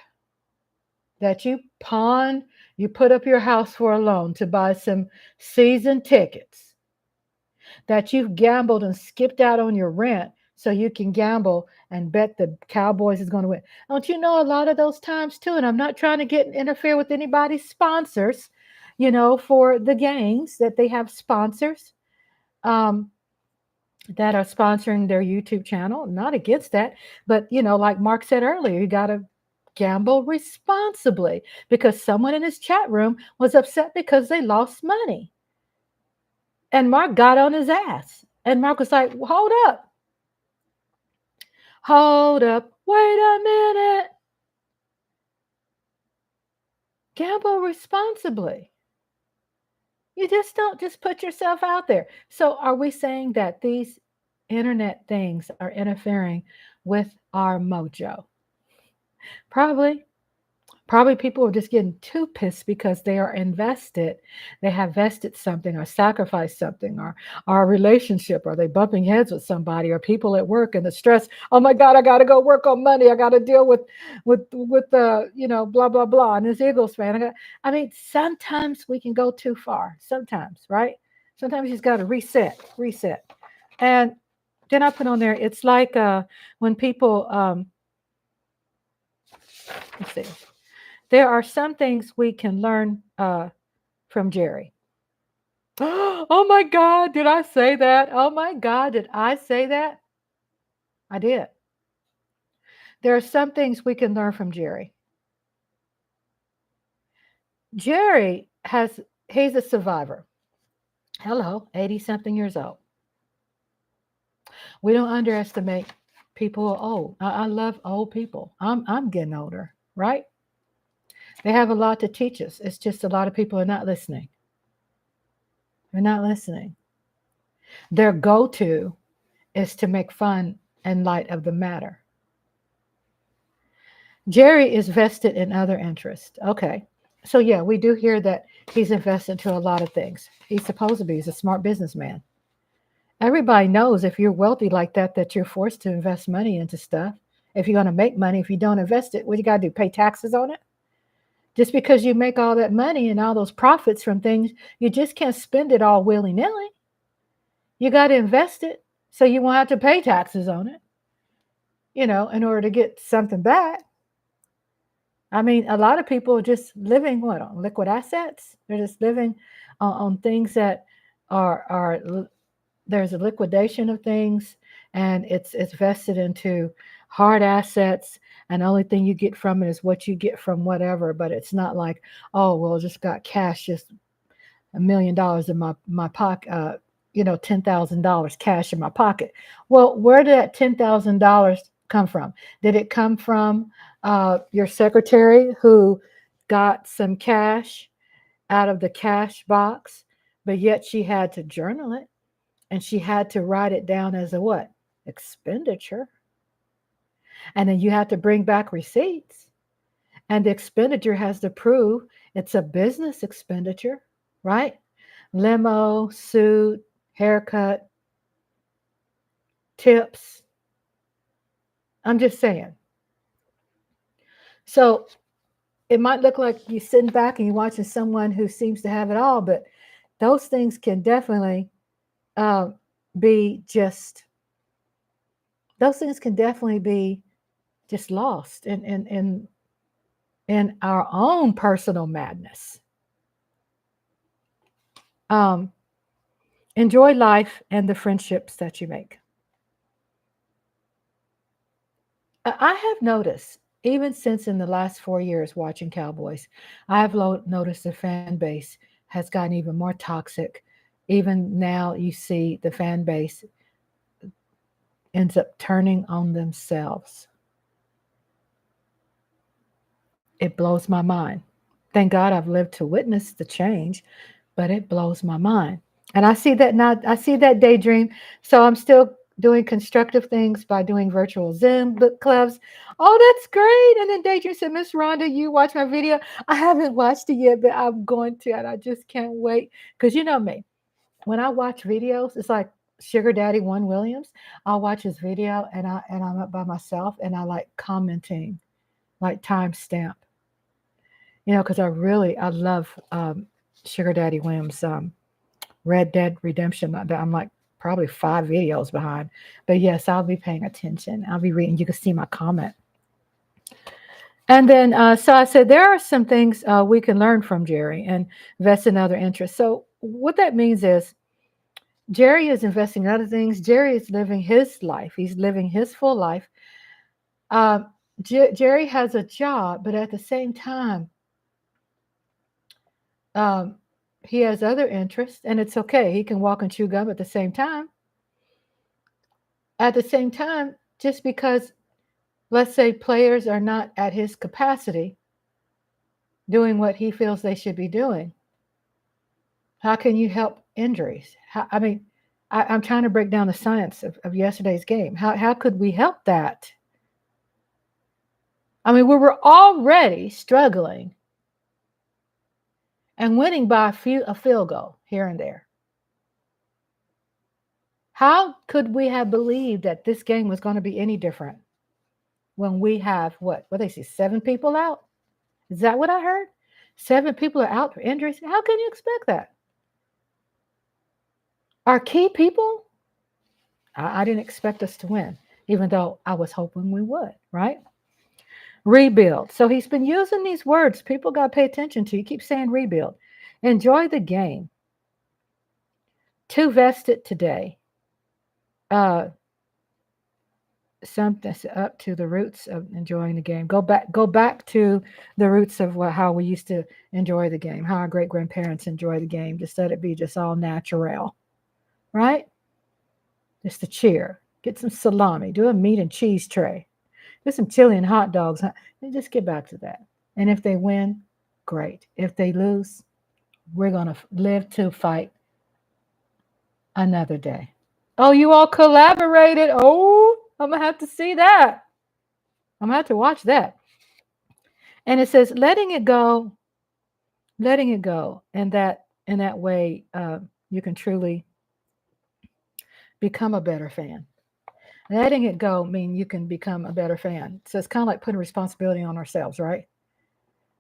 That you put up your house for a loan to buy some season tickets, that you've gambled and skipped out on your rent so you can gamble and bet the Cowboys is going to win. Don't you know a lot of those times too? And I'm not trying to interfere with anybody's sponsors, for the games that they have sponsors that are sponsoring their YouTube channel. Not against that, but like Mark said earlier, you got to gamble responsibly, because someone in his chat room was upset because they lost money. And Mark got on his ass. And Mark was like, hold up. Hold up. Wait a minute. Gamble responsibly. You just don't just put yourself out there. So are we saying that these internet things are interfering with our mojo? Probably. Probably people are just getting too pissed because they are invested. They have vested something or sacrificed something, or a relationship, or they bumping heads with somebody, or people at work and the stress. Oh my God, I got to go work on Monday. I got to deal with the, blah, blah, blah. And this Eagles fan. I mean, sometimes we can go too far. Sometimes, right? Sometimes you just got to reset. And then I put on there, it's like when people, let's see. There are some things we can learn from Jerry. Oh my God, did I say that? Oh my God, did I say that? I did. There are some things we can learn from Jerry. Jerry he's a survivor. Hello, 80-something years old. We don't underestimate people who are old. I love old people. I'm getting older, right? They have a lot to teach us. It's just a lot of people are not listening. They're not listening. Their go-to is to make fun and light of the matter. Jerry is vested in other interests. Okay, So yeah, we do hear that he's invested into a lot of things. He's supposed to be. He's a smart businessman. Everybody knows if you're wealthy like that, that you're forced to invest money into stuff. If you're going to make money, if you don't invest it, what you got to do? Pay taxes on it? Just because you make all that money and all those profits from things, you just can't spend it all willy nilly. You got to invest it so you won't have to pay taxes on it, in order to get something back. I mean, a lot of people are just living what on liquid assets. They're just living on things that are there's a liquidation of things, and it's vested into hard assets, and the only thing you get from it is what you get from whatever. But it's not like, oh well, just got cash, just $1 million in my pocket, $10,000 cash in my pocket. Well, where did that $10,000 come from? Did it come from your secretary who got some cash out of the cash box, but yet she had to journal it and she had to write it down as a what? Expenditure. And then you have to bring back receipts. And the expenditure has to prove it's a business expenditure, right? Limo, suit, haircut, tips. I'm just saying. So it might look like you're sitting back and you're watching someone who seems to have it all, but those things can definitely uh, be just, those things can definitely be just lost in our own personal madness. Um, enjoy life and the friendships that you make. I have noticed, even since in the last 4 years watching Cowboys, I have noticed the fan base has gotten even more toxic. Even now, you see the fan base ends up turning on themselves. It blows my mind. Thank God I've lived to witness the change, but it blows my mind. And I see that now, I see that daydream. So I'm still doing constructive things by doing virtual Zoom book clubs. Oh, that's great. And then Daydream said, Miss Rhonda, you watch my video. I haven't watched it yet, but I'm going to, and I just can't wait. Because you know me, when I watch videos, it's like Sugar Daddy One Williams. I'll watch his video and I'm up by myself and I like commenting, like timestamp, because I love Sugar Daddy Williams. Red Dead Redemption. I'm like probably 5 videos behind. But yes, I'll be paying attention. I'll be reading. You can see my comment. And then, so I said, there are some things we can learn from Jerry and invest in other interests. So what that means is Jerry is investing in other things. Jerry is living his life. He's living his full life. Jerry has a job, but at the same time, um, he has other interests, and it's okay. He can walk and chew gum at the same time. At the same time, just because, let's say, players are not at his capacity doing what he feels they should be doing, how can you help injuries? I'm trying to break down the science of yesterday's game. How could we help that? I mean, we were already struggling and winning by a field goal here and there. How could we have believed that this game was going to be any different when we have what they say, 7 people out? Is that what I heard? 7 people are out for injuries. How can you expect that? Our key people, I didn't expect us to win, even though I was hoping we would, right? Rebuild. So he's been using these words people got to pay attention to. You keep saying rebuild. Enjoy the game. Too vested today. Something up to the roots of enjoying the game. Go back to the roots of how we used to enjoy the game, how our great grandparents enjoy the game. Just let it be just all natural, right? Just to cheer. Get some salami. Do a meat and cheese tray. Do some chili and hot dogs. And just get back to that. And if they win, great. If they lose, we're gonna live to fight another day. Oh, you all collaborated. Oh, I'm going to have to see that. I'm going to have to watch that. And it says, letting it go letting it go, and that way you can truly become a better fan. Letting it go mean you can become a better fan. So it's kind of like putting responsibility on ourselves, right?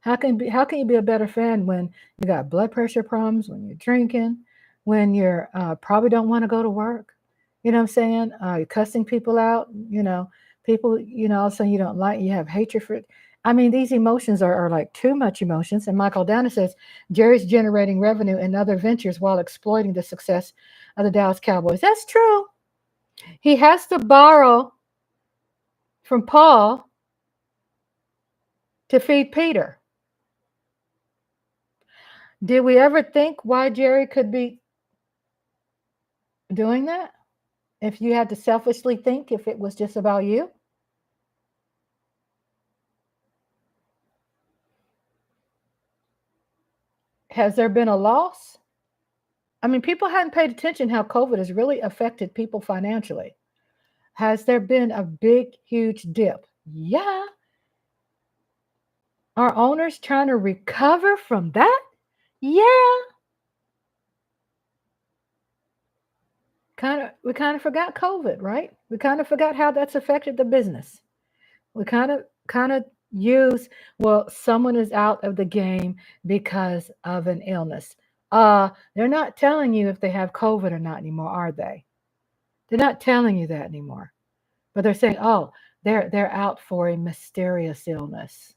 How can you be a better fan when you got blood pressure problems, when you're drinking, when you're probably don't want to go to work? You know what I'm saying? You're cussing people out. People. All of a sudden you don't like. You have hatred for it. I mean, these emotions are like too much emotions. And Michael Dana says Jerry's generating revenue in other ventures while exploiting the success of the Dallas Cowboys. That's true. He has to borrow from Paul to feed Peter. Did we ever think why Jerry could be doing that? If you had to selfishly think, if it was just about you? Has there been a loss? I mean, people hadn't paid attention how COVID has really affected people financially. Has there been a big, huge dip? Yeah. Are owners trying to recover from that? Yeah. We kind of forgot COVID, right? We kind of forgot how that's affected the business. We kind of use, well, someone is out of the game because of an illness. They're not telling you if they have COVID or not anymore, are they? They're not telling you that anymore. But they're saying, oh, they're out for a mysterious illness.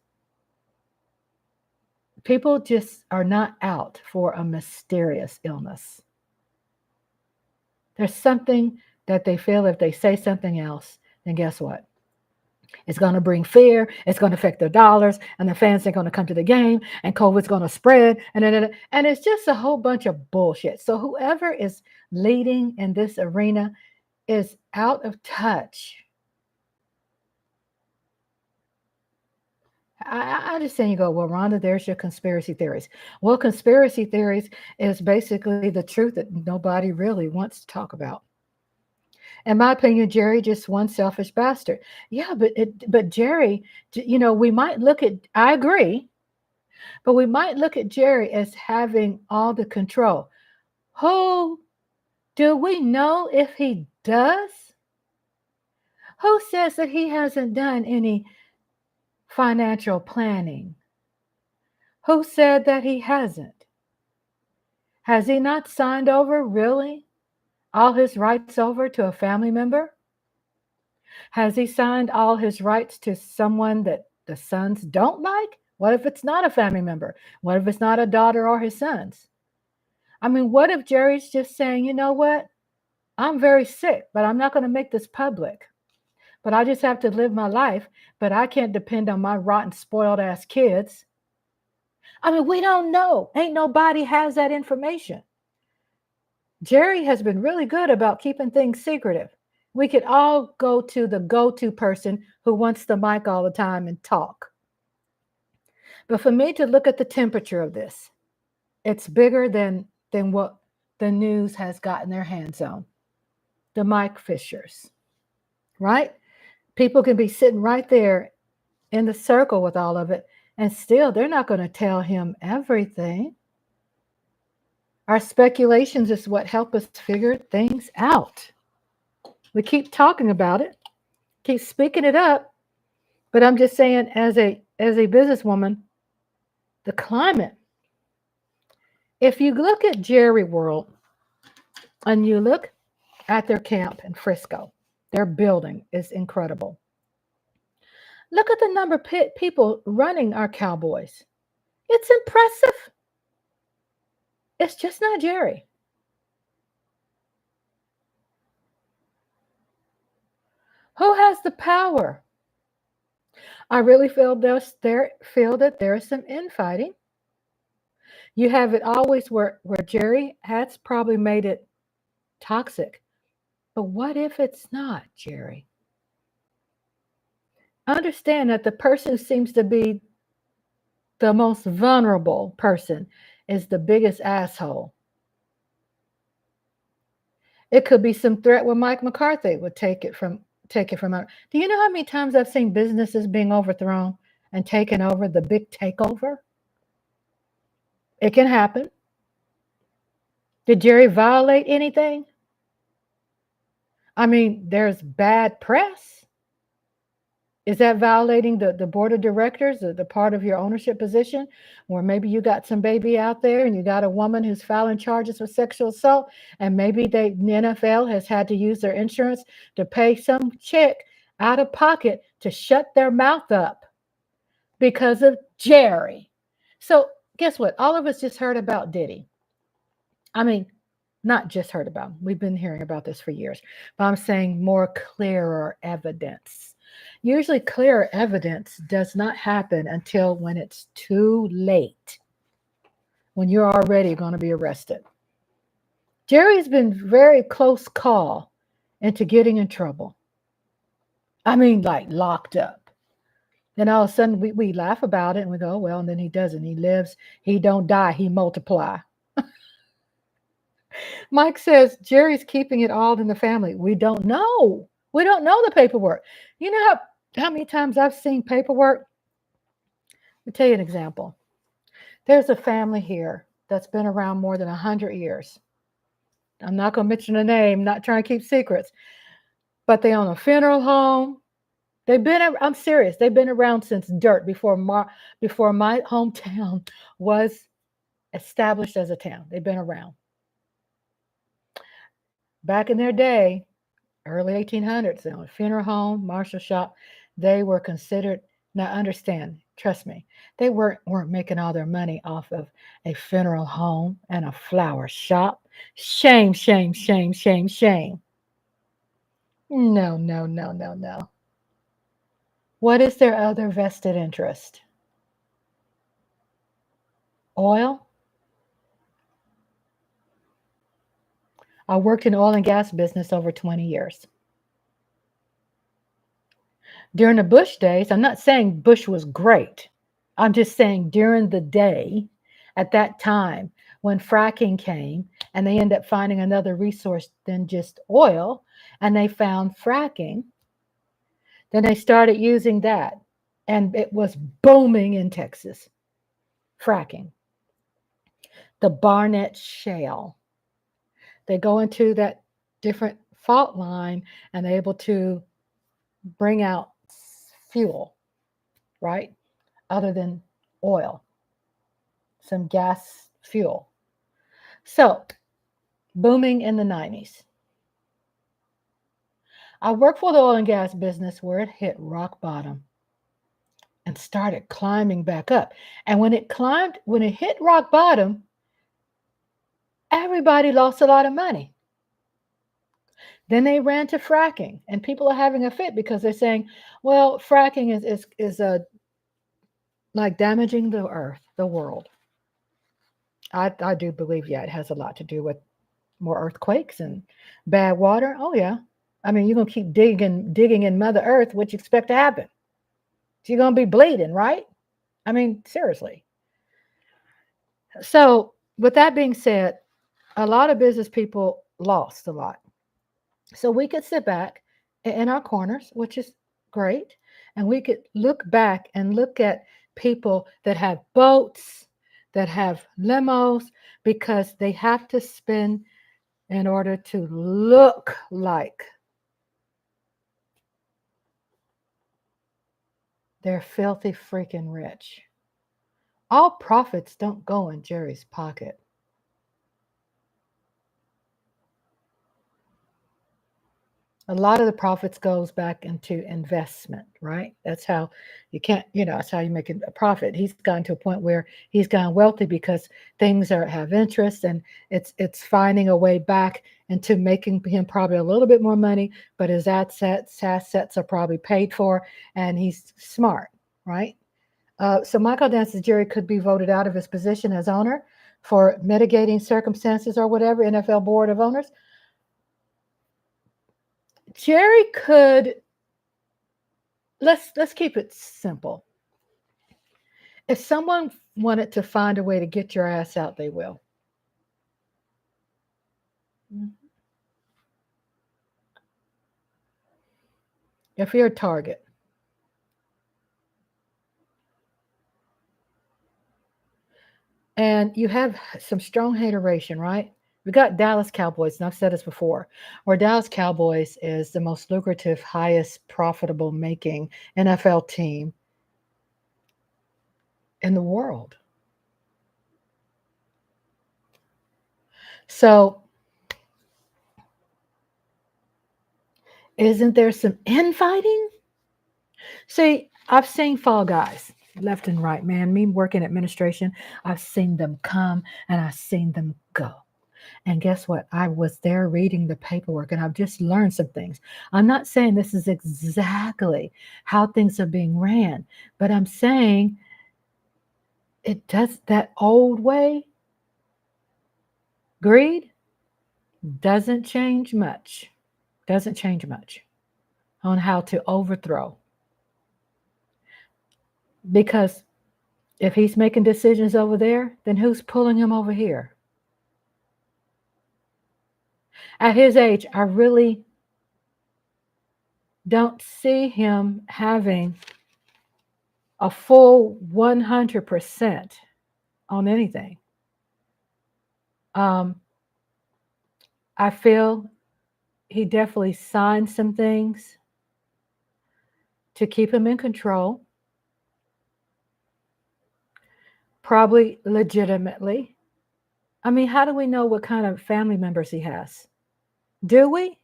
People just are not out for a mysterious illness. There's something that they feel if they say something else, then guess what? It's going to bring fear. It's going to affect their dollars, and the fans are going to come to the game, and COVID's going to spread, and it's just a whole bunch of bullshit. So whoever is leading in this arena is out of touch. I understand you go, well, Rhonda, there's your conspiracy theories. Well, conspiracy theories is basically the truth that nobody really wants to talk about. In my opinion, Jerry just one selfish bastard. Yeah, but Jerry, we might look at. I agree, but we might look at Jerry as having all the control. Who do we know if he does? Who says that he hasn't done any financial planning? Who said that he hasn't? Has he not signed over really all his rights over to a family member? Has he signed all his rights to someone that the sons don't like? What if it's not a family member? What if it's not a daughter or his sons? I mean, what if Jerry's just saying, you know what? I'm very sick, but I'm not going to make this public. But I just have to live my life, but I can't depend on my rotten, spoiled ass kids. I mean, we don't know. Ain't nobody has that information. Jerry has been really good about keeping things secretive. We could all go to the go-to person who wants the mic all the time and talk. But for me to look at the temperature of this, it's bigger than what the news has gotten their hands on. The Mike Fishers, right? People can be sitting right there in the circle with all of it, and still they're not going to tell him everything. Our speculations is what help us figure things out. We keep talking about it, keep speaking it up, but I'm just saying, as a businesswoman, the climate. If you look at Jerry World and you look at their camp in Frisco, their building is incredible. Look at the number of people running our Cowboys. It's impressive. It's just not Jerry. Who has the power? I really feel that there is some infighting. You have it always where Jerry has probably made it toxic. But what if it's not Jerry? Understand that the person who seems to be the most vulnerable person is the biggest asshole. It could be some threat where Mike McCarthy would take it from out. Do you know how many times I've seen businesses being overthrown and taken over, the big takeover? It can happen. Did Jerry violate anything? I mean, there's bad press. Is that violating the board of directors, the part of your ownership position? Or maybe you got some baby out there and you got a woman who's filing charges for sexual assault, and maybe the NFL has had to use their insurance to pay some chick out of pocket to shut their mouth up because of Jerry. So guess what? All of us just heard about Diddy. I mean, not just heard about him. We've been hearing about this for years, but I'm saying more clearer evidence. Usually, clearer evidence does not happen until when it's too late, when you're already going to be arrested. Jerry's been very close call into getting in trouble. I mean, like locked up. Then all of a sudden we laugh about it and we go, well, and then he doesn't. He lives, he don't die, he multiply. Mike says Jerry's keeping it all in the family. We don't know. We don't know the paperwork. You know how many times I've seen paperwork? Let me tell you an example. There's a family here that's been around more than 100 years. I'm not going to mention the name, not trying to keep secrets, but they own a funeral home. I'm serious. They've been around since dirt before my hometown was established as a town. They've been around. Back in their day, early 1800s, they owned a funeral home, martial shop. They were considered, now understand, trust me, they weren't making all their money off of a funeral home and a flower shop. Shame, shame, shame, shame, shame. No, no, no, no, no. What is their other vested interest? Oil? I worked in oil and gas business over 20 years. During the Bush days, I'm not saying Bush was great. I'm just saying during the day, at that time, when fracking came and they ended up finding another resource than just oil, and they found fracking, then they started using that. And it was booming in Texas, fracking. The Barnett Shale. They go into that different fault line and they're able to bring out fuel, right? Other than oil, some gas fuel. So, booming in the 90s. I worked for the oil and gas business where it hit rock bottom and started climbing back up. And when it hit rock bottom, everybody lost a lot of money. Then they ran to fracking, and people are having a fit because they're saying, well, fracking is like damaging the earth, the world. I do believe, yeah, it has a lot to do with more earthquakes and bad water. Oh yeah. I mean, you're gonna keep digging in Mother Earth, what you expect to happen? You're gonna be bleeding, right? I mean, seriously. So with that being said, a lot of business people lost a lot. So we could sit back in our corners, which is great, and we could look back and look at people that have boats, that have limos, because they have to spend in order to look like they're filthy freaking rich. All profits don't go in Jerry's pocket. A lot of the profits goes back into investment, right? That's how you can't, that's how you make a profit. He's gotten to a point where he's gotten wealthy because things have interest, and it's finding a way back into making him probably a little bit more money, but his assets are probably paid for, and he's smart, right? So Michael Dan says Jerry could be voted out of his position as owner for mitigating circumstances or whatever, NFL board of owners. Jerry could, let's keep it simple. If someone wanted to find a way to get your ass out, they will. If you're a target. And you have some strong hateration, right? We got Dallas Cowboys, and I've said this before, where Dallas Cowboys is the most lucrative, highest profitable making NFL team in the world. So, isn't there some infighting? See, I've seen Fall Guys left and right, man. Me working administration, I've seen them come and I've seen them go. And guess what? I was there reading the paperwork and I've just learned some things. I'm not saying this is exactly how things are being ran, but I'm saying it does that old way, greed doesn't change much. Doesn't change much on how to overthrow. Because if he's making decisions over there, then who's pulling him over here? At his age, I really don't see him having a full 100% on anything. Um, I feel he definitely signed some things to keep him in control, probably legitimately. I mean, how do we know what kind of family members he has? Do we?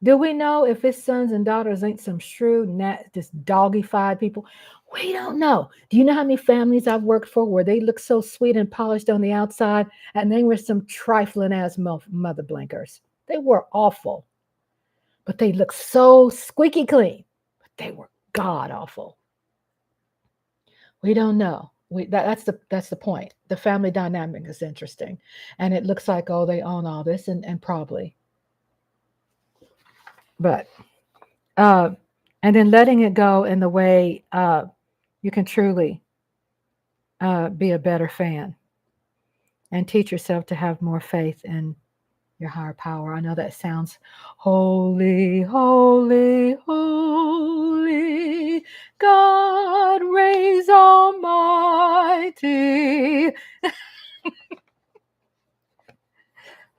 Do we know if his sons and daughters ain't some shrewd, just doggy-fied people? We don't know. Do you know how many families I've worked for where they look so sweet and polished on the outside, and they were some trifling ass mother blinkers? They were awful, but they looked so squeaky clean. But they were god awful. We don't know. That's the point. The family dynamic is interesting, and it looks like they own all this, and probably. But and then letting it go in the way you can truly be a better fan and teach yourself to have more faith in your higher power. I know that sounds holy, holy, holy, God reigns almighty.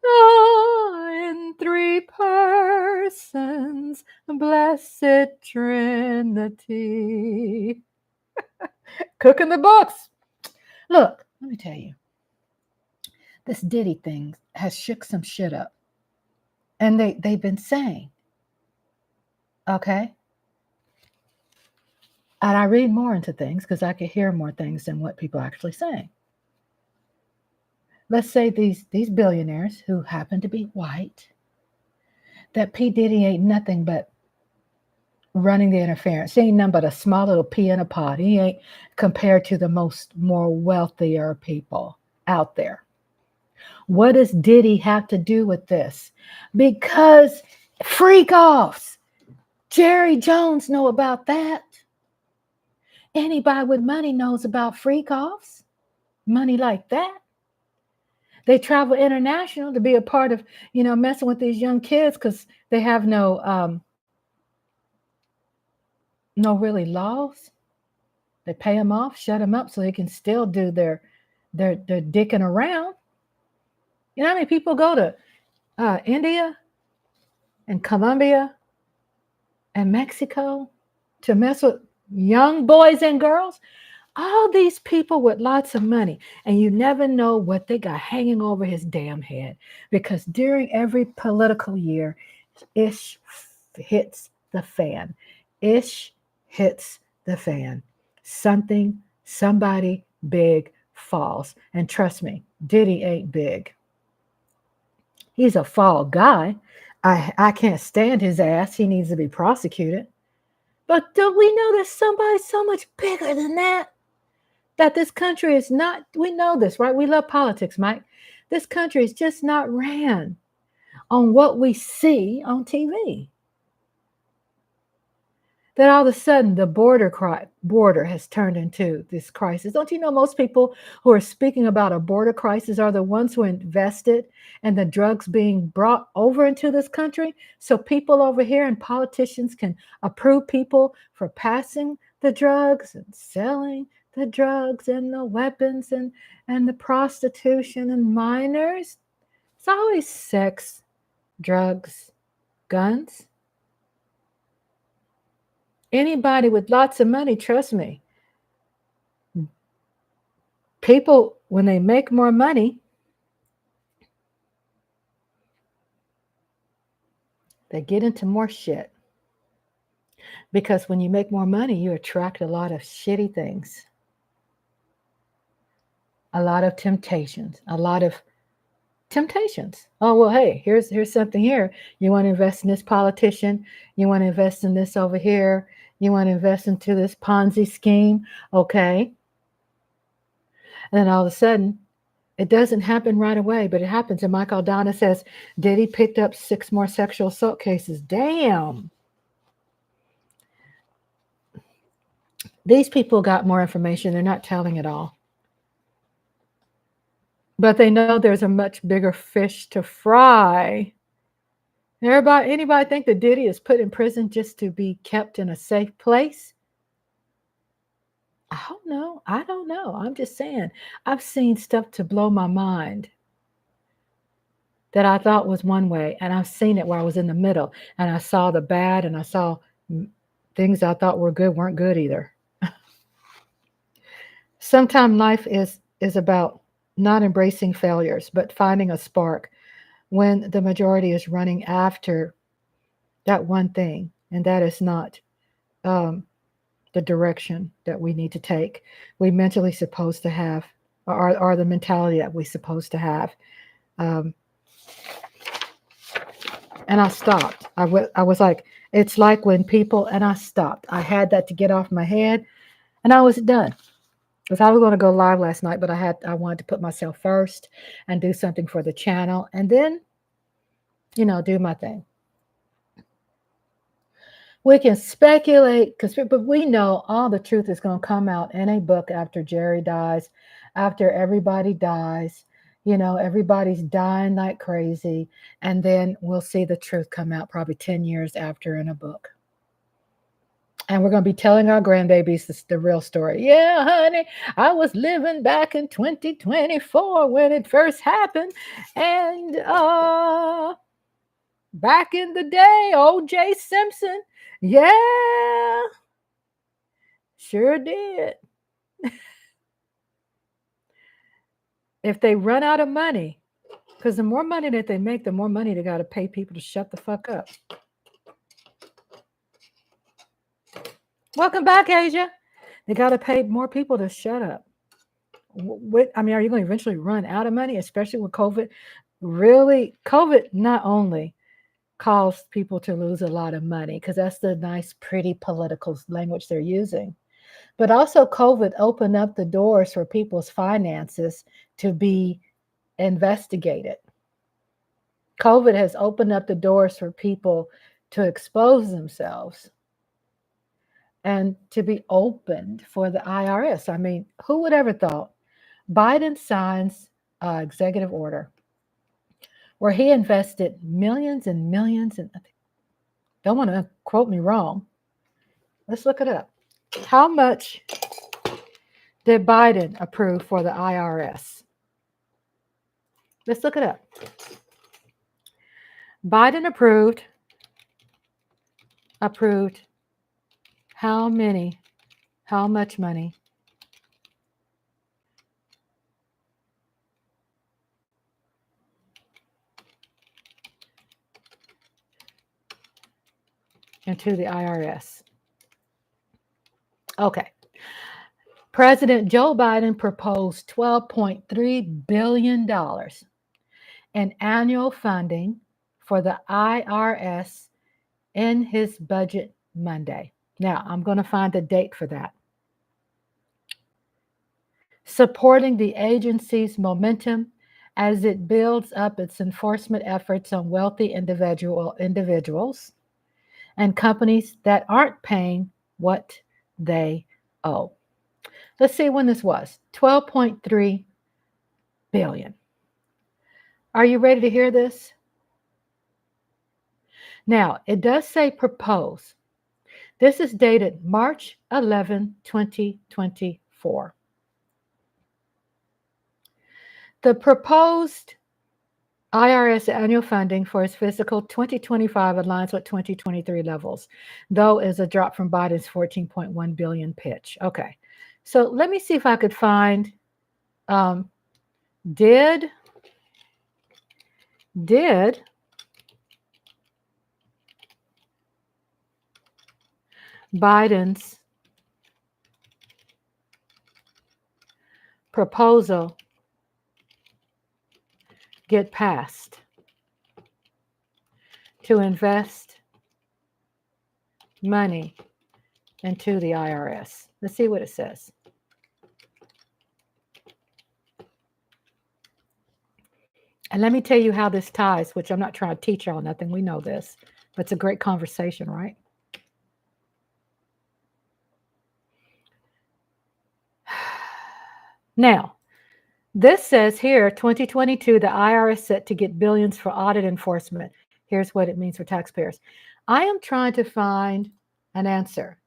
In three persons, blessed Trinity. Cooking the books. Look, let me tell you. This Diddy thing has shook some shit up. And they've been saying, okay? And I read more into things because I could hear more things than what people are actually saying. Let's say these billionaires who happen to be white, that P. Diddy ain't nothing but running the interference. He ain't nothing but a small little pea in a pod. He ain't compared to the more wealthier people out there. What does Diddy have to do with this? Because freak offs. Jerry Jones know about that. Anybody with money knows about freak offs. Money like that. They travel international to be a part of, messing with these young kids because they have no really laws. They pay them off, shut them up so they can still do their dicking around. You know how many people go to India and Colombia and Mexico to mess with young boys and girls? All these people with lots of money, and you never know what they got hanging over his damn head, because during every political year, ish hits the fan. Ish hits the fan. Somebody big falls. And trust me, Diddy ain't big. He's a fall guy. I can't stand his ass. He needs to be prosecuted. But don't we know there's somebody so much bigger than that? That this country is not, we know this, right? We love politics, Mike. This country is just not ran on what we see on TV. That all of a sudden the border has turned into this crisis. Don't you know most people who are speaking about a border crisis are the ones who invested in the drugs being brought over into this country? So people over here and politicians can approve people for passing the drugs and selling the drugs and the weapons and the prostitution and minors. It's always sex, drugs, guns. Anybody with lots of money, trust me, people, when they make more money, they get into more shit. Because when you make more money, you attract a lot of shitty things, a lot of temptations, a lot of temptations. Oh, well, hey, here's something here. You want to invest in this politician, you want to invest in this over here, you want to invest into this Ponzi scheme, okay? And then all of a sudden, it doesn't happen right away, but it happens. And Michael Aldana says, Diddy picked up 6 more sexual assault cases. Damn. These people got more information. They're not telling it all. But they know there's a much bigger fish to fry. Anybody think that Diddy is put in prison just to be kept in a safe place? I don't know. I'm just saying. I've seen stuff to blow my mind that I thought was one way, and I've seen it where I was in the middle, and I saw the bad, and I saw things I thought were good weren't good either. Sometimes life is about not embracing failures, but finding a spark when the majority is running after that one thing, and that is not the direction that we need to take. We mentally supposed to have, or the mentality that we're supposed to have. And I stopped. I was like, it's like when people, and I stopped. I had that to get off my head, and I was done. Because I was going to go live last night, but I wanted to put myself first and do something for the channel, and then, do my thing. We can speculate, but we know all the truth is going to come out in a book after Jerry dies, after everybody dies. Everybody's dying like crazy, and then we'll see the truth come out probably 10 years after in a book. And we're going to be telling our grandbabies the real story. Yeah, honey, I was living back in 2024 when it first happened. And back in the day, O.J. Simpson, yeah, sure did. If they run out of money, because the more money that they make, the more money they got to pay people to shut the fuck up. Welcome back, Asia. They got to pay more people to shut up. Are you going to eventually run out of money, especially with COVID? Really, COVID not only caused people to lose a lot of money, because that's the nice, pretty political language they're using, but also COVID opened up the doors for people's finances to be investigated. COVID has opened up the doors for people to expose themselves and to be opened for the IRS. I mean, who would ever thought Biden signs an executive order where he invested millions and millions, and don't want to quote me wrong. Let's look it up. How much did Biden approve for the IRS? Let's look it up. Biden approved how much money? Into the IRS. Okay. President Joe Biden proposed $12.3 billion in annual funding for the IRS in his budget Monday. Now, I'm going to find the date for that. Supporting the agency's momentum as it builds up its enforcement efforts on wealthy individuals and companies that aren't paying what they owe. Let's see when this was. 12.3 billion. Are you ready to hear this? Now, it does say propose. This is dated March 11, 2024. for. The proposed IRS annual funding for its fiscal 2025 aligns with 2023 levels, though is a drop from Biden's $14.1 billion pitch. Okay, so let me see if I could find, did Biden's proposal get passed to invest money into the IRS? Let's see what it says. And let me tell you how this ties, which I'm not trying to teach y'all nothing. We know this, but it's a great conversation, right? Now, this says here, 2022, the IRS set to get billions for audit enforcement. Here's what it means for taxpayers. I am trying to find an answer.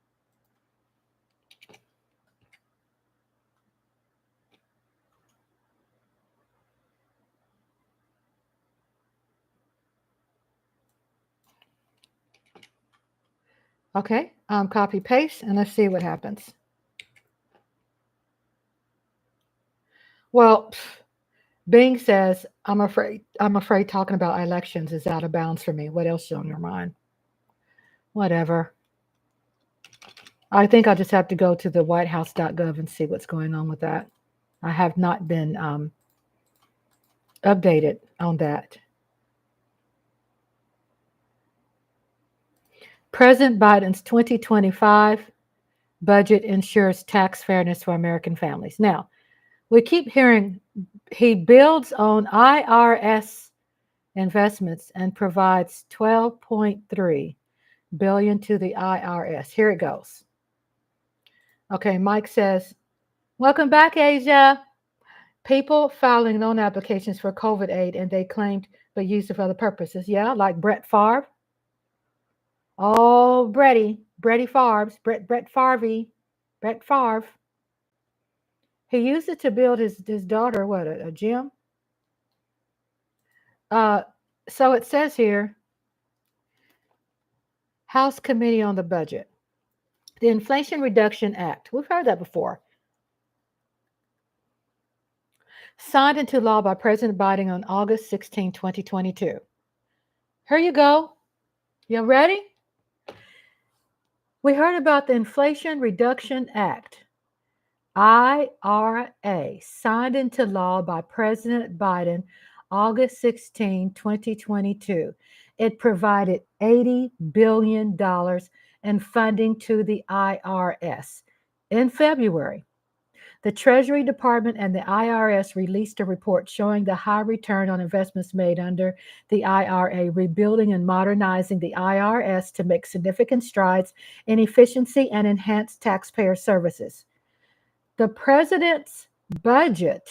Okay, copy paste, and let's see what happens. Well, Bing says, I'm afraid talking about elections is out of bounds for me. What else is on your mind? Whatever. I think I'll just have to go to the whitehouse.gov and see what's going on with that. I have not been updated on that. President Biden's 2025 budget ensures tax fairness for American families. Now, we keep hearing he builds on IRS investments and provides $12.3 billion to the IRS. Here it goes. Okay, Mike says, welcome back, Asia. People filing loan applications for COVID aid and they claimed but used it for other purposes. Yeah, like Brett Favre. Oh, Brett Favre. He used it to build his daughter, a gym? So it says here, House Committee on the Budget. The Inflation Reduction Act. We've heard that before. Signed into law by President Biden on August 16, 2022. Here you go. You ready? We heard about the Inflation Reduction Act, IRA, signed into law by President Biden August 16, 2022. It provided $80 billion in funding to the IRS. In February, the Treasury Department and the IRS released a report showing the high return on investments made under the IRA, rebuilding and modernizing the IRS to make significant strides in efficiency and enhance taxpayer services. The president's budget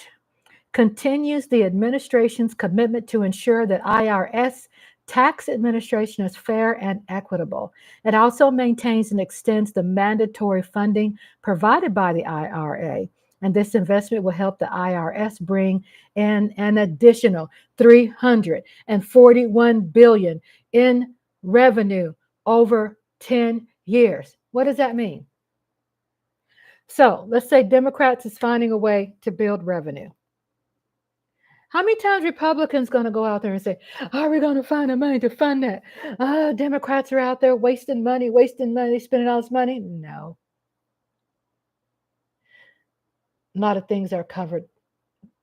continues the administration's commitment to ensure that IRS tax administration is fair and equitable. It also maintains and extends the mandatory funding provided by the IRA. And this investment will help the IRS bring in an additional $341 billion in revenue over 10 years. What does that mean? So let's say Democrats is finding a way to build revenue. How many times Republicans going to go out there and say, are we going to find the money to fund that? Democrats are out there wasting money, spending all this money. No. A lot of things are covered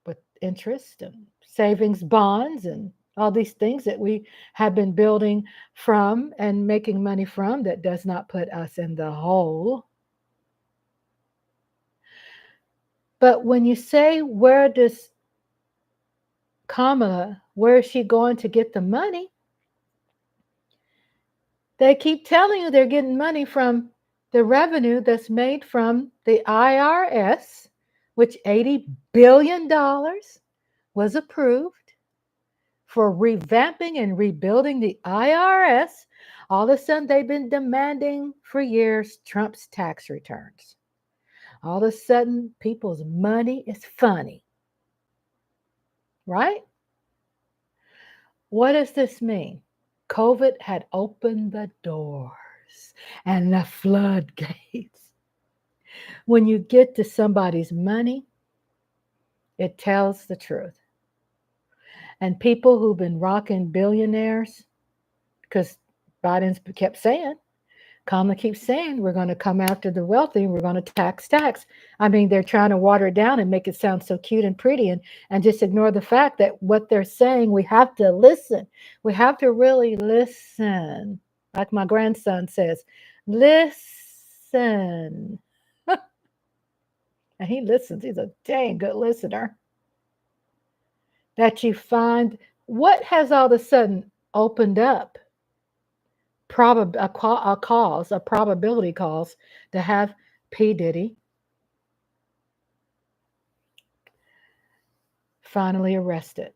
with interest and savings bonds and all these things that we have been building from and making money from that does not put us in the hole. But when you say, where is she going to get the money? They keep telling you they're getting money from the revenue that's made from the IRS, which $80 billion was approved for revamping and rebuilding the IRS. All of a sudden, they've been demanding for years Trump's tax returns. All of a sudden, people's money is funny, right? What does this mean? COVID had opened the doors and the floodgates. When you get to somebody's money, it tells the truth. And people who've been rocking billionaires, because Biden kept saying, Kamala keeps saying, we're going to come after the wealthy, we're going to tax. I mean, they're trying to water it down and make it sound so cute and pretty, and just ignore the fact that what they're saying, we have to listen. We have to really listen. Like my grandson says, listen. And he listens. He's a dang good listener. That you find what has all of a sudden opened up a probability cause to have P. Diddy finally arrested.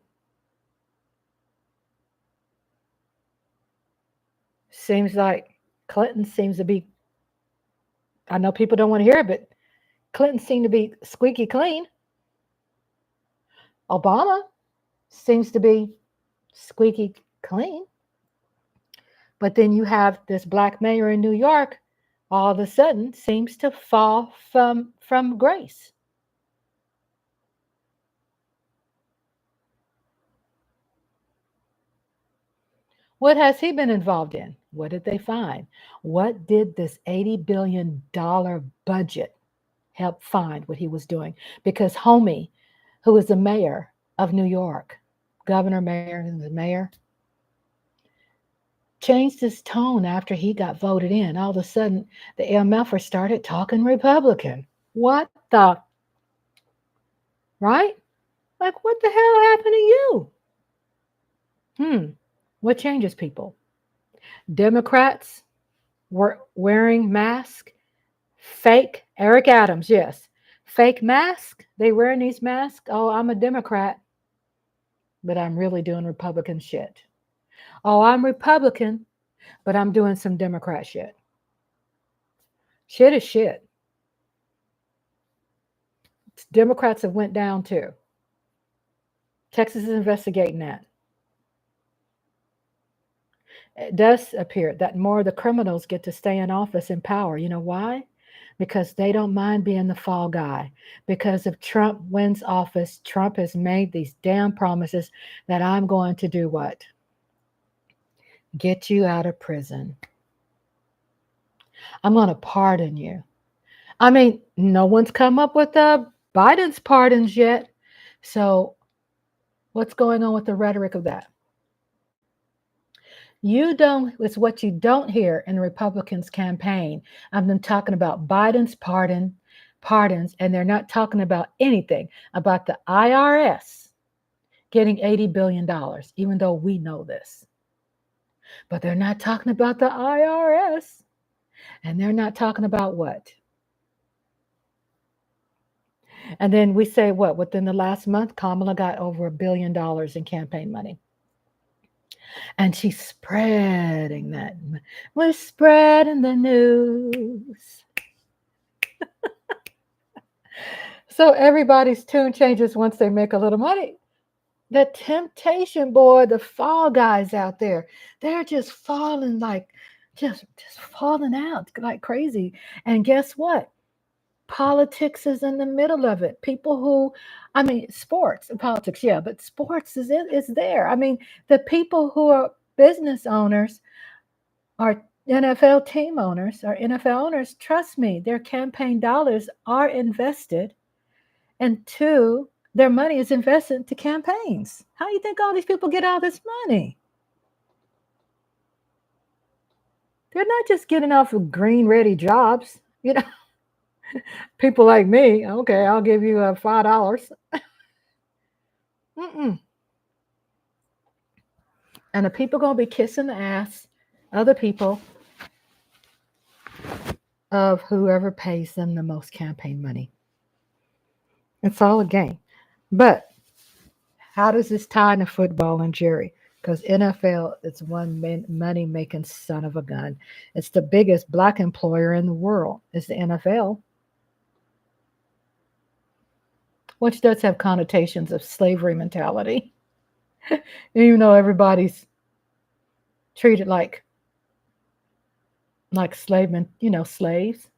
Seems like Clinton seems to be, I know people don't want to hear it, but Clinton seemed to be squeaky clean. Obama seems to be squeaky clean. But then you have this black mayor in New York, all of a sudden seems to fall from grace. What has he been involved in? What did they find? What did this $80 billion budget help find what he was doing? Because Homie, who is the mayor of New York, governor, mayor, and the mayor, changed his tone after he got voted in. All of a sudden, the MFers started talking Republican. What the? Right? Like, what the hell happened to you? What changes people? Democrats were wearing masks. Fake Eric Adams, yes. Fake mask. They wearing these masks. Oh, I'm a Democrat, but I'm really doing Republican shit. Oh, I'm Republican, but I'm doing some Democrat shit. Shit is shit. Democrats have went down too. Texas is investigating that. It does appear that more of the criminals get to stay in office in power. You know why? Because they don't mind being the fall guy. Because if Trump wins office, Trump has made these damn promises that I'm going to do what? Get you out of prison. I'm going to pardon you. I mean, no one's come up with Biden's pardons yet. So what's going on with the rhetoric of that? It's what you don't hear in the Republicans' campaign. I've been talking about Biden's pardons, and they're not talking about anything about the IRS getting $80 billion, even though we know this. But they're not talking about the IRS, and they're not talking about what? And then we say what? Within the last month, Kamala got over $1 billion in campaign money. And she's spreading that. We're spreading the news. So everybody's tune changes once they make a little money. The temptation, boy, the fall guys out there, they're just falling like, just falling out like crazy. And guess what? Politics is in the middle of it. People who, I mean, sports and politics, yeah, but sports is there. I mean, the people who are business owners, are NFL team owners, are NFL owners, trust me, their campaign dollars are invested, and two, their money is invested into campaigns. How do you think all these people get all this money? They're not just getting off of green ready jobs, you know. People like me, okay, I'll give you $5. Mm-mm. And the people going to be kissing the ass, other people, of whoever pays them the most campaign money. It's all a game. But how does this tie into football and Jerry? Because NFL is one money-making son of a gun. It's the biggest black employer in the world. It's the NFL. which does have connotations of slavery mentality. Even though everybody's treated like slaves.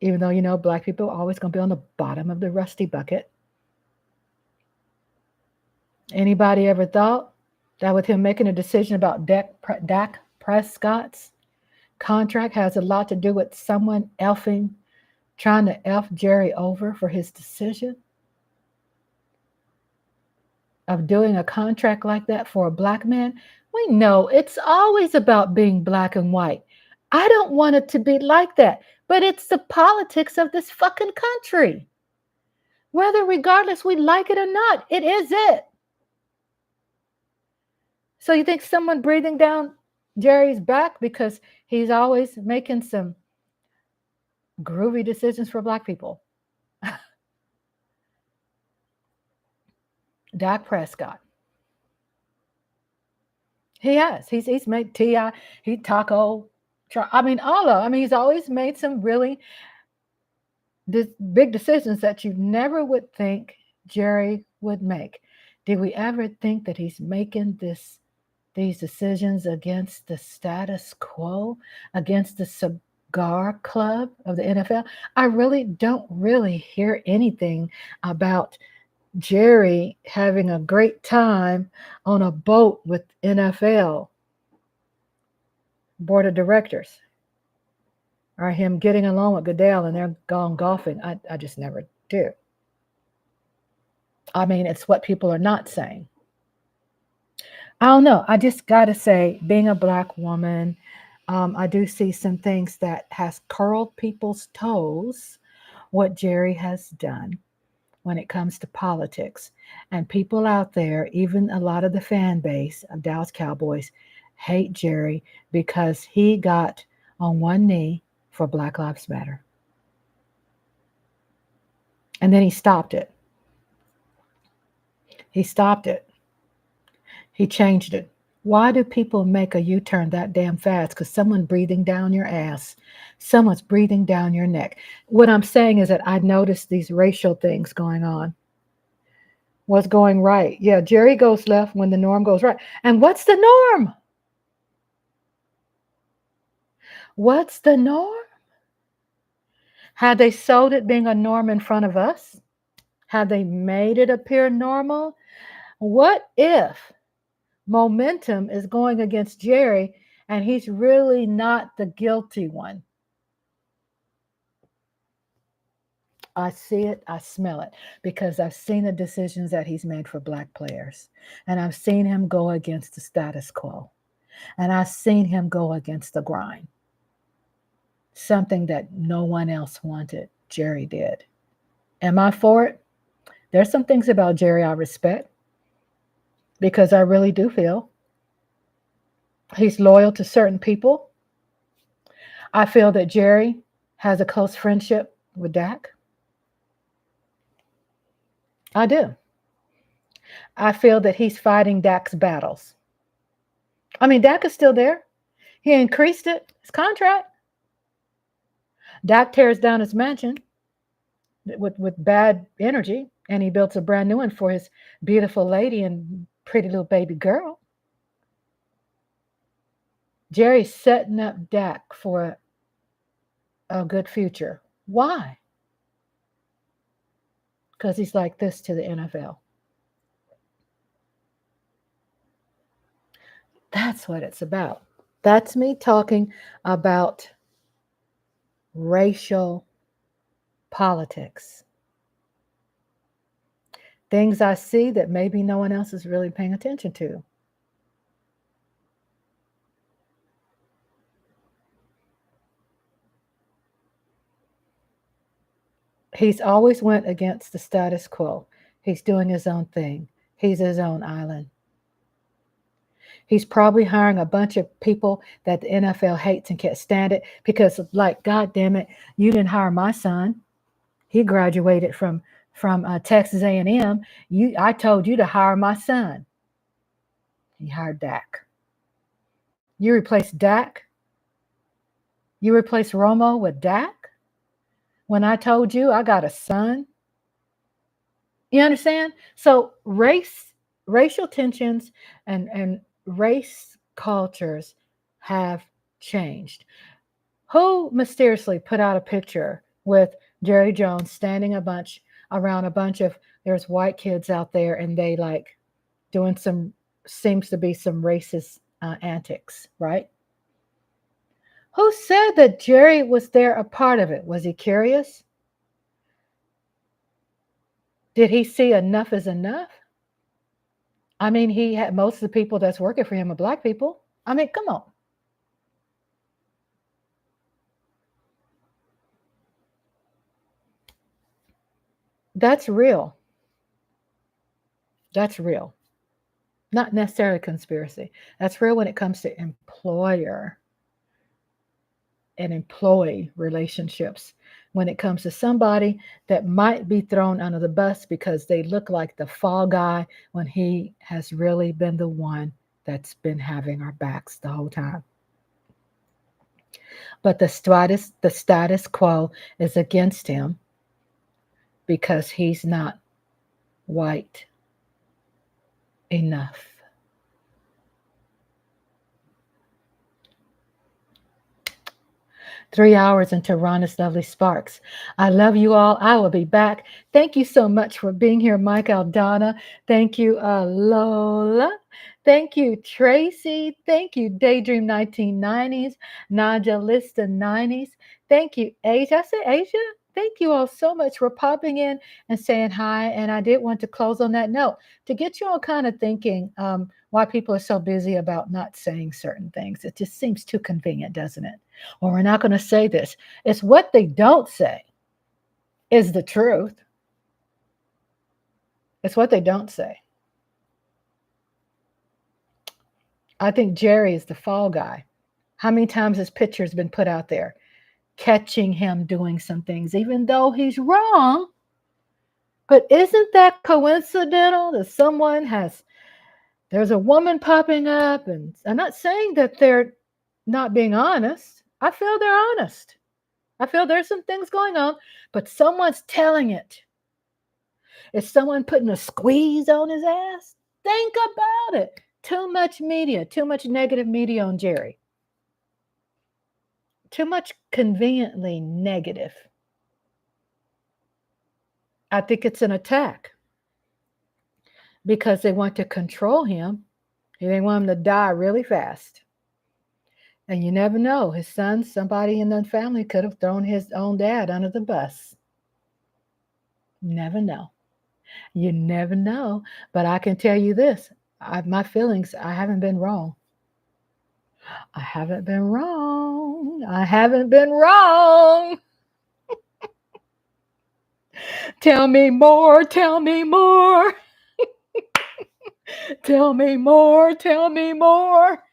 Even though black people are always going to be on the bottom of the rusty bucket. Anybody ever thought that with him making a decision about Dak Prescott's contract has a lot to do with someone trying to F Jerry over for his decision of doing a contract like that for a black man? We know it's always about being black and white. I don't want it to be like that, but it's the politics of this fucking country. Whether regardless we like it or not, it is it. So you think someone breathing down Jerry's back because he's always making some groovy decisions for black people? Dak Prescott. He has. He's made T.I., he's always made some really big decisions that you never would think Jerry would make. Did we ever think that he's making these decisions against the status quo, against the cigar club of the NFL? I really don't hear anything about Jerry having a great time on a boat with NFL board of directors, or him getting along with Goodell and they're gone golfing. I just never do. I mean, it's what people are not saying. I don't know. I just got to say, being a black woman, I do see some things that has curled people's toes, what Jerry has done when it comes to politics. And people out there, even a lot of the fan base of Dallas Cowboys, hate Jerry because he got on one knee for Black Lives Matter. And then he stopped it. He stopped it. He changed it. Why do people make a U-turn that damn fast? Because someone's breathing down your ass. Someone's breathing down your neck. What I'm saying is that I noticed these racial things going on. What's going right? Yeah, Jerry goes left when the norm goes right. And what's the norm? What's the norm? Had they sold it being a norm in front of us? Had they made it appear normal? What if momentum is going against Jerry and he's really not the guilty one? I see it, I smell it, because I've seen the decisions that he's made for black players, and I've seen him go against the status quo, and I've seen him go against the grind. Something that no one else wanted, Jerry did. Am I for it? There's some things about Jerry I respect, because I really do feel he's loyal to certain people. I feel that Jerry has a close friendship with Dak. I do. I feel that he's fighting Dak's battles. I mean, Dak is still there. He increased his contract. Dak tears down his mansion with bad energy, and he built a brand new one for his beautiful lady and pretty little baby girl. Jerry's setting up Dak for a good future. Why? Because he's like this to the NFL. That's what it's about. That's me talking about racial politics. Things I see that maybe no one else is really paying attention to. He's always went against the status quo. He's doing his own thing. He's his own island. He's probably hiring a bunch of people that the NFL hates and can't stand it because, like, God damn it, you didn't hire my son. He graduated from Texas A&M. I told you to hire my son. He hired Dak. You replaced Dak? You replaced Romo with Dak? When I told you I got a son You understand? So racial tensions and race cultures have changed. Who mysteriously put out a picture with Jerry Jones standing around a bunch of there's white kids out there and they like doing some seems to be some racist antics, right? Who said that Jerry was there a part of it? Was he curious? Did he see enough is enough? I mean, he had most of the people that's working for him are black people. I mean, come on. That's real. That's real. Not necessarily conspiracy. That's real when it comes to employer and employee relationships. When it comes to somebody that might be thrown under the bus because they look like the fall guy when he has really been the one that's been having our backs the whole time. But the status quo is against him because he's not white enough. 3 hours into Rhonda's Lovely Sparks. I love you all. I will be back. Thank you so much for being here, Mike Aldana. Thank you, Lola. Thank you, Tracy. Thank you, Daydream 1990s, Naja Lista 90s. Thank you, Asia. I said Asia. Thank you all so much for popping in and saying hi. And I did want to close on that note to get you all kind of thinking why people are so busy about not saying certain things. It just seems too convenient, doesn't it? Well, we're not going to say this. It's what they don't say is the truth. It's what they don't say. I think Jerry is the fall guy. How many times his picture's been put out there, catching him doing some things, even though he's wrong? But isn't that coincidental that there's a woman popping up, and I'm not saying that they're not being honest. I feel they're honest. I feel there's some things going on, but someone's telling it. Is someone putting a squeeze on his ass? Think about it. Too much media, too much negative media on Jerry. Too much conveniently negative. I think it's an attack because they want to control him. They want him to die really fast. And you never know. His son, somebody in the family could have thrown his own dad under the bus. Never know. You never know. But I can tell you this. My feelings, I haven't been wrong. I haven't been wrong. I haven't been wrong. Tell me more. Tell me more. Tell me more. Tell me more.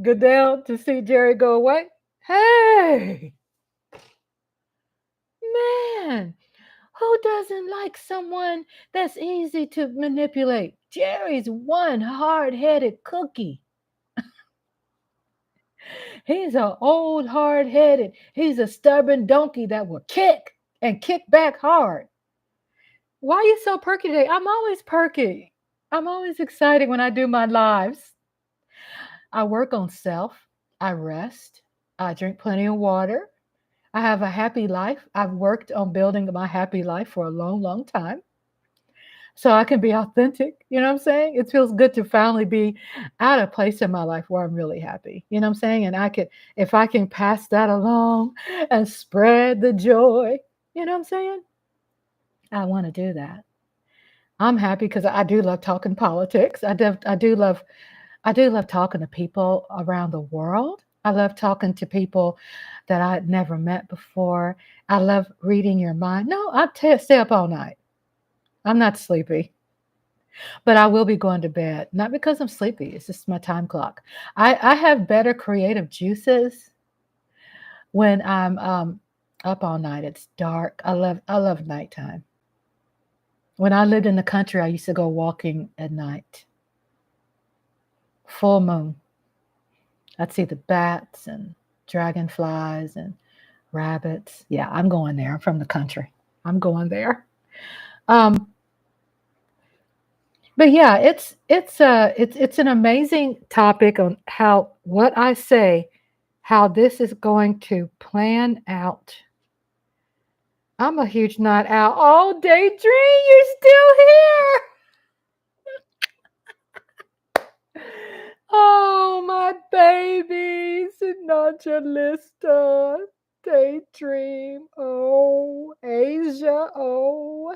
Goodell to see Jerry go away. Hey, man, who doesn't like someone that's easy to manipulate? Jerry's one hard-headed cookie. He's an old hard-headed. He's a stubborn donkey that will kick and kick back hard. Why are you so perky today? I'm always perky. I'm always excited when I do my lives. I work on self. I rest. I drink plenty of water. I have a happy life. I've worked on building my happy life for a long, long time. So I can be authentic. You know what I'm saying? It feels good to finally be at a place in my life where I'm really happy. You know what I'm saying? And if I can pass that along and spread the joy, you know what I'm saying? I want to do that. I'm happy because I do love talking politics. I do love talking to people around the world. I love talking to people that I'd never met before. I love reading your mind. No, stay up all night. I'm not sleepy, but I will be going to bed. Not because I'm sleepy. It's just my time clock. I have better creative juices when I'm up all night. It's dark. I love nighttime. When I lived in the country, I used to go walking at night. Full moon. I'd see the bats and dragonflies and rabbits. Yeah, I'm going there. I'm from the country. I'm going there. Um, but yeah, it's an amazing topic on how what I say, how this is going to plan out. I'm a huge night owl. Oh, Daydream, you're still here. Oh, my babies, Evangelista, Daydream. Oh, Asia. Oh,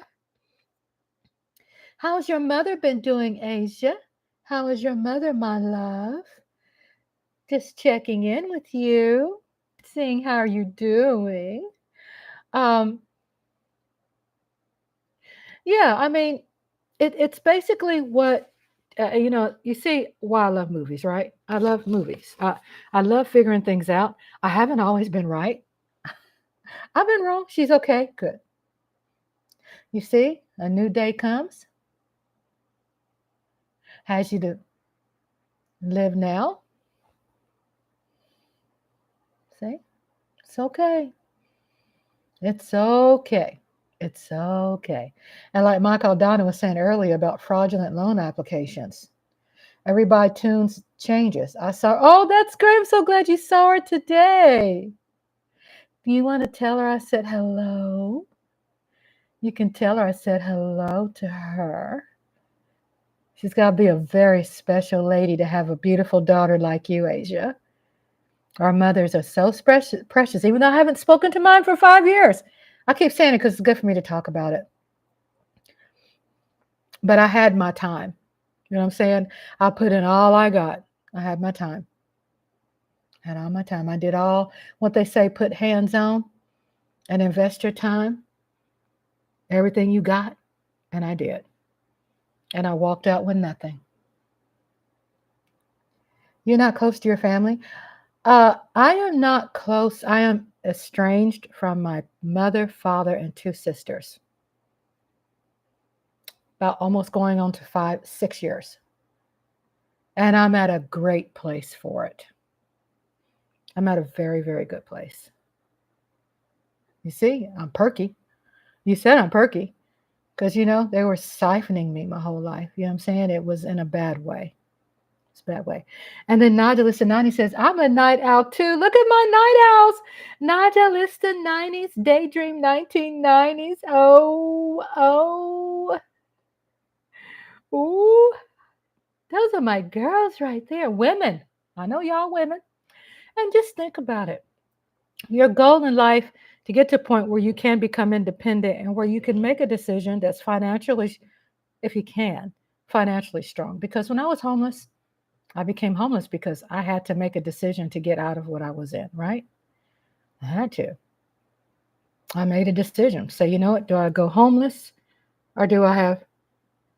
how's your mother been doing, Asia? How is your mother, my love? Just checking in with you, seeing how you're doing. Um, yeah, I mean, it's basically what you see why I love movies, right? I love movies. I love figuring things out. I haven't always been right. I've been wrong. She's okay. Good. You see, a new day comes. Has you to live now. See, it's okay. It's okay. It's okay. And like Michael Donna was saying earlier about fraudulent loan applications, everybody tunes changes. I saw, oh, that's great. I'm so glad you saw her today. Do you want to tell her I said hello? You can tell her I said hello to her. She's got to be a very special lady to have a beautiful daughter like you, Asia. Our mothers are so precious, even though I haven't spoken to mine for 5 years. I keep saying it because it's good for me to talk about it. But I had my time. You know what I'm saying? I put in all I got. I had my time. Had all my time. I did all what they say, put hands on and invest your time. Everything you got. And I did. And I walked out with nothing. You're not close to your family? I am not close. I am estranged from my mother, father, and 2 sisters. About almost going on to 6 years. And I'm at a great place for it. I'm at a very, very good place. You see, I'm perky. You said I'm perky. Because, they were siphoning me my whole life. You know what I'm saying? It was in a bad way. It's a bad way. And then Najalista 90 says, I'm a night owl too. Look at my night owls. Najalista 90s, Daydream 1990s. Oh. Ooh. Those are my girls right there. Women. I know y'all women. And just think about it. Your goal in life to get to a point where you can become independent and where you can make a decision that's financially, if you can, financially strong. Because when I was homeless, I became homeless because I had to make a decision to get out of what I was in, right? I had to. I made a decision. Say, you know what? Do I go homeless or do I have,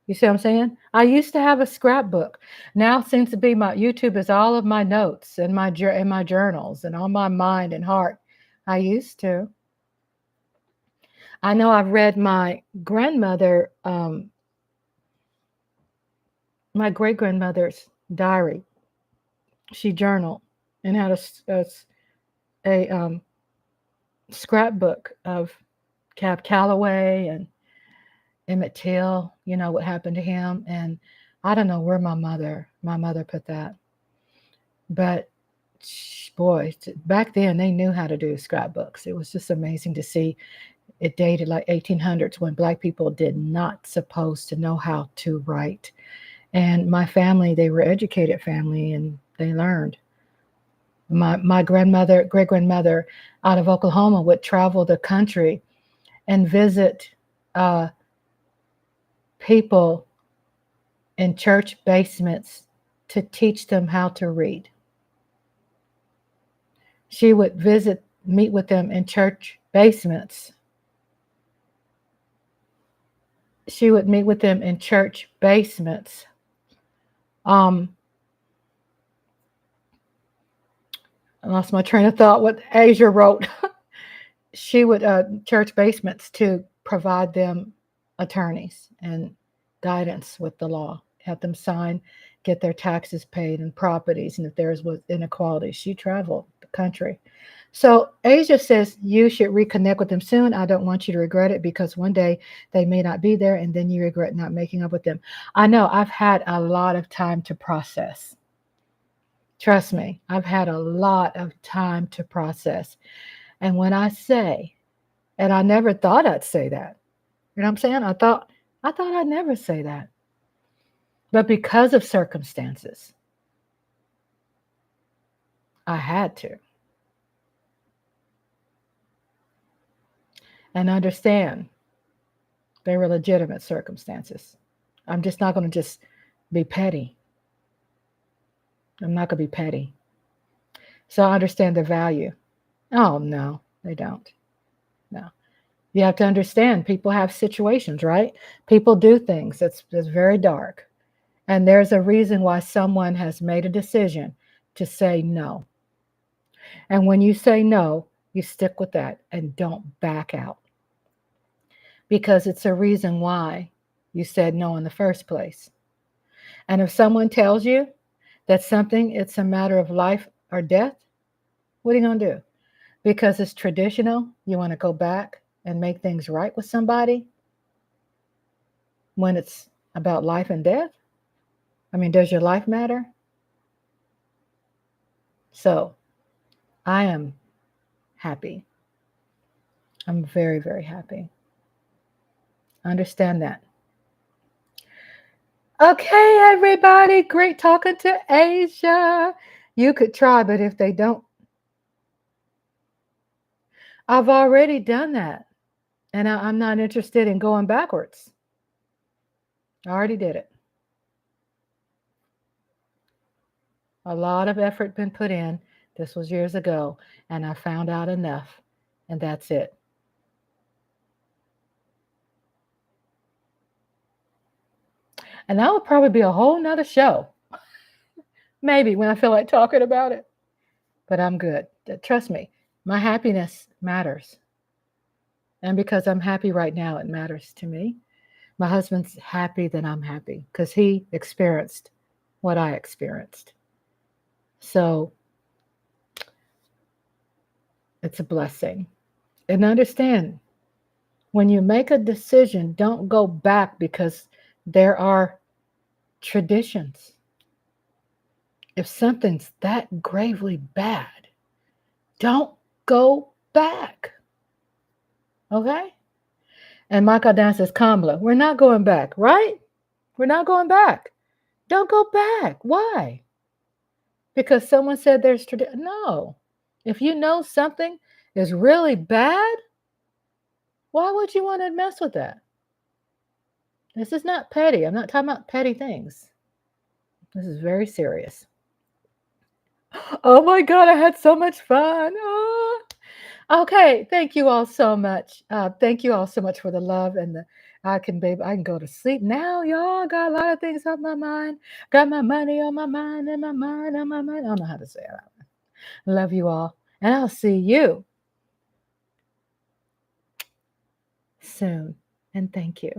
you see what I'm saying? I used to have a scrapbook. Now it seems to be my YouTube is all of my notes and my journals and all my mind and heart. I used to. I know I've read my grandmother, my great grandmother's diary. She journaled and had a scrapbook of Cab Calloway and Emmett Till, what happened to him. And I don't know where my mother put that. But boy, back then they knew how to do scrapbooks. It was just amazing to see. It dated like 1800s when Black people did not supposed to know how to write. And my family, they were educated family and they learned. My grandmother, great grandmother out of Oklahoma would travel the country and visit people in church basements to teach them how to read. She would meet with them in church basements. She would meet with them in church basements. I lost my train of thought. What Asia wrote. She would church basements to provide them attorneys and guidance with the law, have them sign, get their taxes paid and properties, and if there was inequality. She traveled country. So Asia says you should reconnect with them soon. I don't want you to regret it because one day they may not be there and then you regret not making up with them. I know I've had a lot of time to process. Trust me, I've had a lot of time to process. And when I say, and I never thought I'd say that, you know what I'm saying? I thought I'd never say that. But because of circumstances, I had to. And understand they were legitimate circumstances. I'm just not going to just be petty. I'm not going to be petty. So I understand the value. Oh, no, they don't. No. You have to understand people have situations, right? People do things that's very dark. And there's a reason why someone has made a decision to say no. And when you say no, you stick with that and don't back out. Because it's a reason why you said no in the first place. And if someone tells you that something, it's a matter of life or death, what are you going to do? Because it's traditional, you want to go back and make things right with somebody when it's about life and death? I mean, does your life matter? So I am happy. I'm very, very happy. Understand that. Okay, everybody. Great talking to Asia. You could try, but if they don't, I've already done that. And I'm not interested in going backwards. I already did it. A lot of effort been put in. This was years ago, and I found out enough, and that's it. And that would probably be a whole nother show. Maybe when I feel like talking about it. But I'm good. Trust me, my happiness matters. And because I'm happy right now, it matters to me. My husband's happy that I'm happy because he experienced what I experienced. So it's a blessing. And understand, when you make a decision, don't go back because there are traditions. If something's that gravely bad, don't go back. Okay? And Michael Dan says, Kamala, we're not going back, right? We're not going back. Don't go back. Why? Because someone said there's tradition. No. If you know something is really bad, why would you want to mess with that? This is not petty. I'm not talking about petty things. This is very serious. Oh my God, I had so much fun. Oh. Okay, thank you all so much. Thank you all so much for the love and the I can go to sleep now, y'all. Got a lot of things on my mind. Got my money on my mind and my mind on my mind. I don't know how to say it. Love you all. And I'll see you soon. And thank you.